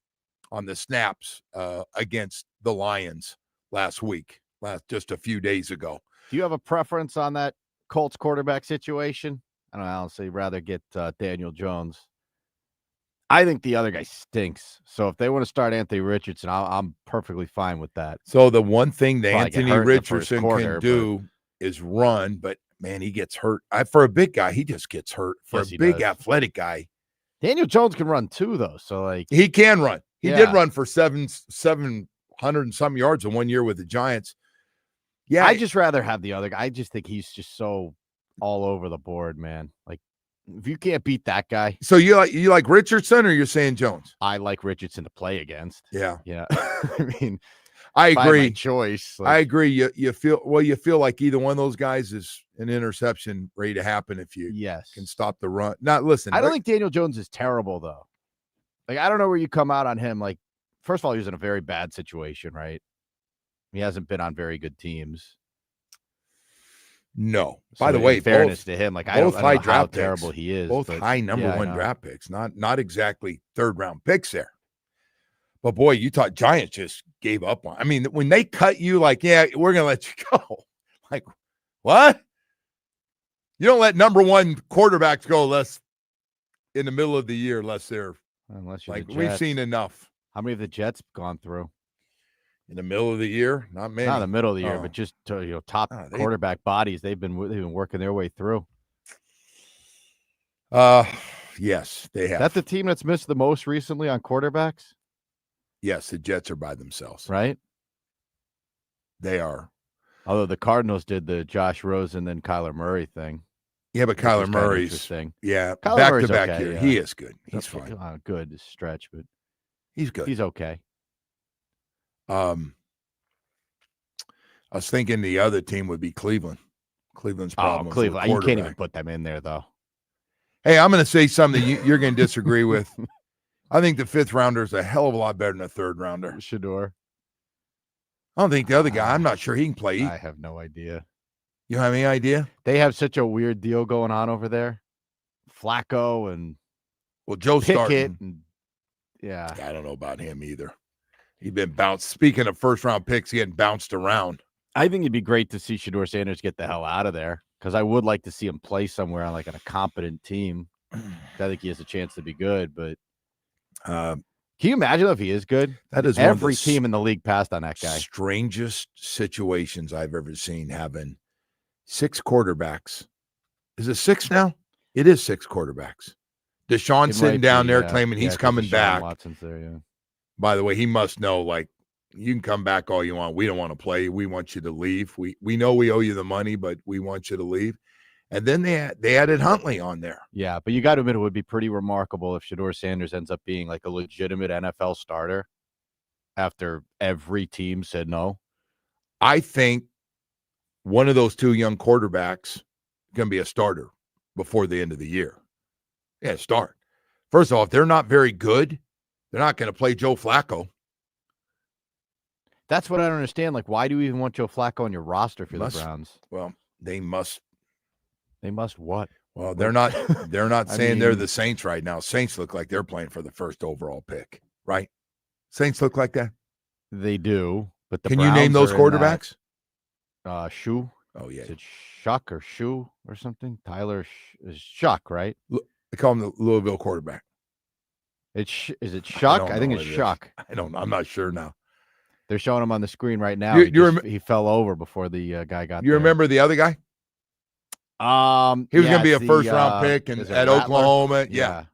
on the snaps against the Lions just a few days ago. Do you have a preference on that Colts quarterback situation? I don't know. Honestly, rather get Daniel Jones. I think the other guy stinks. So if they want to start Anthony Richardson, I'm perfectly fine with that. So the one thing that Probably Anthony Richardson can do is run, but man, he gets hurt. For a big guy, he just gets hurt. For a big athletic guy, Daniel Jones can run too, though. So like he can run. He did run for 700 and some yards in 1 year with the Giants. Yeah, I just rather have the other guy. I just think he's just so all over the board, man. Like if you can't beat that guy. So you like Richardson, or you're saying Jones? I like Richardson to play against. Yeah. I mean, I agree. My choice. I agree. You feel like either one of those guys is an interception ready to happen if you can stop the run. Not listen. I don't think Daniel Jones is terrible though. Like I don't know where you come out on him. Like first of all, he was in a very bad situation, right? He hasn't been on very good teams. No. So By the way, in fairness to him, like I don't know how terrible picks, he is. Both high number one draft picks, not exactly third-round picks there. But boy, you thought Giants just gave up on. I mean, when they cut you, like, yeah, we're gonna let you go. Like, what? You don't let number one quarterbacks go unless in the middle of the year, unless you're like we've seen enough. How many of the Jets gone through? In the middle of the year, not many. Not in the middle of the year, but just top quarterback bodies. They've been working their way through. Yes, they have. That's the team that's missed the most recently on quarterbacks. Yes, the Jets are by themselves, right? They are. Although the Cardinals did the Josh Rosen then Kyler Murray thing. Yeah, but Kyler Murray's interesting. Yeah, Kyler back-to-back okay, here. yeah. He is good. He's fine. Good stretch, but he's good. He's okay. I was thinking the other team would be Cleveland. Cleveland's problem. Cleveland. You can't even put them in there, though. Hey, I'm going to say something you're going to disagree with. I think the 5th rounder is a hell of a lot better than a 3rd rounder. Shador. I don't think the other guy. I'm not sure he can play. I have no idea. You have any idea? They have such a weird deal going on over there. Flacco and Joe Pickett. Yeah, I don't know about him either. He's been bounced. Speaking of first-round picks, getting bounced around. I think it'd be great to see Shador Sanders get the hell out of there because I would like to see him play somewhere on a competent team. I think he has a chance to be good, but can you imagine if he is good? That is every team in the league passed on that guy. Strangest situations I've ever seen, having 6 quarterbacks. Is it 6 now? It is 6 quarterbacks. Deshaun sitting down there claiming he's coming back. Watson's there, yeah. By the way, he must know, like, you can come back all you want. We don't want to play. We want you to leave. We know we owe you the money, but we want you to leave. And then they added Huntley on there. Yeah, but you got to admit it would be pretty remarkable if Shador Sanders ends up being like a legitimate NFL starter after every team said no. I think one of those 2 young quarterbacks is going to be a starter before the end of the year. Yeah, start. First of all, if they're not very good, they're not going to play Joe Flacco. That's what I don't understand. Like, why do you even want Joe Flacco on your roster for the Browns? Well, they must. They must what? Well, they're not saying they're the Saints right now. Saints look like they're playing for the 1st overall pick, right? Saints look like that? They do. But Can you name those quarterbacks? Shu. Oh, yeah. Is it Shuck or Shu or something? Tyler is Shuck, right? They call him the Louisville quarterback. Is it Shuck? I think it's Shuck. I don't know. I'm not sure now. They're showing him on the screen right now. He fell over before the guy got You remember the other guy? He was going to be a first-round pick at Oklahoma. Yeah.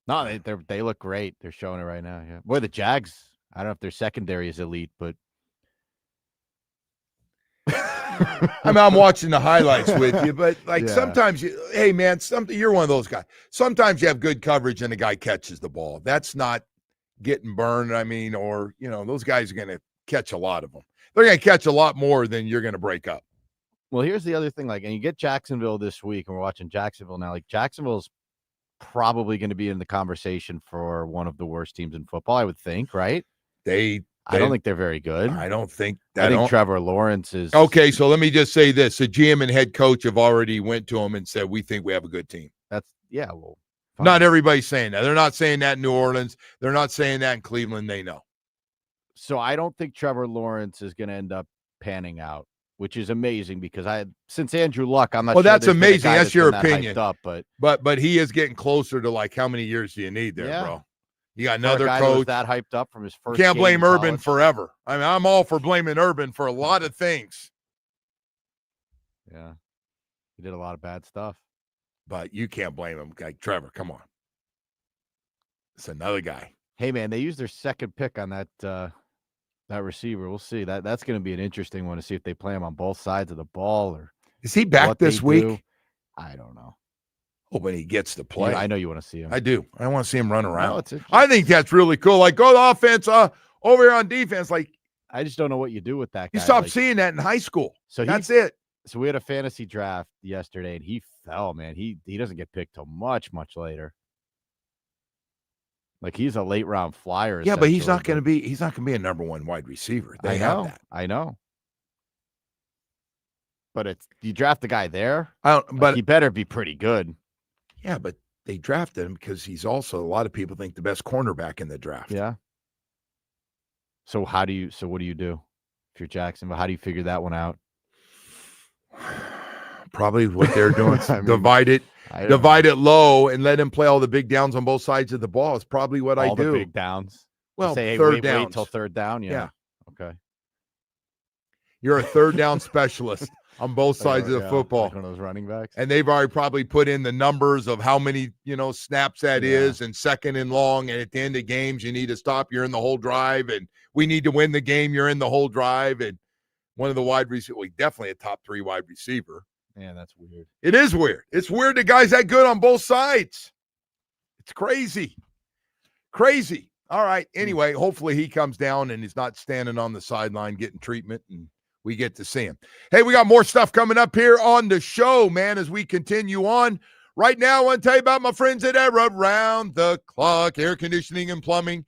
No, they look great. They're showing it right now. Yeah. Boy, the Jags. I don't know if their secondary is elite, but I mean, I'm watching the highlights with you, but like Yeah. sometimes, hey man, you're one of those guys. Sometimes you have good coverage and the guy catches the ball. That's not getting burned. I mean, or those guys are going to catch a lot of them. They're going to catch a lot more than you're going to break up. Well, here's the other thing. Like, and you get Jacksonville this week, and we're watching Jacksonville now. Like, Jacksonville's probably going to be in the conversation for one of the worst teams in football, I would think, right? I don't think they're very good. I think Trevor Lawrence is okay. So let me just say this: the GM and head coach have already went to him and said, "We think we have a good team." Well, fine. Not everybody's saying that. They're not saying that in New Orleans. They're not saying that in Cleveland. They know. So I don't think Trevor Lawrence is going to end up panning out, which is amazing because since Andrew Luck, I'm not. Well, sure that's there's been a amazing. guy That's your been that opinion. hyped up, but he is getting closer to like how many years do you need there, bro? You got another guy coach that hyped up from his first. Can't game blame in Urban college. forever. I mean, I'm all for blaming Urban for a lot of things. Yeah, he did a lot of bad stuff. But you can't blame him. Like Trevor, come on. It's another guy. Hey man, they used their second pick on that receiver. We'll see. That's going to be an interesting one to see if they play him on both sides of the ball or is he back this week? Do. I don't know. Oh, but he gets to play. I know you want to see him. I do. I want to see him run around. No, I think that's really cool. Like, go to offense, over here on defense. Like, I just don't know what you do with that guy. You stopped seeing that in high school. So that's it. So we had a fantasy draft yesterday, and he fell, man. He doesn't get picked till much, much later. Like, he's a late round flyer. Yeah, but he's not going to be a number one wide receiver. They have that. I know. But you draft the guy there, but he better be pretty good. Yeah, but they drafted him because he's also, a lot of people think, the best cornerback in the draft. Yeah. So what do you do if you're Jacksonville? How do you figure that one out? Probably what they're doing. Divide it low and let him play all the big downs on both sides of the ball. Is probably what I do. All the big downs. Well, say, third down. Wait till third down. Yeah. Okay. You're a third down specialist on both sides of the football. Like one of those running backs. And they've already probably put in the numbers of how many, snaps that is, and second and long. And at the end of games, you need to stop. You're in the whole drive, and we need to win the game. You're in the whole drive. And one of the wide receivers, definitely a top 3 wide receiver. Man, that's weird. It is weird. It's weird the guy's that good on both sides. It's crazy. Crazy. All right. Anyway, hopefully he comes down and he's not standing on the sideline getting treatment, and we get to see him. Hey, we got more stuff coming up here on the show, man, as we continue on. Right now, I want to tell you about my friends at Era Round the Clock Air Conditioning and Plumbing.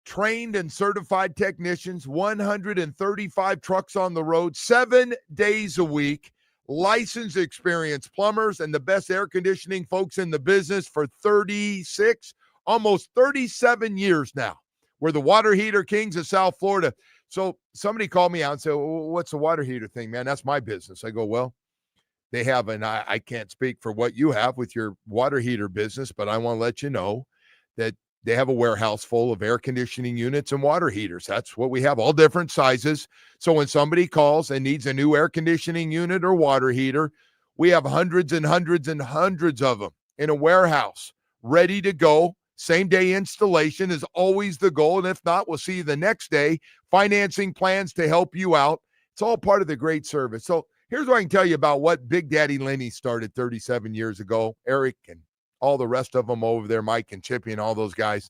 Trained and certified technicians, 135 trucks on the road, 7 days a week. Licensed, experienced plumbers, and the best air conditioning folks in the business for 36, almost 37 years now. We're the water heater kings of South Florida. So somebody called me out and said, well, what's the water heater thing, man? That's my business. I go, well, they have, and I can't speak for what you have with your water heater business, but I want to let you know that they have a warehouse full of air conditioning units and water heaters. That's what we have, all different sizes. So when somebody calls and needs a new air conditioning unit or water heater, we have hundreds and hundreds and hundreds of them in a warehouse ready to go. Same day installation is always the goal. And if not, we'll see you the next day. Financing plans to help you out. It's all part of the great service. So here's what I can tell you about what Big Daddy Lenny started 37 years ago. Eric and all the rest of them over there, Mike and Chippy and all those guys.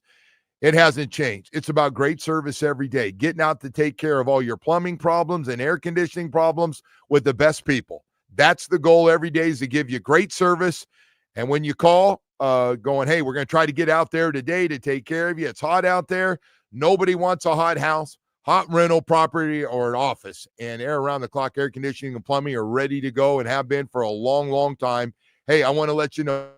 It hasn't changed. It's about great service every day, getting out to take care of all your plumbing problems and air conditioning problems with the best people. That's the goal every day, is to give you great service. And when you call going, hey, we're going to try to get out there today to take care of you. It's hot out there. Nobody wants a hot house, hot rental property, or an office. And Air Around the Clock Air Conditioning and Plumbing are ready to go and have been for a long, long time. Hey, I want to let you know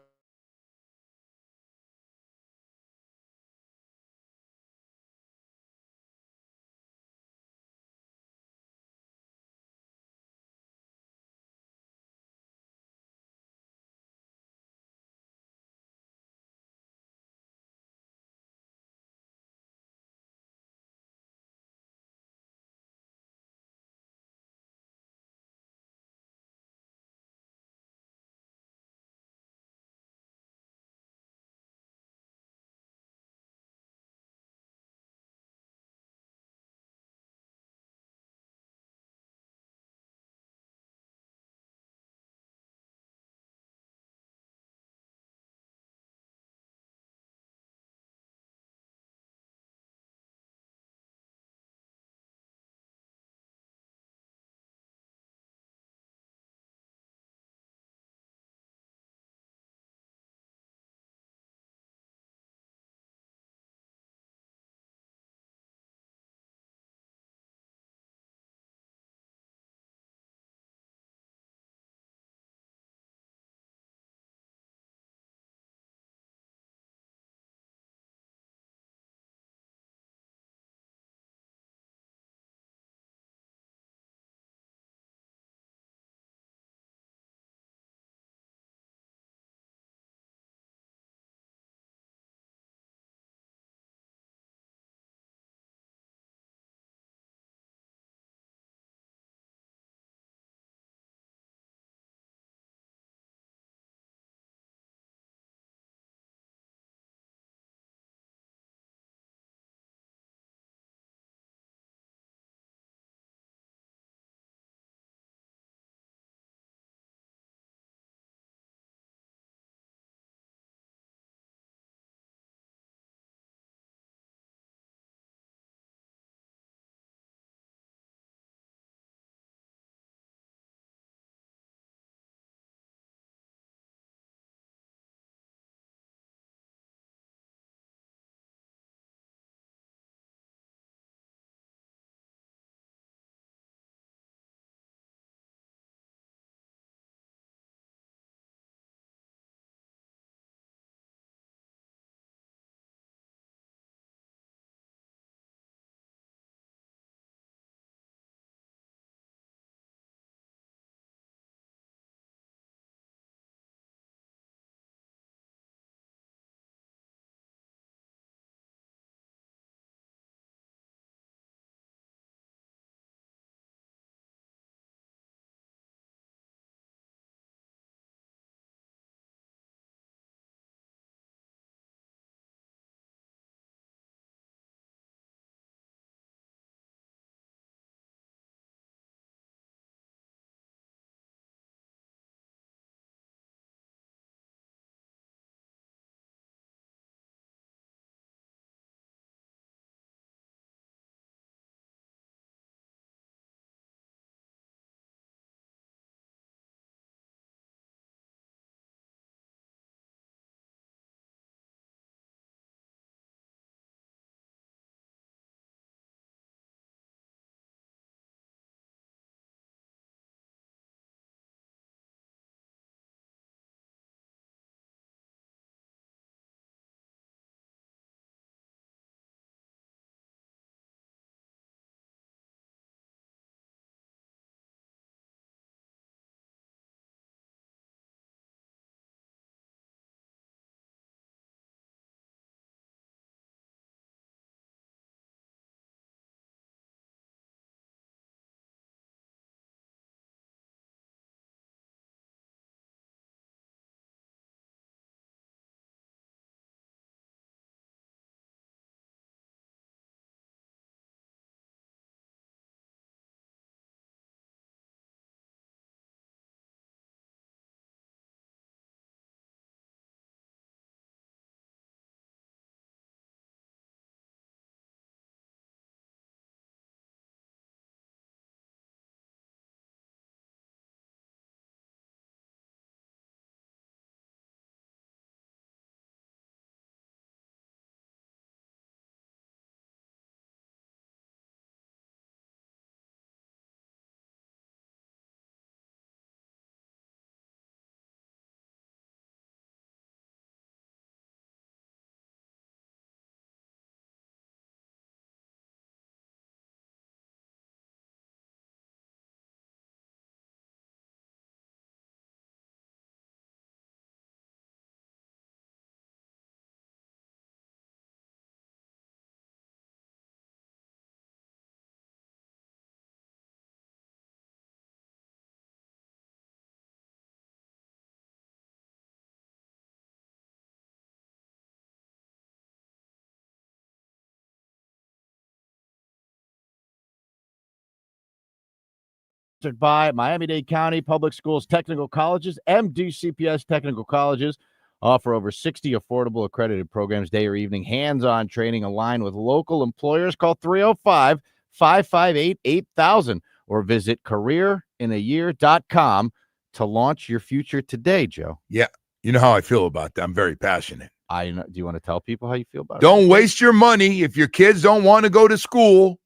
sponsored by Miami-Dade County Public Schools Technical Colleges. MDCPS Technical Colleges offer over 60 affordable accredited programs, day or evening, hands-on training aligned with local employers. Call 305-558-8000 or visit careerinayear.com to launch your future today, Joe. Yeah. You know how I feel about that. I'm very passionate. Do you want to tell people how you feel about it? Don't waste your money if your kids don't want to go to school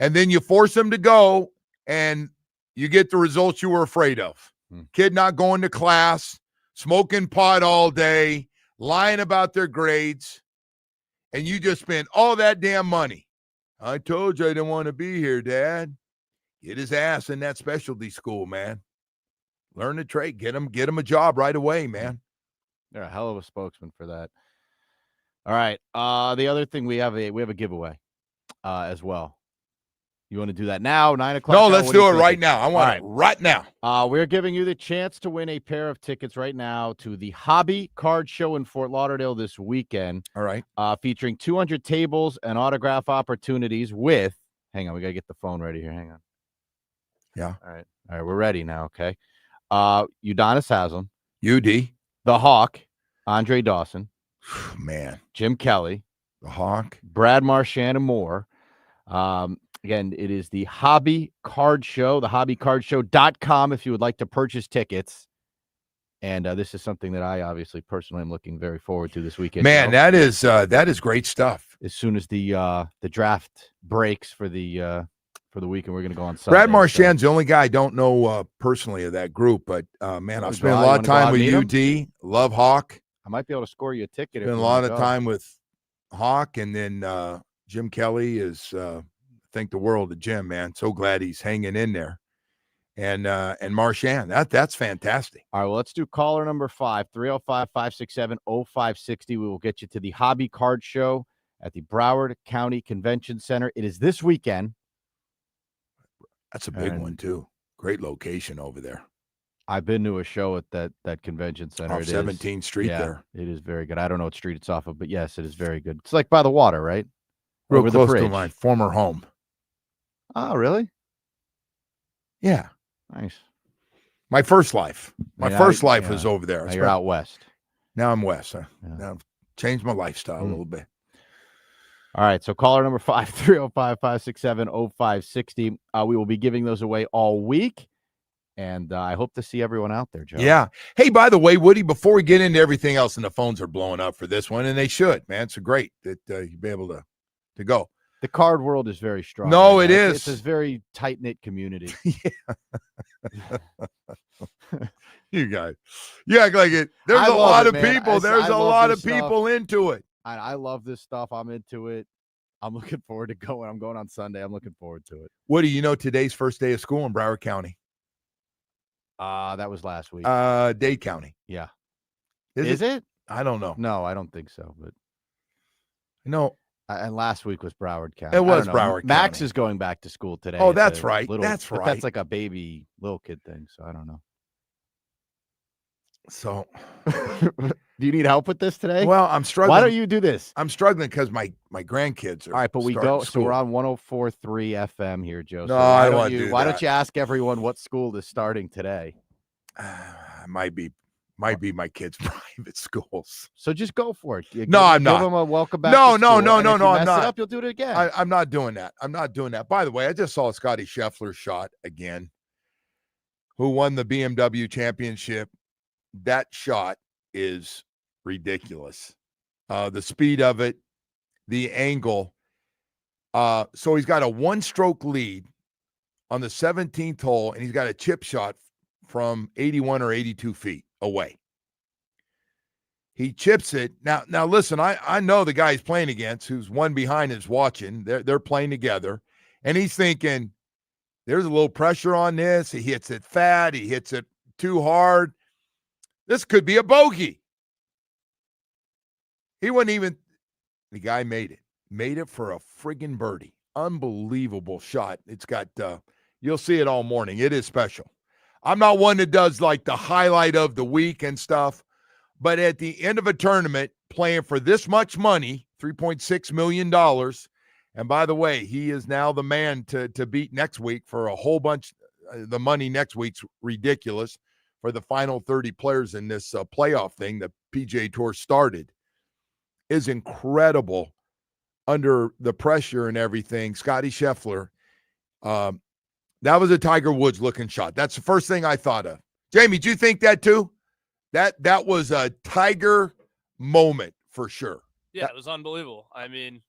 and then you force them to go and you get the results you were afraid of. Kid not going to class, smoking pot all day, lying about their grades, and you just spend all that damn money. I told you I didn't want to be here, Dad. Get his ass in that specialty school, man. Learn the trade. Get him a job right away, man. They're a hell of a spokesman for that. All right. The other thing, we have a giveaway as well. You want to do that now, 9 o'clock? No, let's do it right now. I want it right now. We're giving you the chance to win a pair of tickets right now to the Hobby Card Show in Fort Lauderdale this weekend. All right. Featuring 200 tables and autograph opportunities with, hang on, we got to get the phone ready here. Hang on. Yeah. All right, we're ready now, okay? Udonis Haslam. UD. The Hawk, Andre Dawson. Man. Jim Kelly. The Hawk. Brad Marchand and more. Again, it is the Hobby Card Show, thehobbycardshow.com if you would like to purchase tickets. And this is something that I obviously personally am looking very forward to this weekend. Man, that is great stuff. As soon as the draft breaks for the weekend, we're going to go on Sunday. Brad Marchand's the only guy I don't know personally of that group, but man, I've spent a lot of time with UD. Love Hawk. I might be able to score you a ticket. Spent a lot of time with Hawk, and then Jim Kelly is think the world of Jim, man. So glad he's hanging in there. And Marchand, that's fantastic. All right, well, let's do caller number 5, 305-567-0560. We will get you to the Hobby Card Show at the Broward County Convention Center. It is this weekend. That's a big one, too. Great location over there. I've been to a show at that convention center. Off 17th Street there. It is very good. I don't know what street it's off of, but yes, it is very good. It's like by the water, right? Real Over close the to bridge. my former home. Oh, really? Yeah. Nice. My first life. My Yeah, first life was over there. Now you're out west. Now I'm west. Now I've changed my lifestyle a little bit. All right, so caller number 5, 305-567-0560. We will be giving those away all week, and I hope to see everyone out there, Joe. Yeah. Hey, by the way, Woody, before we get into everything else, and the phones are blowing up for this one, and they should, man. It's great that you'll be able to go. The card world is very strong. No, right it now. is. It's a very tight-knit community. You guys, you act like it. There's a lot of people. There's a lot of people into it. I love this stuff. I'm into it. I'm looking forward to going. I'm going on Sunday. I'm looking forward to it. Woody, you know today's first day of school in Broward County? That was last week. Dade County. Yeah. Is it? I don't know. No, I don't think so. But no. And last week was Broward County. It was Broward County. Max is going back to school today. Oh, that's right. That's but right. That's like a baby little kid thing. So I don't know. So, do you need help with this today? Well, I'm struggling. Why don't you do this? I'm struggling because my grandkids are. All right, but we go. School. So we're on 104.3 FM here, Joe. No, so I don't want to do Why that. don't you ask everyone what school is starting today? Might be my kids' private schools. So just go for it. No, I'm not. Give them a welcome back. No, to school, no, and if you I'm mess not. It up, you'll do it again. I'm not doing that. I'm not doing that. By the way, I just saw Scotty Scheffler's shot again, who won the BMW championship. That shot is ridiculous. The speed of it, the angle. So he's got a one-stroke lead on the 17th hole, and he's got a chip shot from 81 or 82 feet away. He chips it. Now listen, I know the guy he's playing against, who's one behind, is watching. They're playing together, and he's thinking, there's a little pressure on this. He hits it fat. He hits it too hard. This could be a bogey. He wasn't even – the guy made it. Made it for a friggin' birdie. Unbelievable shot. It's got you'll see it all morning. It is special. I'm not one that does like the highlight of the week and stuff, but at the end of a tournament, playing for this much money, $3.6 million, and by the way, he is now the man to beat next week for a whole bunch the money next week's ridiculous for the final 30 players in this playoff thing that PGA Tour started is incredible under the pressure and everything. Scotty Scheffler, that was a Tiger Woods looking shot. That's the first thing I thought of. Jamie, do you think that too? That was a Tiger moment for sure. Yeah, it was unbelievable. I mean,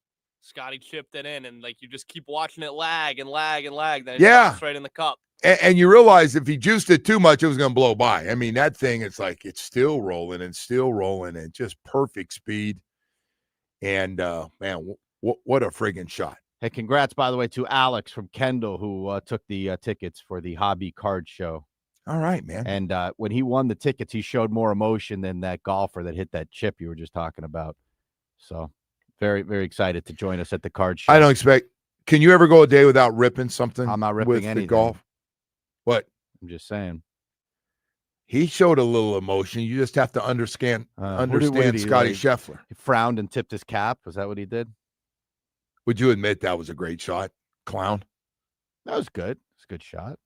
Scotty chipped it in, and like you just keep watching it lag and lag and lag. Then it drops right in the cup. And you realize if he juiced it too much, it was going to blow by. I mean, that thing, it's like it's still rolling and just perfect speed. And man, what a friggin' shot. Hey, congrats, by the way, to Alex from Kendall, who took the tickets for the hobby card show. All right, man. And when he won the tickets, he showed more emotion than that golfer that hit that chip you were just talking about. So very, very excited to join us at the card show. I don't expect. Can you ever go a day without ripping something? I'm not ripping with anything. The golf. What? I'm just saying. He showed a little emotion. You just have to understand Scotty Scheffler. He frowned and tipped his cap. Was that what he did? Would you admit that was a great shot, clown? That was good. It's a good shot.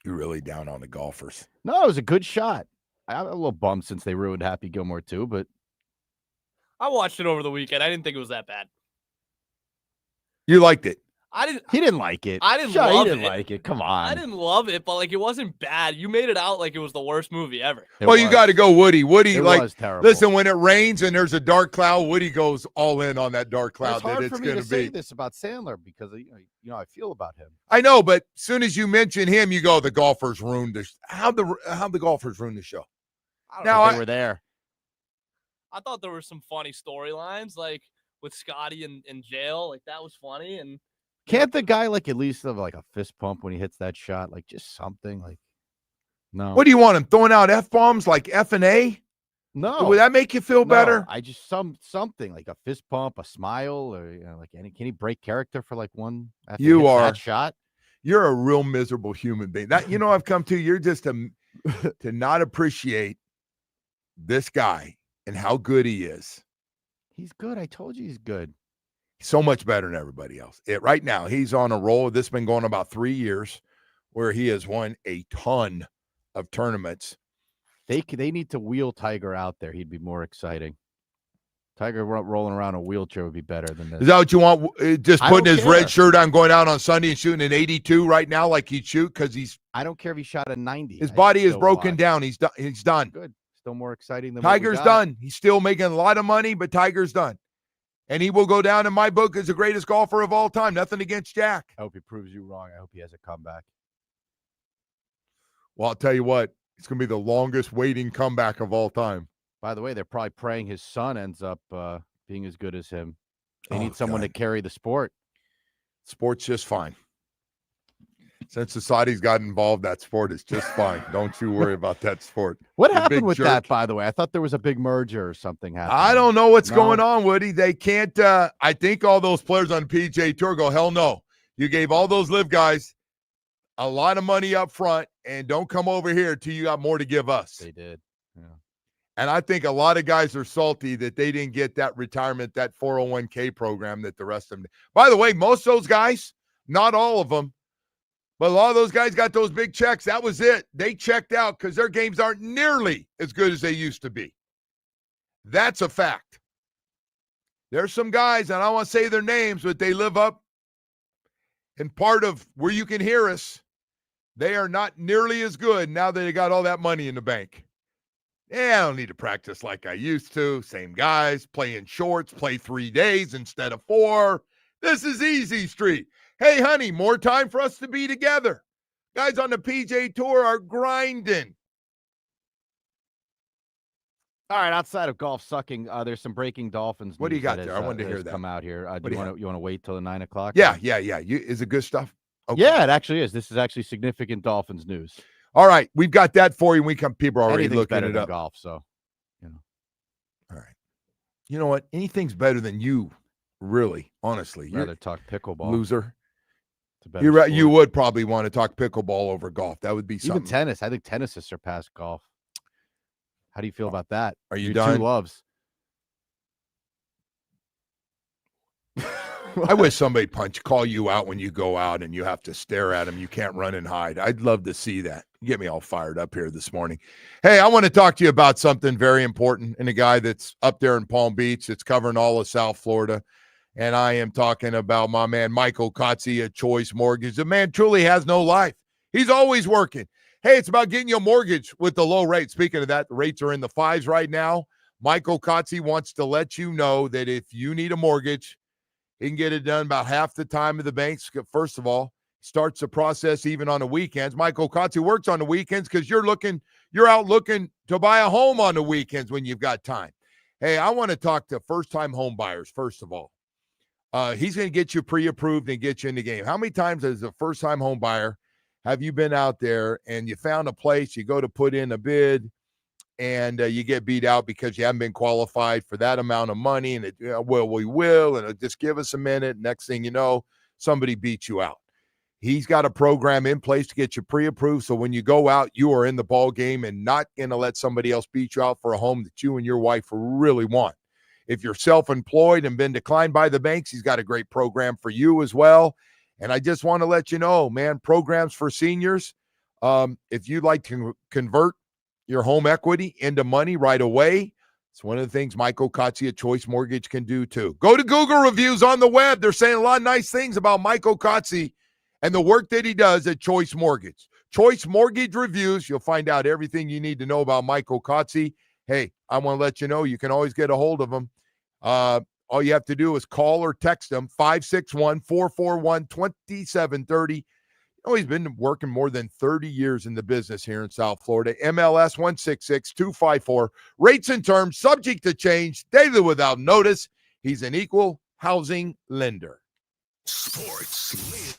You're really down on the golfers. No, it was a good shot. I'm a little bummed since they ruined Happy Gilmore too, but I watched it over the weekend. I didn't think it was that bad. You liked it. He didn't like it. I didn't love love it. He didn't it. like it. Come on. I didn't love it, but like it wasn't bad. You made it out like it was the worst movie ever. You got to go Woody. Woody, it like, was terrible. Listen, when it rains and there's a dark cloud, Woody goes all in on that dark cloud. It's hard that for it's me going to to say be. this about Sandler because I feel about him. I know, but as soon as you mention him, you go, the golfers ruined the. How the golfers ruined the show? I don't Now know. they were there. I thought there were some funny storylines, like with Scotty in jail. Like that was funny. And Can't the guy like at least have like a fist pump when he hits that shot? Like just something like no. What do you want him throwing out F-bombs like F and A? No. Would that make you feel better? I just something like a fist pump, a smile, or like can he break character for like one after he hits that shot? You're a real miserable human being. That I've come to. You're just to not appreciate this guy and how good he is. He's good. I told you he's good. So much better than everybody else. Right now, he's on a roll. This has been going about 3 years where he has won a ton of tournaments. They need to wheel Tiger out there. He'd be more exciting. Tiger rolling around a wheelchair would be better than this. Is that what you want? Just I putting don't his care. red shirt on, going out on Sunday and shooting an 82 right now like he'd shoot because he's. I don't care if he shot a 90. His body is broken down. He's done. He's done. Good. Still more exciting than Tiger's done. He's still making a lot of money, but Tiger's done. And he will go down in my book as the greatest golfer of all time. Nothing against Jack. I hope he proves you wrong. I hope he has a comeback. Well, I'll tell you what. It's going to be the longest waiting comeback of all time. By the way, they're probably praying his son ends up being as good as him. They need someone to carry the sport. Sport's just fine. Since society's got involved, that sport is just fine. Don't you worry about that sport. What You happened big with jerk. that, by the way? I thought there was a big merger or something happening. I don't know what's No. going on, Woody. They can't. I think all those players on the PGA Tour go, hell no. You gave all those live guys a lot of money up front, and don't come over here till you got more to give us. They did. Yeah. And I think a lot of guys are salty that they didn't get that retirement, that 401k program that the rest of them did. By the way, most of those guys, not all of them, but a lot of those guys got those big checks. That was it. They checked out because their games aren't nearly as good as they used to be. That's a fact. There's some guys, and I don't want to say their names, but they live up in part of where you can hear us. They are not nearly as good now that they got all that money in the bank. Yeah, I don't need to practice like I used to. Same guys, playing shorts, play 3 days instead of 4. This is easy street. Hey, honey, more time for us to be together. Guys on the PJ Tour are grinding. All right, outside of golf sucking, there's some breaking Dolphins. What do you news got that there? has, I wanted to that hear has that. Come out here. What Do do you you want to wait till the 9 o'clock? Yeah. Is it good stuff? Okay. Yeah, it actually is. This is actually significant Dolphins news. All right, we've got that for you. People are already Anything's looking better it than up. golf, so All right. You know what? Anything's better than you, really, honestly. You're rather talk pickleball. loser. It's a better You're right. sport. You would probably want to talk pickleball over golf. That would be Even something. tennis. I think tennis has surpassed golf. How do you feel about that? Are you Your done? two loves. I wish somebody call you out when you go out and you have to stare at them. You can't run and hide. I'd love to see that. Get me all fired up here this morning. Hey, I want to talk to you about something very important and a guy that's up there in Palm Beach that's covering all of South Florida. And I am talking about my man, Michael Kotze at Choice Mortgage. The man truly has no life. He's always working. Hey, it's about getting you a mortgage with the low rate. Speaking of that, the rates are in the 5s right now. Michael Kotze wants to let you know that if you need a mortgage, he can get it done about half the time of the banks. First of all, starts the process even on the weekends. Michael Kotze works on the weekends because you're out looking to buy a home on the weekends when you've got time. Hey, I want to talk to first-time home buyers, first of all. He's going to get you pre-approved and get you in the game. How many times as a first-time home buyer have you been out there and you found a place, you go to put in a bid, and you get beat out because you haven't been qualified for that amount of money, and we will, and just give us a minute. Next thing you know, somebody beats you out. He's got a program in place to get you pre-approved, so when you go out, you are in the ball game and not going to let somebody else beat you out for a home that you and your wife really want. If you're self-employed and been declined by the banks, he's got a great program for you as well. And I just want to let you know, man, programs for seniors, if you'd like to convert your home equity into money right away, it's one of the things Michael Kotze at Choice Mortgage can do too. Go to Google reviews on the web. They're saying a lot of nice things about Michael Kotze and the work that he does at Choice Mortgage. Choice Mortgage Reviews, you'll find out everything you need to know about Michael Kotze. Hey, I want to let you know you can always get a hold of him. All you have to do is call or text him, 561-441-2730. He's been working more than 30 years in the business here in South Florida. MLS 166254. Rates and terms subject to change daily without notice. He's an equal housing lender. Sports.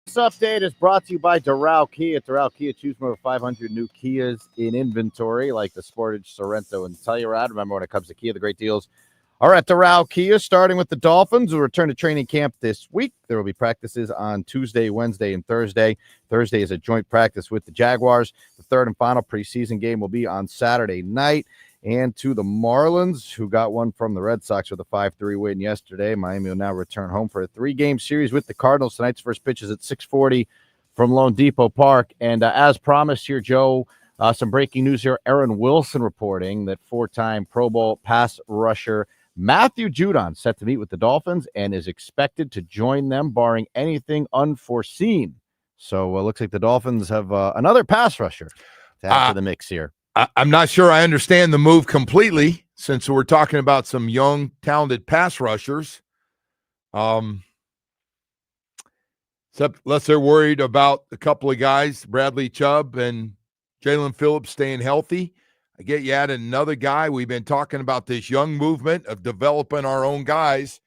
This update is brought to you by Doral Kia. Doral Kia, choose from over 500 new Kias in inventory, like the Sportage, Sorento, and Telluride. Remember, when it comes to Kia, the great deals are at Doral Kia, starting with the Dolphins, who return to training camp this week. There will be practices on Tuesday, Wednesday, and Thursday. Thursday is a joint practice with the Jaguars. The third and final preseason game will be on Saturday night. And to the Marlins, who got one from the Red Sox with a 5-3 win yesterday. Miami will now return home for a 3-game series with the Cardinals. Tonight's first pitch is at 6:40 from Lone Depot Park. And as promised here, Joe, some breaking news here. Aaron Wilson reporting that 4-time Pro Bowl pass rusher Matthew Judon set to meet with the Dolphins and is expected to join them, barring anything unforeseen. So it looks like the Dolphins have another pass rusher to add to the mix here. I'm not sure I understand the move completely, since we're talking about some young, talented pass rushers. Except unless they're worried about a couple of guys, Bradley Chubb and Jalen Phillips, staying healthy. I get you added another guy. We've been talking about this young movement of developing our own guys,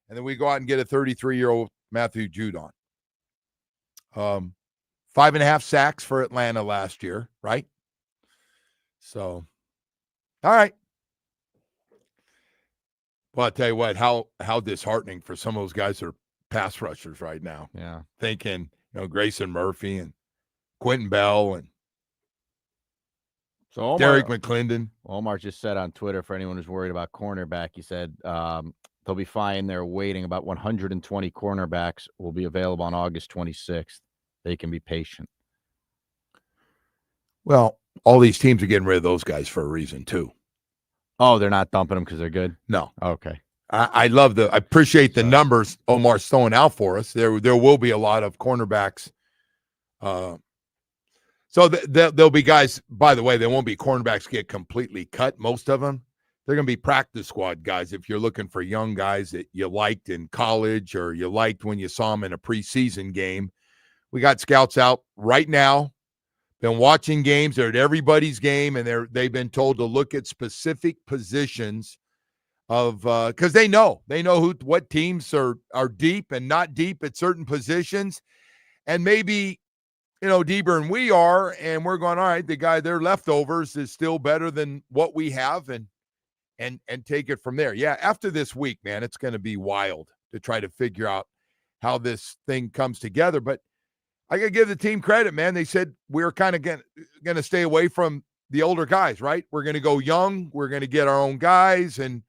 and then we go out and get a 33-year-old Matthew Judon. 5.5 sacks for Atlanta last year, right? So, all right. Well, I'll tell you what, how disheartening for some of those guys that are pass rushers right now. Yeah. Thinking, Grayson Murphy and Quentin Bell and so Derek McClendon. Omar just said on Twitter, for anyone who's worried about cornerback, he said they'll be fine. They're waiting. About 120 cornerbacks will be available on August 26th. They can be patient. Well, all these teams are getting rid of those guys for a reason, too. Oh, they're not dumping them because they're good? No. Okay. I appreciate the numbers Omar's throwing out for us. There will be a lot of cornerbacks. So there'll be guys, by the way, there won't be cornerbacks get completely cut, most of them. They're going to be practice squad guys if you're looking for young guys that you liked in college or you liked when you saw them in a preseason game. We got scouts out right now. Been watching games. They're at everybody's game, and they've been told to look at specific positions of because they know what teams are deep and not deep at certain positions, and maybe deeper than we are, and we're going, all right, the guy their leftovers is still better than what we have, and take it from there. Yeah, after this week, man, it's going to be wild to try to figure out how this thing comes together, but I got to give the team credit, man. They said we're kind of going to stay away from the older guys, right? We're going to go young. We're going to get our own guys. And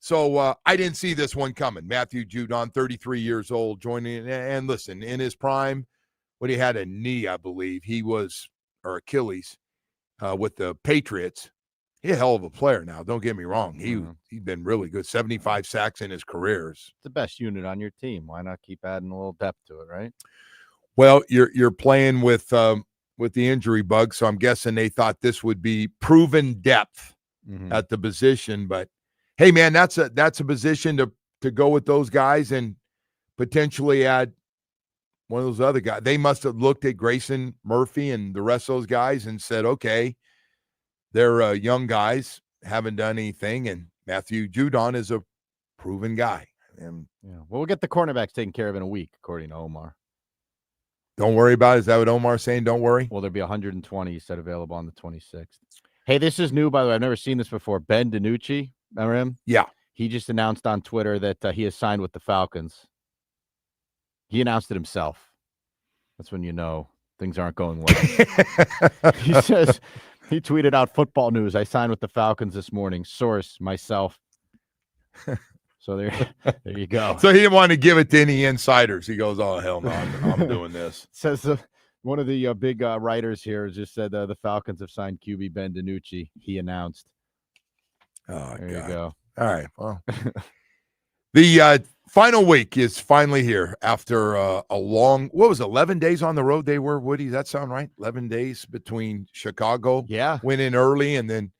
so I didn't see this one coming. Matthew Judon, 33 years old, joining. And listen, in his prime, when he had a knee, I believe, or Achilles with the Patriots. He's a hell of a player now. Don't get me wrong. He's been really good. 75 sacks in his career. It's the best unit on your team. Why not keep adding a little depth to it, right? Well, you're playing with the injury bug, so I'm guessing they thought this would be proven depth at the position. But hey, man, that's a position to go with those guys and potentially add one of those other guys. They must have looked at Grayson Murphy and the rest of those guys and said, okay, they're young guys, haven't done anything, and Matthew Judon is a proven guy. And well, we'll get the cornerbacks taken care of in a week, according to Omar. Don't worry about it. Is that what Omar's saying? Don't worry. Well, there'll be 120, he said, available on the 26th. Hey, this is new, by the way. I've never seen this before. Ben DiNucci, remember him? Yeah. He just announced on Twitter that he has signed with the Falcons. He announced it himself. That's when you know things aren't going well. He says, he tweeted out football news. I signed with the Falcons this morning. Source, myself. So there you go. So he didn't want to give it to any insiders. He goes, oh, hell no, I'm doing this. Says one of the big writers here just said the Falcons have signed QB Ben DiNucci. He announced. Oh, there God. you go. All right. Well, the final week is finally here after a long, 11 days on the road they were, Woody? Does that sound right? 11 days between Chicago. Yeah. Went in early and then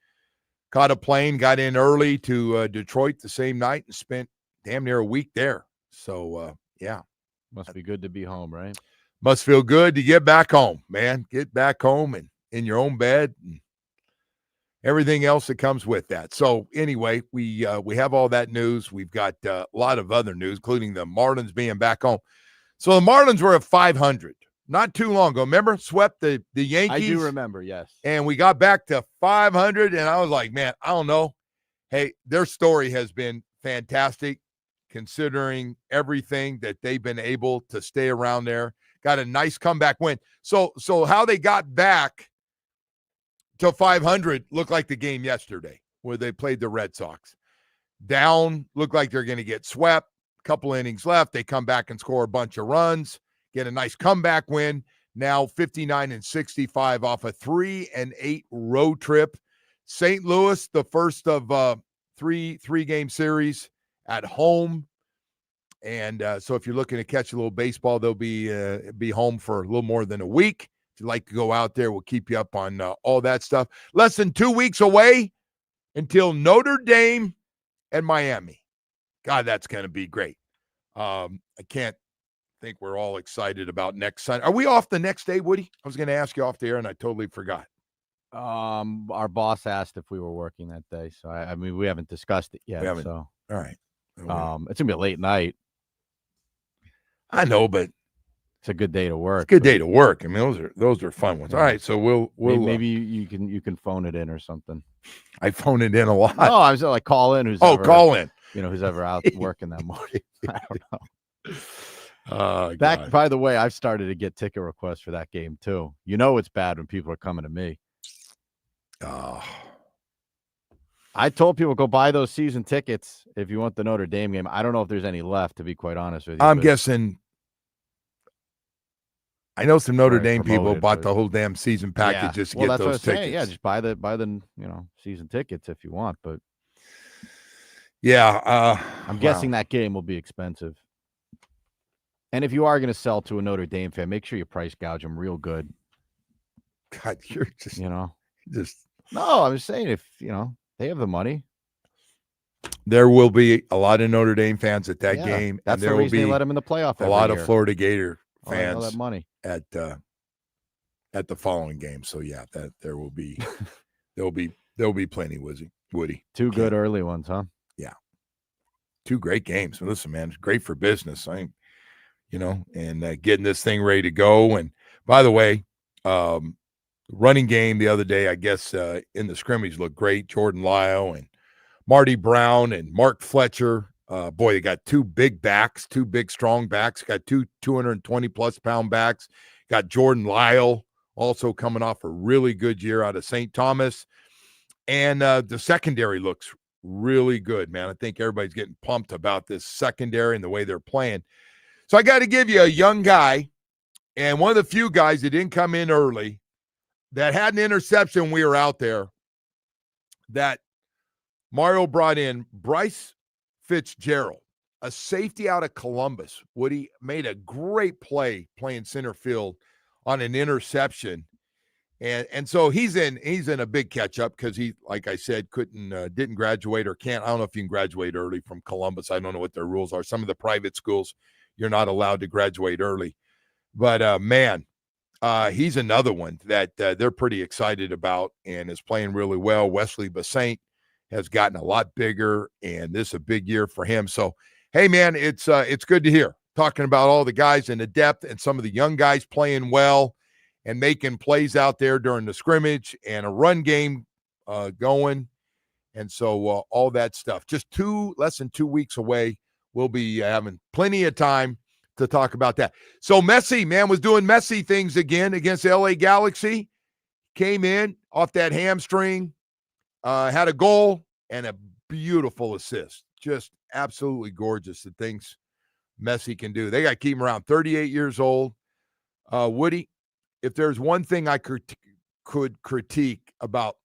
caught a plane, got in early to Detroit the same night and spent damn near a week there. So, yeah. Must be good to be home, right? Must feel good to get back home, man. Get back home and in your own bed and everything else that comes with that. So, anyway, we have all that news. We've got a lot of other news, including the Marlins being back home. So the Marlins were at 500 not too long ago. Remember, swept the Yankees? I do remember, yes. And we got back to 500, and I was like, man, I don't know. Hey, their story has been fantastic considering everything that they've been able to stay around there. Got a nice comeback win. So how they got back to 500 looked like the game yesterday where they played the Red Sox. Down, looked like they're going to get swept. Couple innings left. They come back and score a bunch of runs, get a nice comeback win. Now 59-65 off a 3-8 road trip. St. Louis, the first of three-game series at home. And so if you're looking to catch a little baseball, they'll be home for a little more than a week. If you'd like to go out there, we'll keep you up on all that stuff. Less than 2 weeks away until Notre Dame and Miami. God, that's going to be great. I can't think we're all excited about next Sunday. Are we off the next day, Woody? I was going to ask you off the air, and I totally forgot. Our boss asked if we were working that day, so I mean we haven't discussed it yet. So all right, it's gonna be a late night. I know, but it's a good day to work. It's a good day to work. I mean, those are fun ones. All right, so we'll maybe you can phone it in or something. I phone it in a lot. No, I was like call in. Call in. Who's ever out working that morning? I don't know. God. By the way, I've started to get ticket requests for that game too. It's bad when people are coming to me. I told people go buy those season tickets if you want the Notre Dame game. I don't know if there's any left, to be quite honest with you. I'm guessing. I know some Notre Dame people bought the but- whole damn season package just to get that's what I those was tickets. saying. Yeah, just buy the season tickets if you want. But Yeah, I'm guessing that game will be expensive. And if you are going to sell to a Notre Dame fan, make sure you price gouge them real good. God, you're just No, I'm just saying if they have the money. There will be a lot of Notre Dame fans at that Yeah, game. That's and there the will reason be they let them in the playoff. a every lot year. of Florida Gator All fans that money at the following game. So yeah, that there will be there'll be plenty, Woody. Two good early ones, huh? Yeah. Two great games. Listen, man, it's great for business. And getting this thing ready to go. And by the way, running game the other day, I guess in the scrimmage looked great. Jordan Lyle and Marty Brown and Mark Fletcher. Boy, they got two big backs, two big strong backs. Got two 220-plus pound backs. Got Jordan Lyle also coming off a really good year out of St. Thomas. And the secondary looks really good, man. I think everybody's getting pumped about this secondary and the way they're playing. So I got to give you a young guy and one of the few guys that didn't come in early that had an interception when we were out there that Mario brought in, Bryce Fitzgerald, a safety out of Columbus. Woody made a great play playing center field on an interception. And so he's in a big catch up because he, like I said, didn't graduate or can't. I don't know if you can graduate early from Columbus. I don't know what their rules are. Some of the private schools, you're not allowed to graduate early. But man, he's another one that they're pretty excited about and is playing really well. Wesley Basaint has gotten a lot bigger, and this is a big year for him. So, hey, man, it's good to hear. Talking about all the guys in the depth and some of the young guys playing well and making plays out there during the scrimmage and a run game going. And so all that stuff. Just less than 2 weeks away. We'll be having plenty of time to talk about that. So Messi, man, was doing Messi things again against LA Galaxy. Came in off that hamstring, had a goal and a beautiful assist. Just absolutely gorgeous, the things Messi can do. They got to keep him around 38 years old. Woody, if there's one thing I could critique about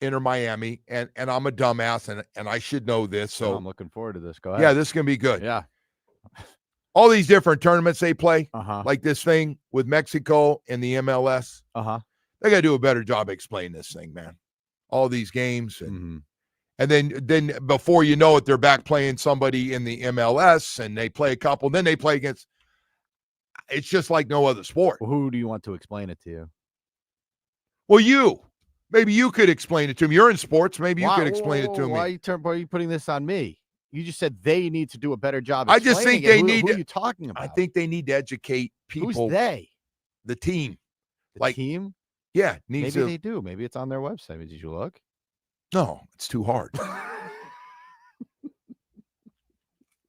Inter Miami, and I'm a dumbass, and I should know this. So I'm looking forward to this. Go ahead. Yeah, this is going to be good. Yeah. All these different tournaments they play, Uh-huh. like this thing with Mexico and the MLS, Uh-huh. they got to do a better job explaining this thing, man. All these games. And then before you know it, they're back playing somebody in the MLS, and they play a couple. Then they play against – it's just like no other sport. Well, who do you want to explain it to you? Well, maybe you could explain it to him. You're in sports. Maybe you could explain it to me. Why are you putting this on me? You just said they need to do a better job. I just think they need. Who are you talking about? I think they need to educate people. Who's they? The team. The team? Yeah, Maybe they do. Maybe it's on their website. Did you look? No, it's too hard.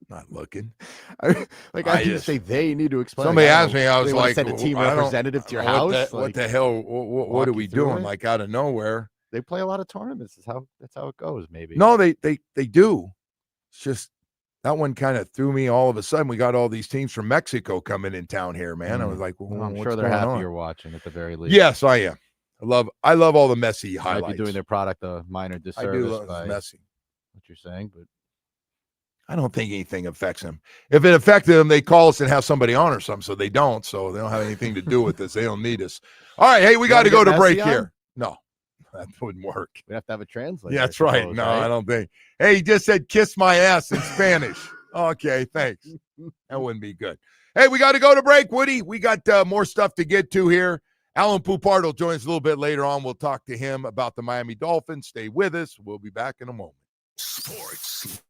Not looking. I just say they need to explain. Somebody asked me, I was like, send a team representative to your house. What the hell? What are we doing? Like out of nowhere. They play a lot of tournaments. That's how it goes. Maybe. No, they do. It's just that one kind of threw me. All of a sudden, we got all these teams from Mexico coming in town here, man. I was like, well, I'm what's sure they're going happy on? you're watching at the very least. Yes, I am. I love all the messy highlights. Might be doing their product a minor disservice. I do love by messy. What you're saying, but I don't think anything affects them. If it affected them, they call us and have somebody on or something. So they don't. So they don't have anything to do with this. They don't need us. All right, hey, we got to go to break here. No, that wouldn't work. We have to have a translator. Yeah, that's right. No, I don't think. Hey, he just said "kiss my ass" in Spanish. Okay, thanks. That wouldn't be good. Hey, we got to go to break, Woody. We got more stuff to get to here. Alan Pupardo joins a little bit later on. We'll talk to him about the Miami Dolphins. Stay with us. We'll be back in a moment. Sports.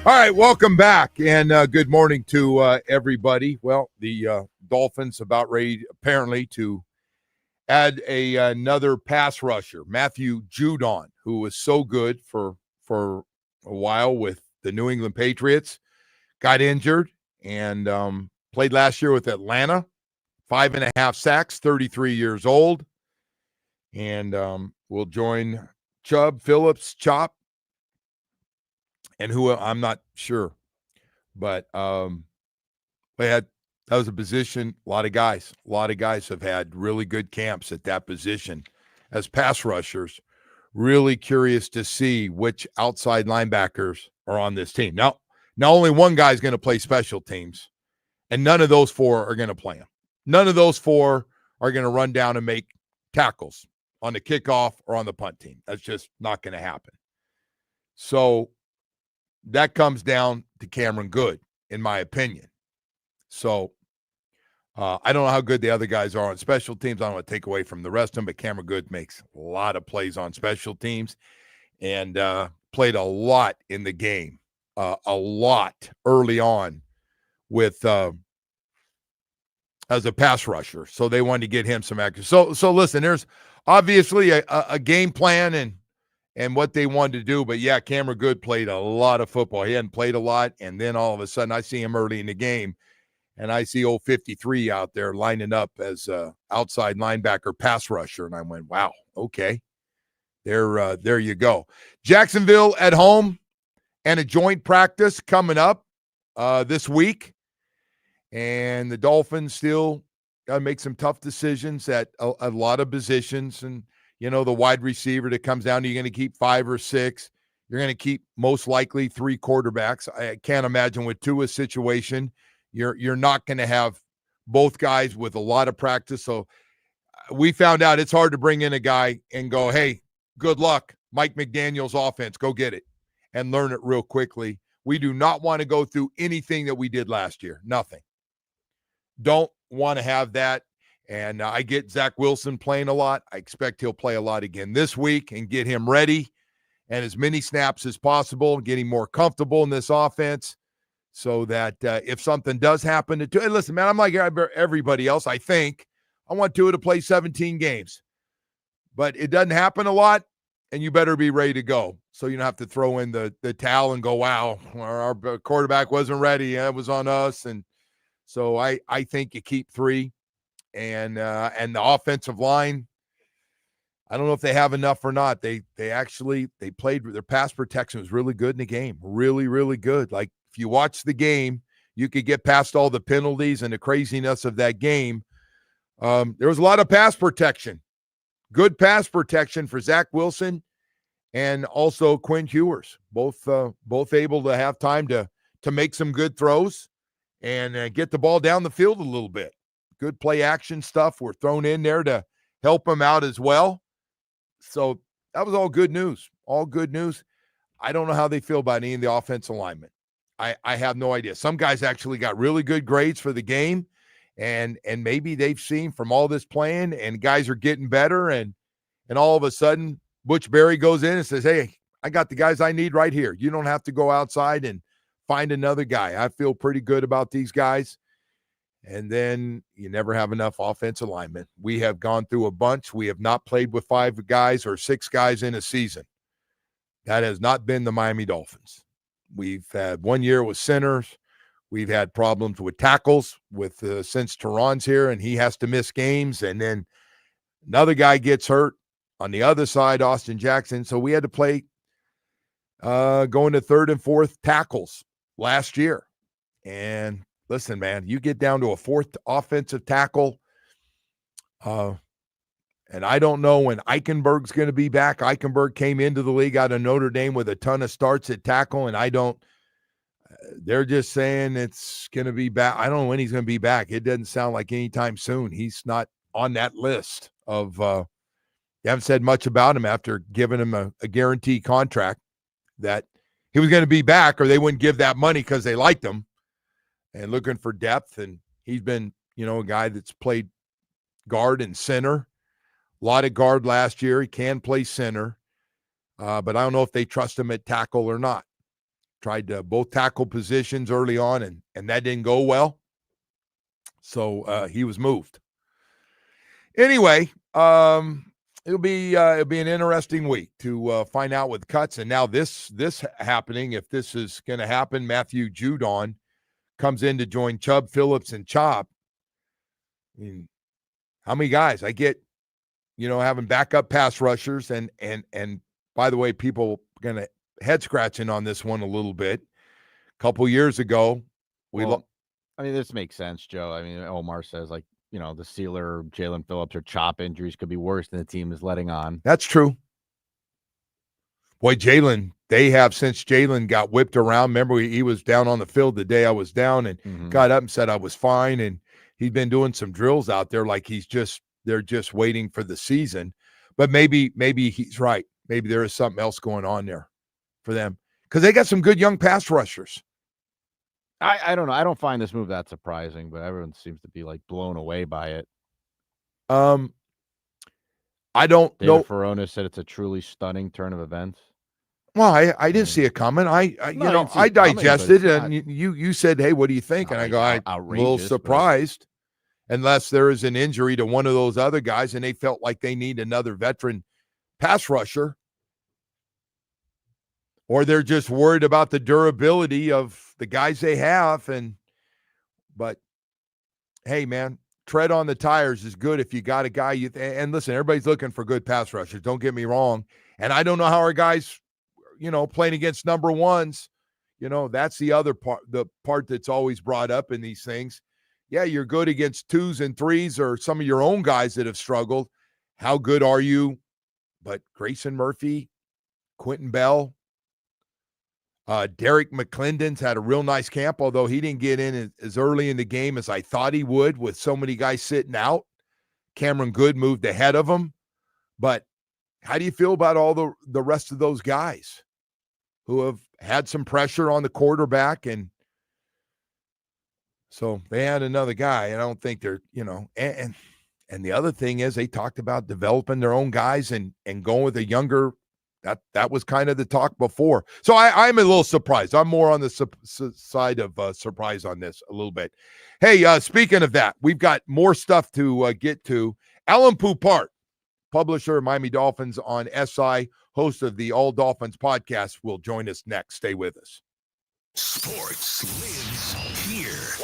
All right, welcome back, and good morning to everybody. Well, the Dolphins about ready, apparently, to add another pass rusher, Matthew Judon, who was so good for a while with the New England Patriots, got injured, and played last year with Atlanta, 5.5 sacks, 33 years old, and will join Chubb, Phillips, Chop, and who I'm not sure. But that was a position, a lot of guys have had really good camps at that position as pass rushers. Really curious to see which outside linebackers are on this team. Now only one guy's going to play special teams, and none of those four are going to play them. None of those four are going to run down and make tackles on the kickoff or on the punt team. That's just not going to happen. So that comes down to Cameron Good, in my opinion. So I don't know how good the other guys are on special teams. I don't want to take away from the rest of them, but Cameron Good makes a lot of plays on special teams and played a lot in the game, a lot early on with as a pass rusher. So they wanted to get him some action. So listen, there's obviously a game plan and what they wanted to do. But, yeah, Cameron Good played a lot of football. He hadn't played a lot, and then all of a sudden I see him early in the game, and I see old 53 out there lining up as a outside linebacker pass rusher, and I went, wow, okay. There you go. Jacksonville at home and a joint practice coming up this week, and the Dolphins still got to make some tough decisions at a lot of positions, and you know, the wide receiver that comes down, you're going to keep 5 or 6. You're going to keep most likely 3 quarterbacks. I can't imagine with Tua's situation, you're not going to have both guys with a lot of practice. So we found out it's hard to bring in a guy and go, hey, good luck, Mike McDaniel's offense, go get it and learn it real quickly. We do not want to go through anything that we did last year. Nothing. Don't want to have that. And I get Zach Wilson playing a lot. I expect he'll play a lot again this week and get him ready and as many snaps as possible, get him more comfortable in this offense so that if something does happen to Tua, listen, man, I'm like everybody else. I think I want Tua to play 17 games, but it doesn't happen a lot, and you better be ready to go so you don't have to throw in the towel and go, wow, our quarterback wasn't ready. Yeah, it was on us. And so I think you keep 3. And the offensive line, I don't know if they have enough or not. They played, their pass protection was really good in the game. Really, really good. Like, if you watch the game, you could get past all the penalties and the craziness of that game. There was a lot of pass protection. Good pass protection for Zach Wilson and also Quinn Ewers. Both able to have time to make some good throws and get the ball down the field a little bit. Good play action stuff were thrown in there to help them out as well. So that was all good news. All good news. I don't know how they feel about any of the offensive linemen. I have no idea. Some guys actually got really good grades for the game, and maybe they've seen from all this playing, and guys are getting better, and all of a sudden Butch Berry goes in and says, hey, I got the guys I need right here. You don't have to go outside and find another guy. I feel pretty good about these guys. And then you never have enough offensive linemen. We have gone through a bunch. We have not played with 5 guys or 6 guys in a season. That has not been the Miami Dolphins. We've had 1 year with centers. We've had problems with tackles since Teron's here, and he has to miss games. And then another guy gets hurt on the other side, Austin Jackson. So we had to play going to 3rd and 4th tackles last year. And listen, man, you get down to a 4th offensive tackle, and I don't know when Eichenberg's going to be back. Eichenberg came into the league out of Notre Dame with a ton of starts at tackle, and they're just saying it's going to be back. I don't know when he's going to be back. It doesn't sound like anytime soon. He's not on that list of you haven't said much about him after giving him a guaranteed contract that he was going to be back, or they wouldn't give that money because they liked him. And looking for depth, and he's been, a guy that's played guard and center. A lot of guard last year. He can play center, but I don't know if they trust him at tackle or not. tried both tackle positions early on, and that didn't go well. So he was moved. Anyway, it'll be an interesting week to find out with cuts. And now this happening, if this is going to happen, Matthew Judon comes in to join Chubb, Phillips, and Chop. I mean, how many guys? I get, having backup pass rushers, and by the way, people going to head scratching on this one a little bit. A couple years ago, this makes sense, Joe. I mean, Omar says the Sealer, Jalen Phillips, or Chop injuries could be worse than the team is letting on. That's true. Boy, Jalen, they have, since Jalen got whipped around. Remember, he was down on the field the day I was down and got up and said I was fine. And he's been doing some drills out there like they're just waiting for the season. But maybe he's right. Maybe there is something else going on there for them because they got some good young pass rushers. I don't know. I don't find this move that surprising, but everyone seems to be blown away by it. I don't know. David Ferrona said it's a truly stunning turn of events. Well, I didn't see a comment. I digested it, and you said, "Hey, what do you think?" And I go, "I'm a little surprised, unless there is an injury to one of those other guys, and they felt like they need another veteran pass rusher, or they're just worried about the durability of the guys they have." But hey, man, tread on the tires is good if you got a guy. And listen, everybody's looking for good pass rushers. Don't get me wrong. And I don't know how our guys, playing against number ones, that's the other part, the part that's always brought up in these things. Yeah, you're good against 2s and 3s or some of your own guys that have struggled. How good are you? But Grayson Murphy, Quentin Bell, Derek McClendon's had a real nice camp, although he didn't get in as early in the game as I thought he would with so many guys sitting out. Cameron Good moved ahead of him. But how do you feel about all the rest of those guys who have had some pressure on the quarterback? And so they had another guy. And I don't think they're, and the other thing is they talked about developing their own guys and going with a younger. That was kind of the talk before. So I'm a little surprised. I'm more on the side of surprise on this a little bit. Hey, speaking of that, we've got more stuff to get to. Alan Poupart, publisher of Miami Dolphins on SI, host of the All Dolphins podcast, will join us next. Stay with us. Sports lives here.